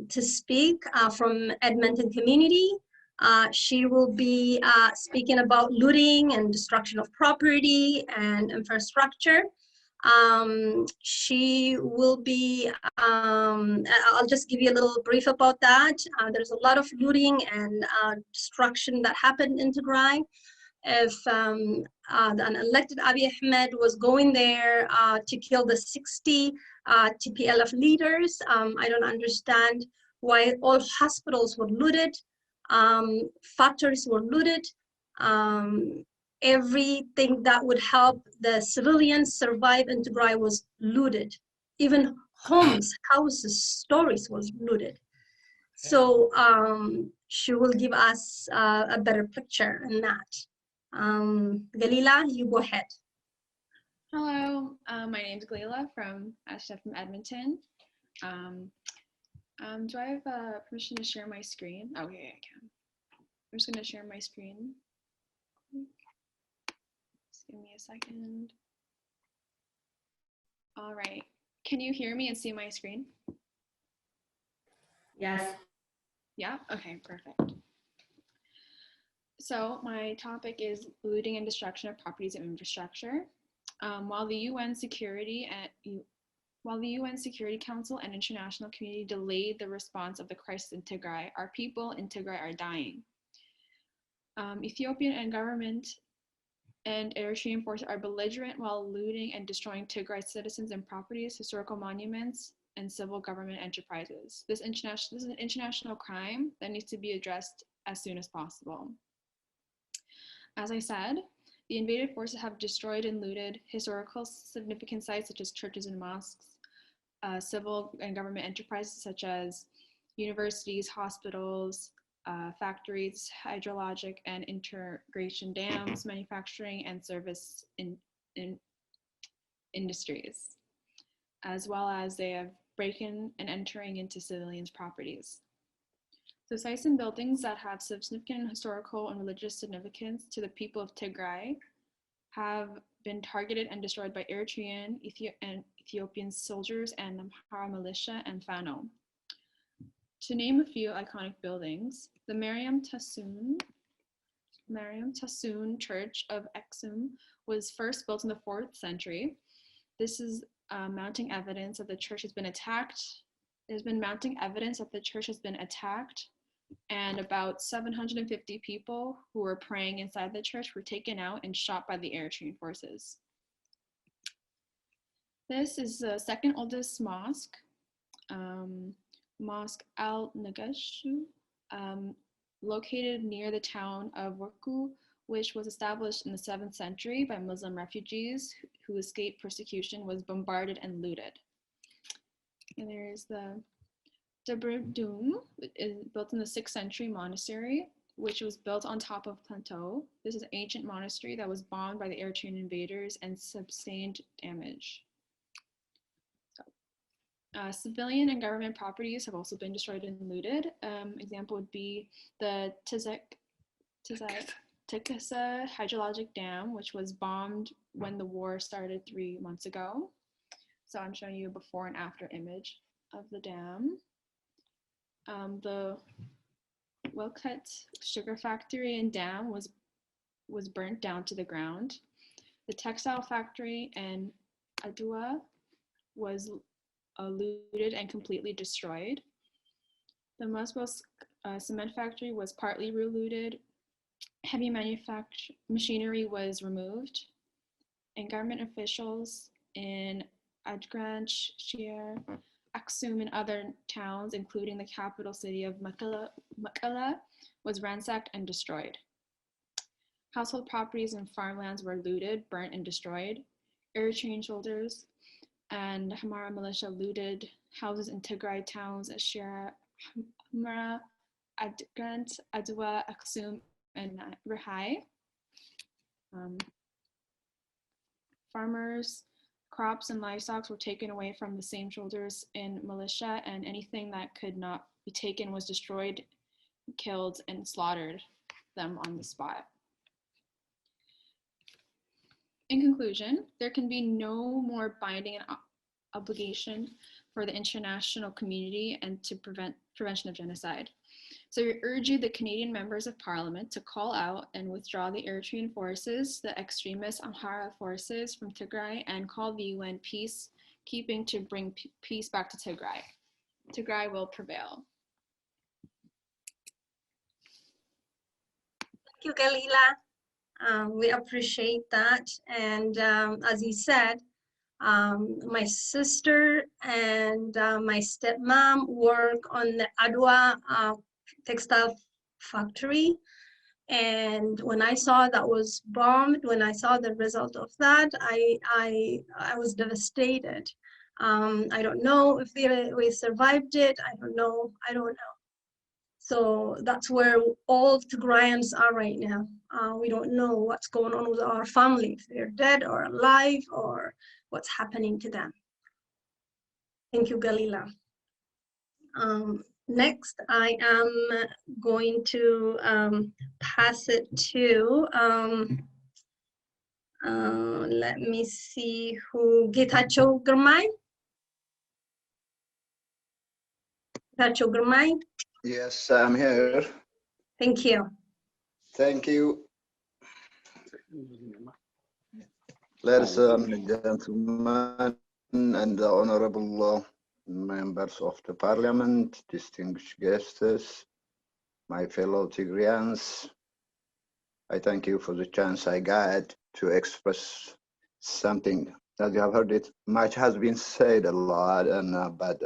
to speak from Edmonton community. She will be speaking about looting and destruction of property and infrastructure. She will be, I'll just give you a little brief about that. There's a lot of looting and destruction that happened in Tigray. If an elected Abiy Ahmed was going there to kill the 60 TPLF leaders, I don't understand why all hospitals were looted, factories were looted, everything that would help the civilians survive in Tigray was looted. Even homes, houses, stores was looted. So she will give us a better picture in that. Galila, you go ahead. Hello, my name is Galila from Edmonton. Do I have permission to share my screen? Oh, yeah, I can. I'm just going to share my screen. Just give me a second. All right. Can you hear me and see my screen? Yes. Yeah? Okay, perfect. So my topic is looting and destruction of properties and infrastructure. While the UN Security Council and international community delayed the response of the crisis in Tigray, our people in Tigray are dying. Ethiopian and government and Eritrean forces are belligerent while looting and destroying Tigray citizens and properties, historical monuments, and civil government enterprises. This is an international crime that needs to be addressed as soon as possible. As I said, the invaded forces have destroyed and looted historical significant sites such as churches and mosques, civil and government enterprises such as universities, hospitals, factories, hydrologic and integration dams, manufacturing and service industries, as well as they have breaking and entering into civilians' properties. So sites and buildings that have significant historical and religious significance to the people of Tigray have been targeted and destroyed by Eritrean and Ethiopian soldiers and Amhara militia and Fano. To name a few iconic buildings, the Mariam Tassoon Church of Exum was first built in the 4th century. This is mounting evidence that the church has been attacked. There's been mounting evidence that the church has been attacked, and about 750 people who were praying inside the church were taken out and shot by the Eritrean forces. This is the second oldest mosque, Mosque al-Nagashu, located near the town of Worku, which was established in the 7th century by Muslim refugees who escaped persecution, was bombarded and looted. And there's the Tegaru, is built in the 6th century monastery, which was built on top of plateau. This is an ancient monastery that was bombed by the Eritrean invaders and sustained damage. Civilian and government properties have also been destroyed and looted. Example would be the Tikasa hydrologic dam, which was bombed when the war started 3 months ago. So I'm showing you a before and after image of the dam. The Wilkut sugar factory and dam was burnt down to the ground. The textile factory in Adua was looted and completely destroyed. The Moscow cement factory was partly looted. Heavy machinery was removed, and government officials in Adgranch, Shir, Aksum, and other towns, including the capital city of Makala, was ransacked and destroyed. Household properties and farmlands were looted, burnt, and destroyed. Eritrean soldiers and Amhara militia looted houses in Tigray towns as Shira, Hamra, Adgrant, Adwa, Aksum, and Rahai. Farmers, crops, and livestock were taken away from the same soldiers in militia, and anything that could not be taken was destroyed, killed, and slaughtered them on the spot. In conclusion, there can be no more binding obligation for the international community and to prevention of genocide. So we urge you, the Canadian members of parliament, to call out and withdraw the Eritrean forces, the extremist Amhara forces from Tigray, and call the UN peacekeeping to bring peace back to Tigray. Tigray will prevail. Thank you, Galila. We appreciate that. And as he said, my sister and my stepmom work on the Adwa textile factory. And when I saw that was bombed, when I saw the result of that, I was devastated. I don't know if we survived it. I don't know. So that's where all Tigrayans are right now. We don't know what's going on with our family, if they're dead or alive or what's happening to them. Thank you, Galila. Next, I am going to pass it to, let me see who, Getachew Girmay. Getachew Girmay. Yes, I'm here. Thank you. Thank you. Ladies and gentlemen, and the honorable members of the parliament, distinguished guests, my fellow Tigrayans, I thank you for the chance I got to express something. As you have heard it, much has been said a lot, and but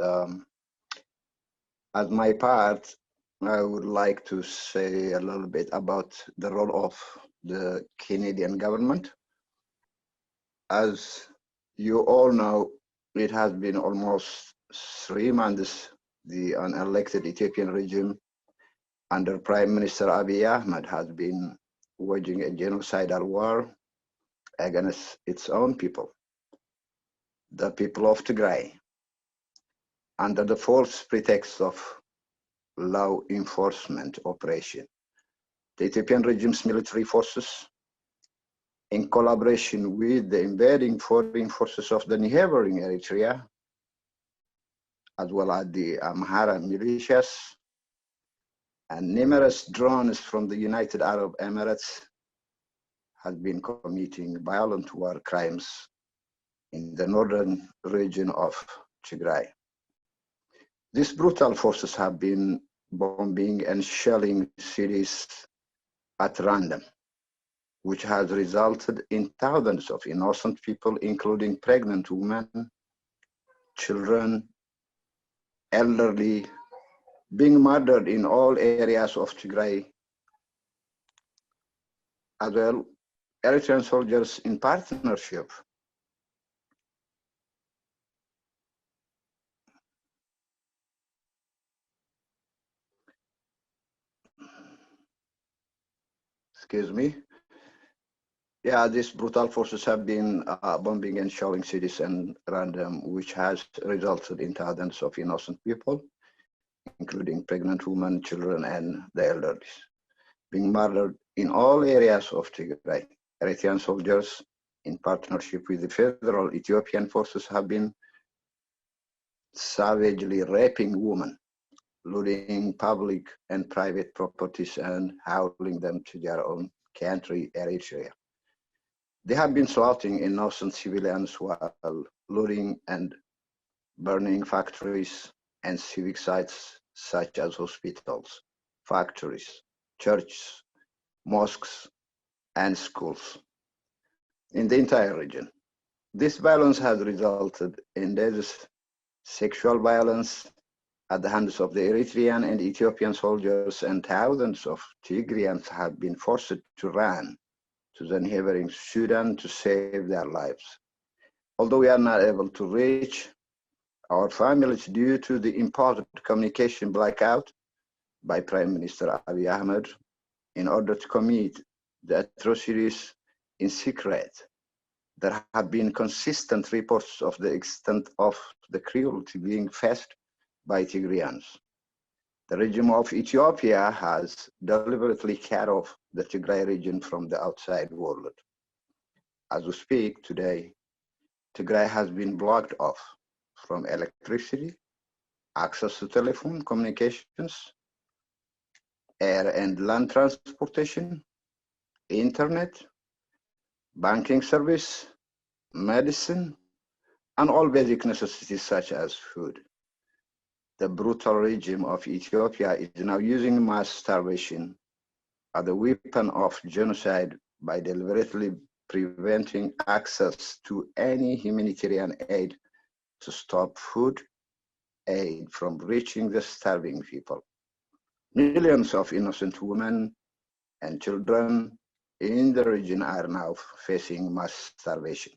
as my part, I would like to say a little bit about the role of the Canadian government. As you all know, it has been almost 3 months the unelected Ethiopian regime under Prime Minister Abiy Ahmed has been waging a genocidal war against its own people, the people of Tigray, under the false pretext of law enforcement operation. The Ethiopian regime's military forces, in collaboration with the invading foreign forces of the neighboring Eritrea, as well as the Amhara militias, and numerous drones from the United Arab Emirates, has been committing violent war crimes in the northern region of Tigray. These brutal forces have been bombing and shelling cities at random, which has resulted in thousands of innocent people, including pregnant women, children, elderly, being murdered in all areas of Tigray. As well, Eritrean soldiers in partnership excuse me. Yeah, these brutal forces have been bombing and shelling cities and random, which has resulted in thousands of innocent people, including pregnant women, children, and the elderly, being murdered in all areas of Tigray. Eritrean soldiers, in partnership with the federal Ethiopian forces, have been savagely raping women, looting public and private properties, and hauling them to their own country, Eritrea. They have been slaughtering innocent civilians while looting and burning factories and civic sites such as hospitals, factories, churches, mosques, and schools in the entire region. This violence has resulted in deaths, sexual violence at the hands of the Eritrean and Ethiopian soldiers, and thousands of Tigrayans have been forced to run to the neighboring Sudan to save their lives. Although we are not able to reach our families due to the imposed communication blackout by Prime Minister Abiy Ahmed in order to commit the atrocities in secret, there have been consistent reports of the extent of the cruelty being faced by Tigrayans. The regime of Ethiopia has deliberately cut off the Tigray region from the outside world. As we speak today, Tigray has been blocked off from electricity, access to telephone communications, air and land transportation, internet, banking service, medicine, and all basic necessities such as food. The brutal regime of Ethiopia is now using mass starvation as a weapon of genocide by deliberately preventing access to any humanitarian aid to stop food aid from reaching the starving people. Millions of innocent women and children in the region are now facing mass starvation,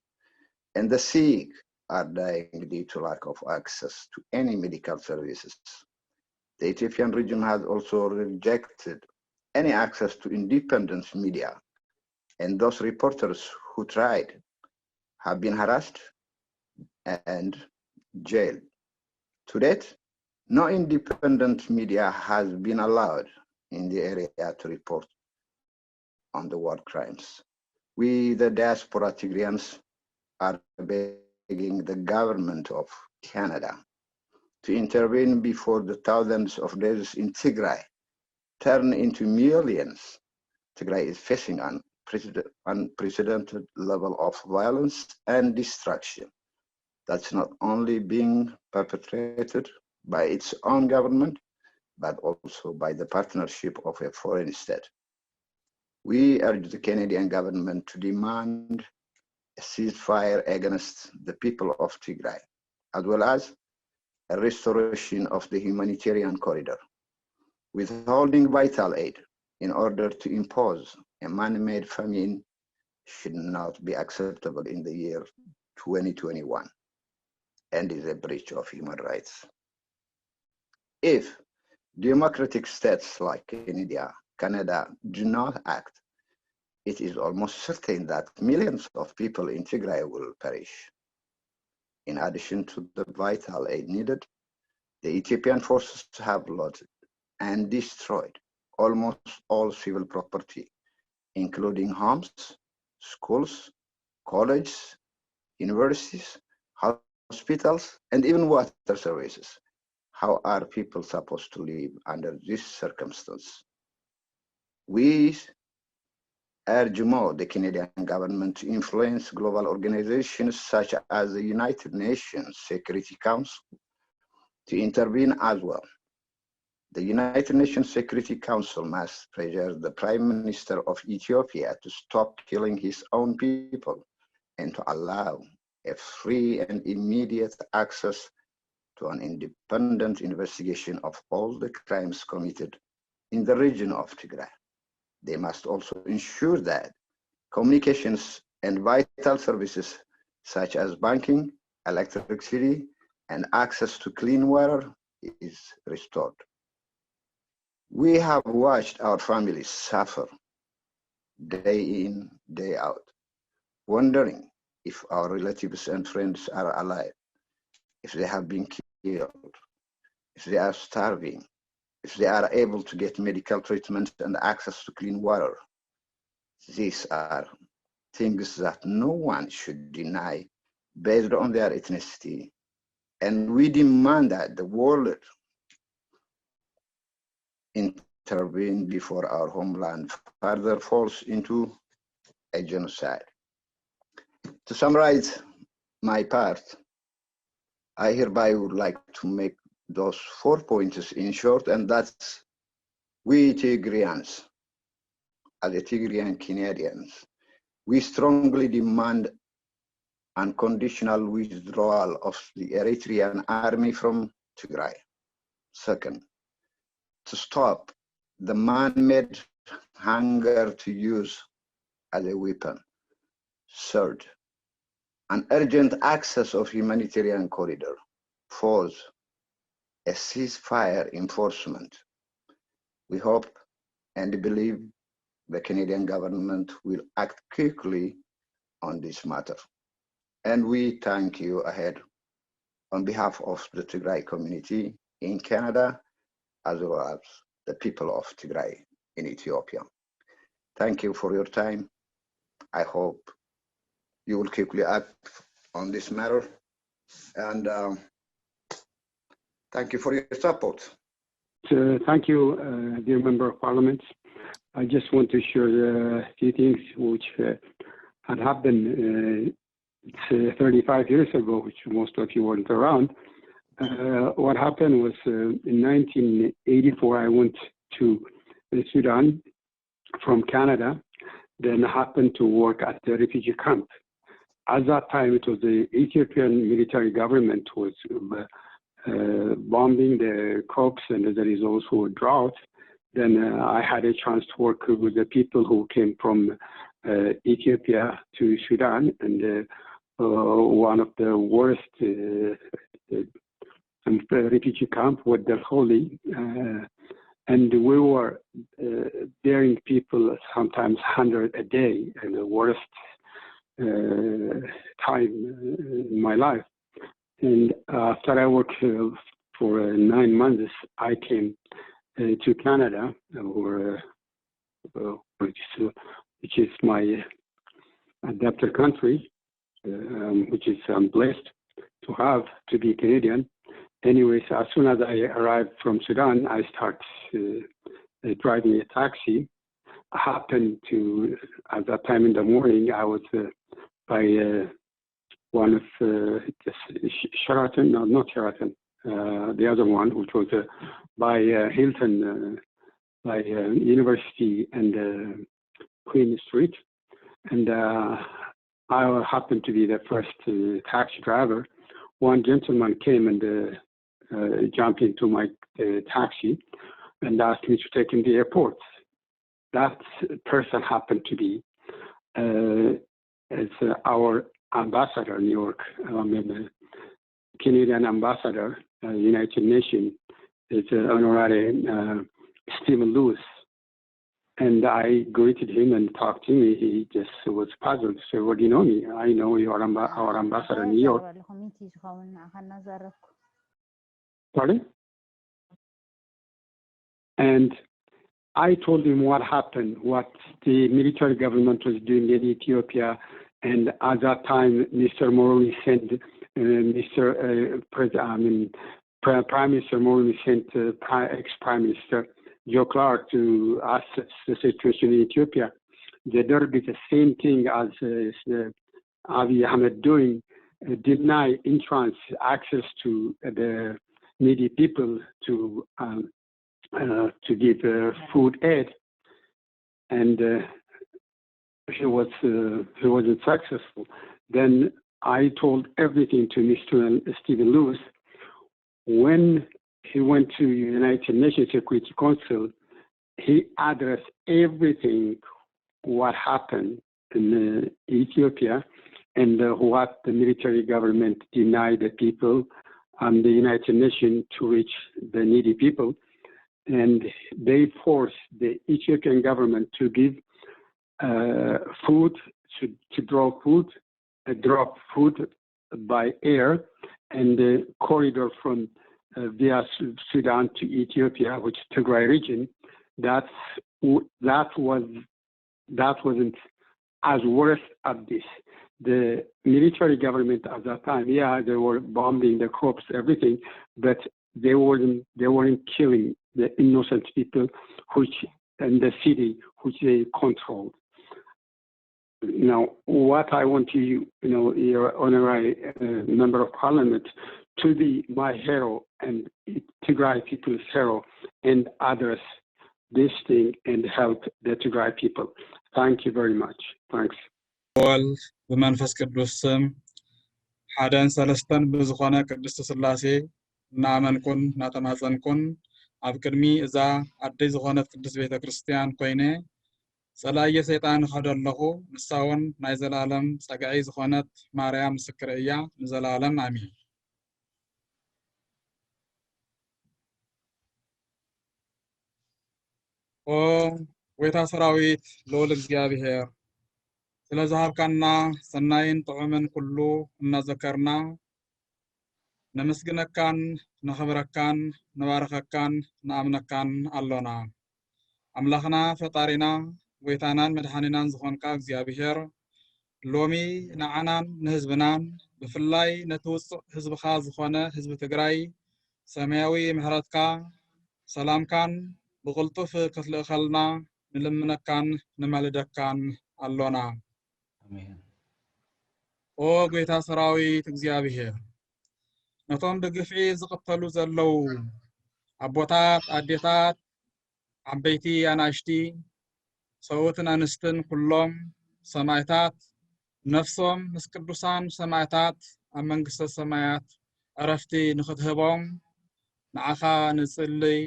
and the sick are dying due to lack of access to any medical services. The Ethiopian region has also rejected any access to independent media, and those reporters who tried have been harassed and jailed. To date, no independent media has been allowed in the area to report on the war crimes. We, the diaspora Tigrayans, are begging the government of Canada to intervene before the thousands of deaths in Tigray turn into millions. Tigray is facing an unprecedented level of violence and destruction that's not only being perpetrated by its own government, but also by the partnership of a foreign state. We urge the Canadian government to demand a ceasefire against the people of Tigray, as well as a restoration of the humanitarian corridor, withholding vital aid in order to impose a man-made famine should not be acceptable in the year 2021 and is a breach of human rights. If democratic states like Canada do not act, it is almost certain that millions of people in Tigray will perish. In addition to the vital aid needed, the Ethiopian forces have looted and destroyed almost all civil property, including homes, schools, colleges, universities, hospitals, and even water services. How are people supposed to live under this circumstance? We urge more the Canadian government to influence global organizations such as the United Nations Security Council to intervene as well. The United Nations Security Council must pressure the Prime Minister of Ethiopia to stop killing his own people and to allow a free and immediate access to an independent investigation of all the crimes committed in the region of Tigray. They must also ensure that communications and vital services such as banking, electricity, and access to clean water is restored. We have watched our families suffer day in, day out, wondering if our relatives and friends are alive, if they have been killed, if they are starving, if they are able to get medical treatment and access to clean water. These are things that no one should deny based on their ethnicity. And we demand that the world intervene before our homeland further falls into a genocide. To summarize my part, I hereby would like to make those 4 points in short, and that's we Tigrayans, as a Tigrayan Canadians, we strongly demand unconditional withdrawal of the Eritrean army from Tigray. Second, to stop the man-made hunger to use as a weapon. Third, an urgent access of humanitarian corridor. Fourth, a ceasefire enforcement. We hope and believe the Canadian government will act quickly on this matter. And we thank you ahead on behalf of the Tigray community in Canada, as well as the people of Tigray in Ethiopia. Thank you for your time. I hope you will quickly act on this matter. And thank you for your support. thank you, dear Member of Parliament. I just want to share a few things which had happened 35 years ago, which most of you weren't around. What happened was in 1984, I went to Sudan from Canada, then happened to work at the refugee camp. At that time, it was the Ethiopian military government was bombing the crops, and there is also a drought. Then I had a chance to work with the people who came from Ethiopia to Sudan, and one of the worst refugee camp with the Holy, and we were bearing people sometimes 100 a day, and the worst time in my life. And after I worked for 9 months, I came to Canada, which is my adopted country, which is I'm blessed to be Canadian. Anyways, as soon as I arrived from Sudan, I started driving a taxi. I happened to, at that time in the morning, I was by one of Sheraton, no, not Sheraton, the other one, which was by Hilton, by University and Queen Street. And I happened to be the first taxi driver. One gentleman came and jumped into my taxi and asked me to take him to the airport. That person happened to be as our ambassador in New York, Canadian ambassador, United Nations. It's honorary Stephen Lewis. And I greeted him and talked to me. He just was puzzled. He said, "Well, do you know me? I know you are our ambassador in New York." Pardon? And I told him what happened, what the military government was doing in Ethiopia. And at that time, Mr. Moroni sent Prime Minister Moroni sent ex-Prime Minister Joe Clark to assess the situation in Ethiopia. They did the same thing as Abiy Ahmed doing, deny entrance access to the needy people to give food aid, and he wasn't successful. Then I told everything to Mr. Stephen Lewis. When he went to United Nations Security Council, he addressed everything what happened in Ethiopia and what the military government denied the people and the United Nations to reach the needy people. And they forced the Ethiopian government to give food, to drop food by air, and the corridor from via Sudan to Ethiopia, which is Tigray region. That wasn't as worse as this. The military government at that time, they were bombing the crops, everything, but they weren't killing the innocent people in the city which they controlled. Now, what I want your honorary member of parliament, to be my hero and Tigray people's hero and address this thing and help the Tigray people. Thank you very much. Thanks. Well, بمنفس ቅዱስ ሓደን ሰለስተን ብዝኾነ ቅድስት ሥላሴ እናመንኩን እናተማጸንኩን ኣብ ቅድሚ እዛ ኣደይ ዝኾነት ቅድስት ቤተ ክርስቲያን ኮይነ ጸላየ ሰይጣን ኸደለኹ ንሳውን ናይ ዘላለም ጸጋዒ ዝኾነት ማርያም ምስክር እያ ንዘላለም አሜን። ኦ ወይታ ሰራዊት ልዑል እግዚአብሔር ስለዛሃብካና ሰናይን ጥዑምን ኩሉ እናዘከርና ነመስግነካን ነኽብረካን ነባረኸካን ነአምነካን ኣሎና ኣምላኽና ፈጣሪና ጎይታናን መድኃኒናን ዝኾንካ እግዚአብሔር ሎሚ ንዓናን ንህዝብናን ብፍላይ ነትውፅእ ህዝብኻ ዝኾነ ህዝቢ ትግራይ ሰማያዊ ምህረትካ ሰላምካን ብቕልጡፍ ክትልእኸልና ንልምነካን ንማልደካን ኣሎና። ኦ ጌታ ሰራዊት እግዚአብሔር ነቶም ብግፍዒ ዝቕተሉ ዘለው ኣቦታት ኣዴታት ዓበይቲ ኣናሽቲ ሰውትን ኣንስትን ኩሎም ሰማዕታት ነፍሶም ምስ ቅዱሳን ሰማዕታት ኣብ መንግስተ ሰማያት ዕረፍቲ ንኽትህቦም ንዓኻ ንጽልይ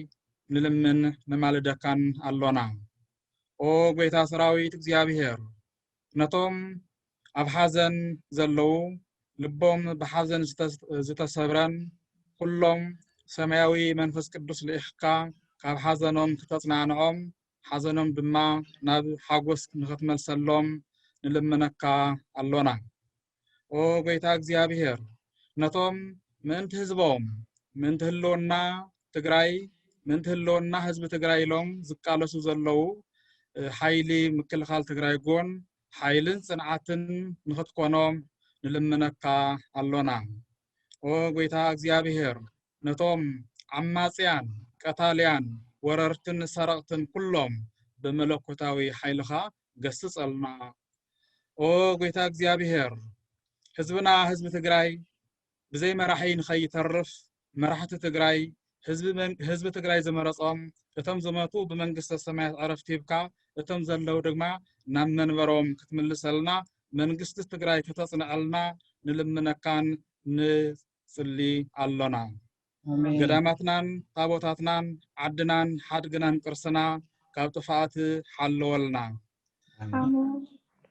ንልምን ንማልደካን ኣሎና። ኦ ጌታ ሰራዊት እግዚአብሔር ነቶም ኣብ ሓዘን ዘለው ልቦም ብሓዘን ዝተሰብረን ኩሎም ሰማያዊ መንፈስ ቅዱስ ልኢኽካ ካብ ሓዘኖም ክተጽናንዖም ሓዘኖም ድማ ናብ ሓጎስ ንኽትመልሰሎም ንልምነካ ኣሎና። ኦ ጌታ እግዚአብሔር ነቶም ምእንቲ ህዝቦም ምእንቲ ህልውና ትግራይ ምእንቲ ህልውና ህዝቢ ትግራይ ኢሎም ዝቃለሱ ዘለው ሓይሊ ምክልኻል ትግራይ ጎን ሓይልን ጽንዓትን ንኽትኮኖም ንልምነካ ኣሎና። ኦ ጌታ እግዚአብሔር ነቶም ዓማጽያን ቀታልያን ወረርትን ሰረቕትን ኩሎም በመለኮታዊ ሓይልኻ ገስጸልና። ኦ ጌታ እግዚአብሔር ህዝብና ህዝቢ ትግራይ ብዘይ መራሒ ንኸይተርፍ መራሕቲ ትግራይ ህዝቢ ትግራይ ዝመረጾም እቶም ዝመቱ ብመንግስተ ሰማያት ዕረፍቲ ሂብካ እቶም ዘለው ድማ ናብ መንበሮም ክትምልሰልና መንግስቲ ትግራይ ከተጽንዐልና ንልምነካን ንጽሊ ኣሎና። ገዳማትናን ታቦታትናን ዓድናን ሓድግናን ቅርስና ካብ ጥፋኣት ሓለወልና።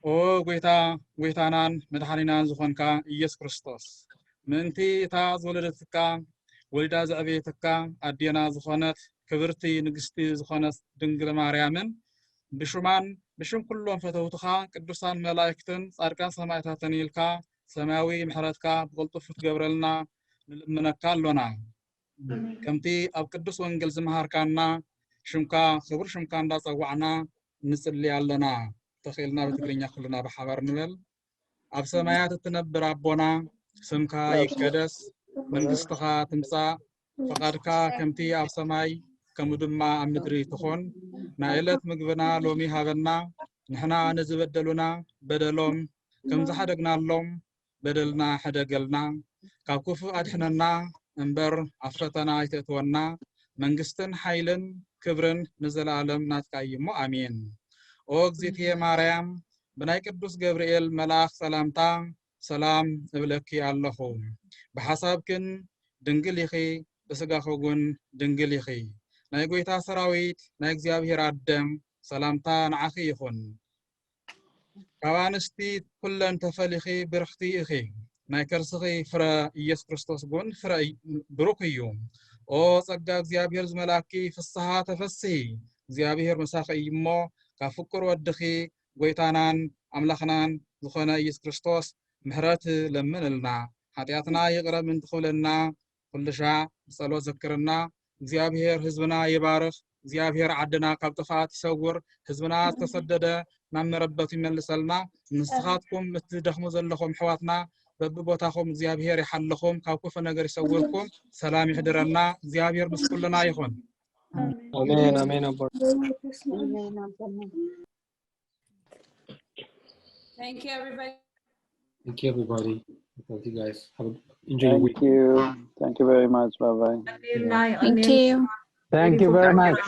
ኦ ጌታናን መድኃኒናን ዝኾንካ ኢየሱስ ክርስቶስ ምእንቲ እታ ዝወለደትካ ወሊዳ ዘዕቤትካ ኣዴና ዝኾነት ክብርቲ ንግስቲ ዝኾነት ድንግል ማርያምን ብሹማን ብሽም ኩሎም ፈተውትኻ ቅዱሳን መላእክትን ጻድቃን ሰማዕታትን ኢልካ ሰማያዊ ምሕረትካ ብቕልጡፍ ትገብረልና ንልምነካ ኣሎና። ከምቲ ኣብ ቅዱስ ወንጌል ዝመሃርካና ሽምካ ክቡር ሽምካ እንዳጸዋዕና ንጽልይ ኣለና። ተኽኢልና በትግርኛ ኩልና ብሓባር ንበል። ኣብ ሰማያት እትነብር ኣቦና ስምካ ይቀደስ መንግስትኻ ትምጻእ ፈቃድካ ከምቲ ኣብ ሰማይ ከምኡ ድማ ኣብ ምድሪ ትኾን ናይ ዕለት ምግብና ሎሚ ሃበና ንሕና ንዝበደሉና በደሎም ከም ዝሓደግናሎም በደልና ሕደገልና ካብ ክፉእ ኣድሕነና እምበር ኣብ ፈተና ኣይተእትወና መንግስትን ሓይልን ክብርን ንዘለዓለም ናትካ እሞ ኣሜን። ኦ እግዝእትየ ማርያም ብናይ ቅዱስ ገብርኤል መልአክ ሰላምታ ሰላም እብለኪ ኣለኹ። ብሓሳብክን ድንግል ኢኺ ብስጋኹን ድንግል ኢኺ። ናይ ጌታ ሰራዊት ናይ እግዚአብሔር ኣደም ሰላምታ ንዓኺ ይኹን። ካብ ኣንስቲ ኩለን ተፈሊኺ ብርኽቲ ኢኺ። ናይ ከርስኺ ፍረ ኢየሱስ ክርስቶስ ጎን ፍረ ብሩክ እዩ። ኦ ጸጋ እግዚአብሔር ዝመላኪ ፍስሓ ተፈስሒ እግዚአብሔር መሳኺ እሞ ካብ ፍቁር ወድኺ ጐይታናን ኣምላኽናን ዝኾነ ኢየሱስ ክርስቶስ ምሕረት ለምንልና ኃጢአትና ይቕረብ እንትኽብለና ኩሉ ሻዕ ብጸሎት ዘክርና። እግዚአብሔር ህዝብና ይባርኽ። እግዚአብሔር ዓድና ካብ ጥፋት ይሰውር። ህዝብና ተሰደደ ናብ መረበቱ ይመልሰልና። ንስኻትኩም እትደኽሙ ዘለኹም ሕዋትና በብቦታኹም እግዚአብሔር ይሓልኹም ካብ ክፉ ነገር ይሰውርኩም። ሰላም ይሕድረና። እግዚአብሔር ምስ ኩልና ይኹን። አሜን አሜን። Thank you, everybody. Thank you, everybody. Thank you, guys. Enjoy your week. Thank you very much. Bye bye. Thank you. Thank you very much.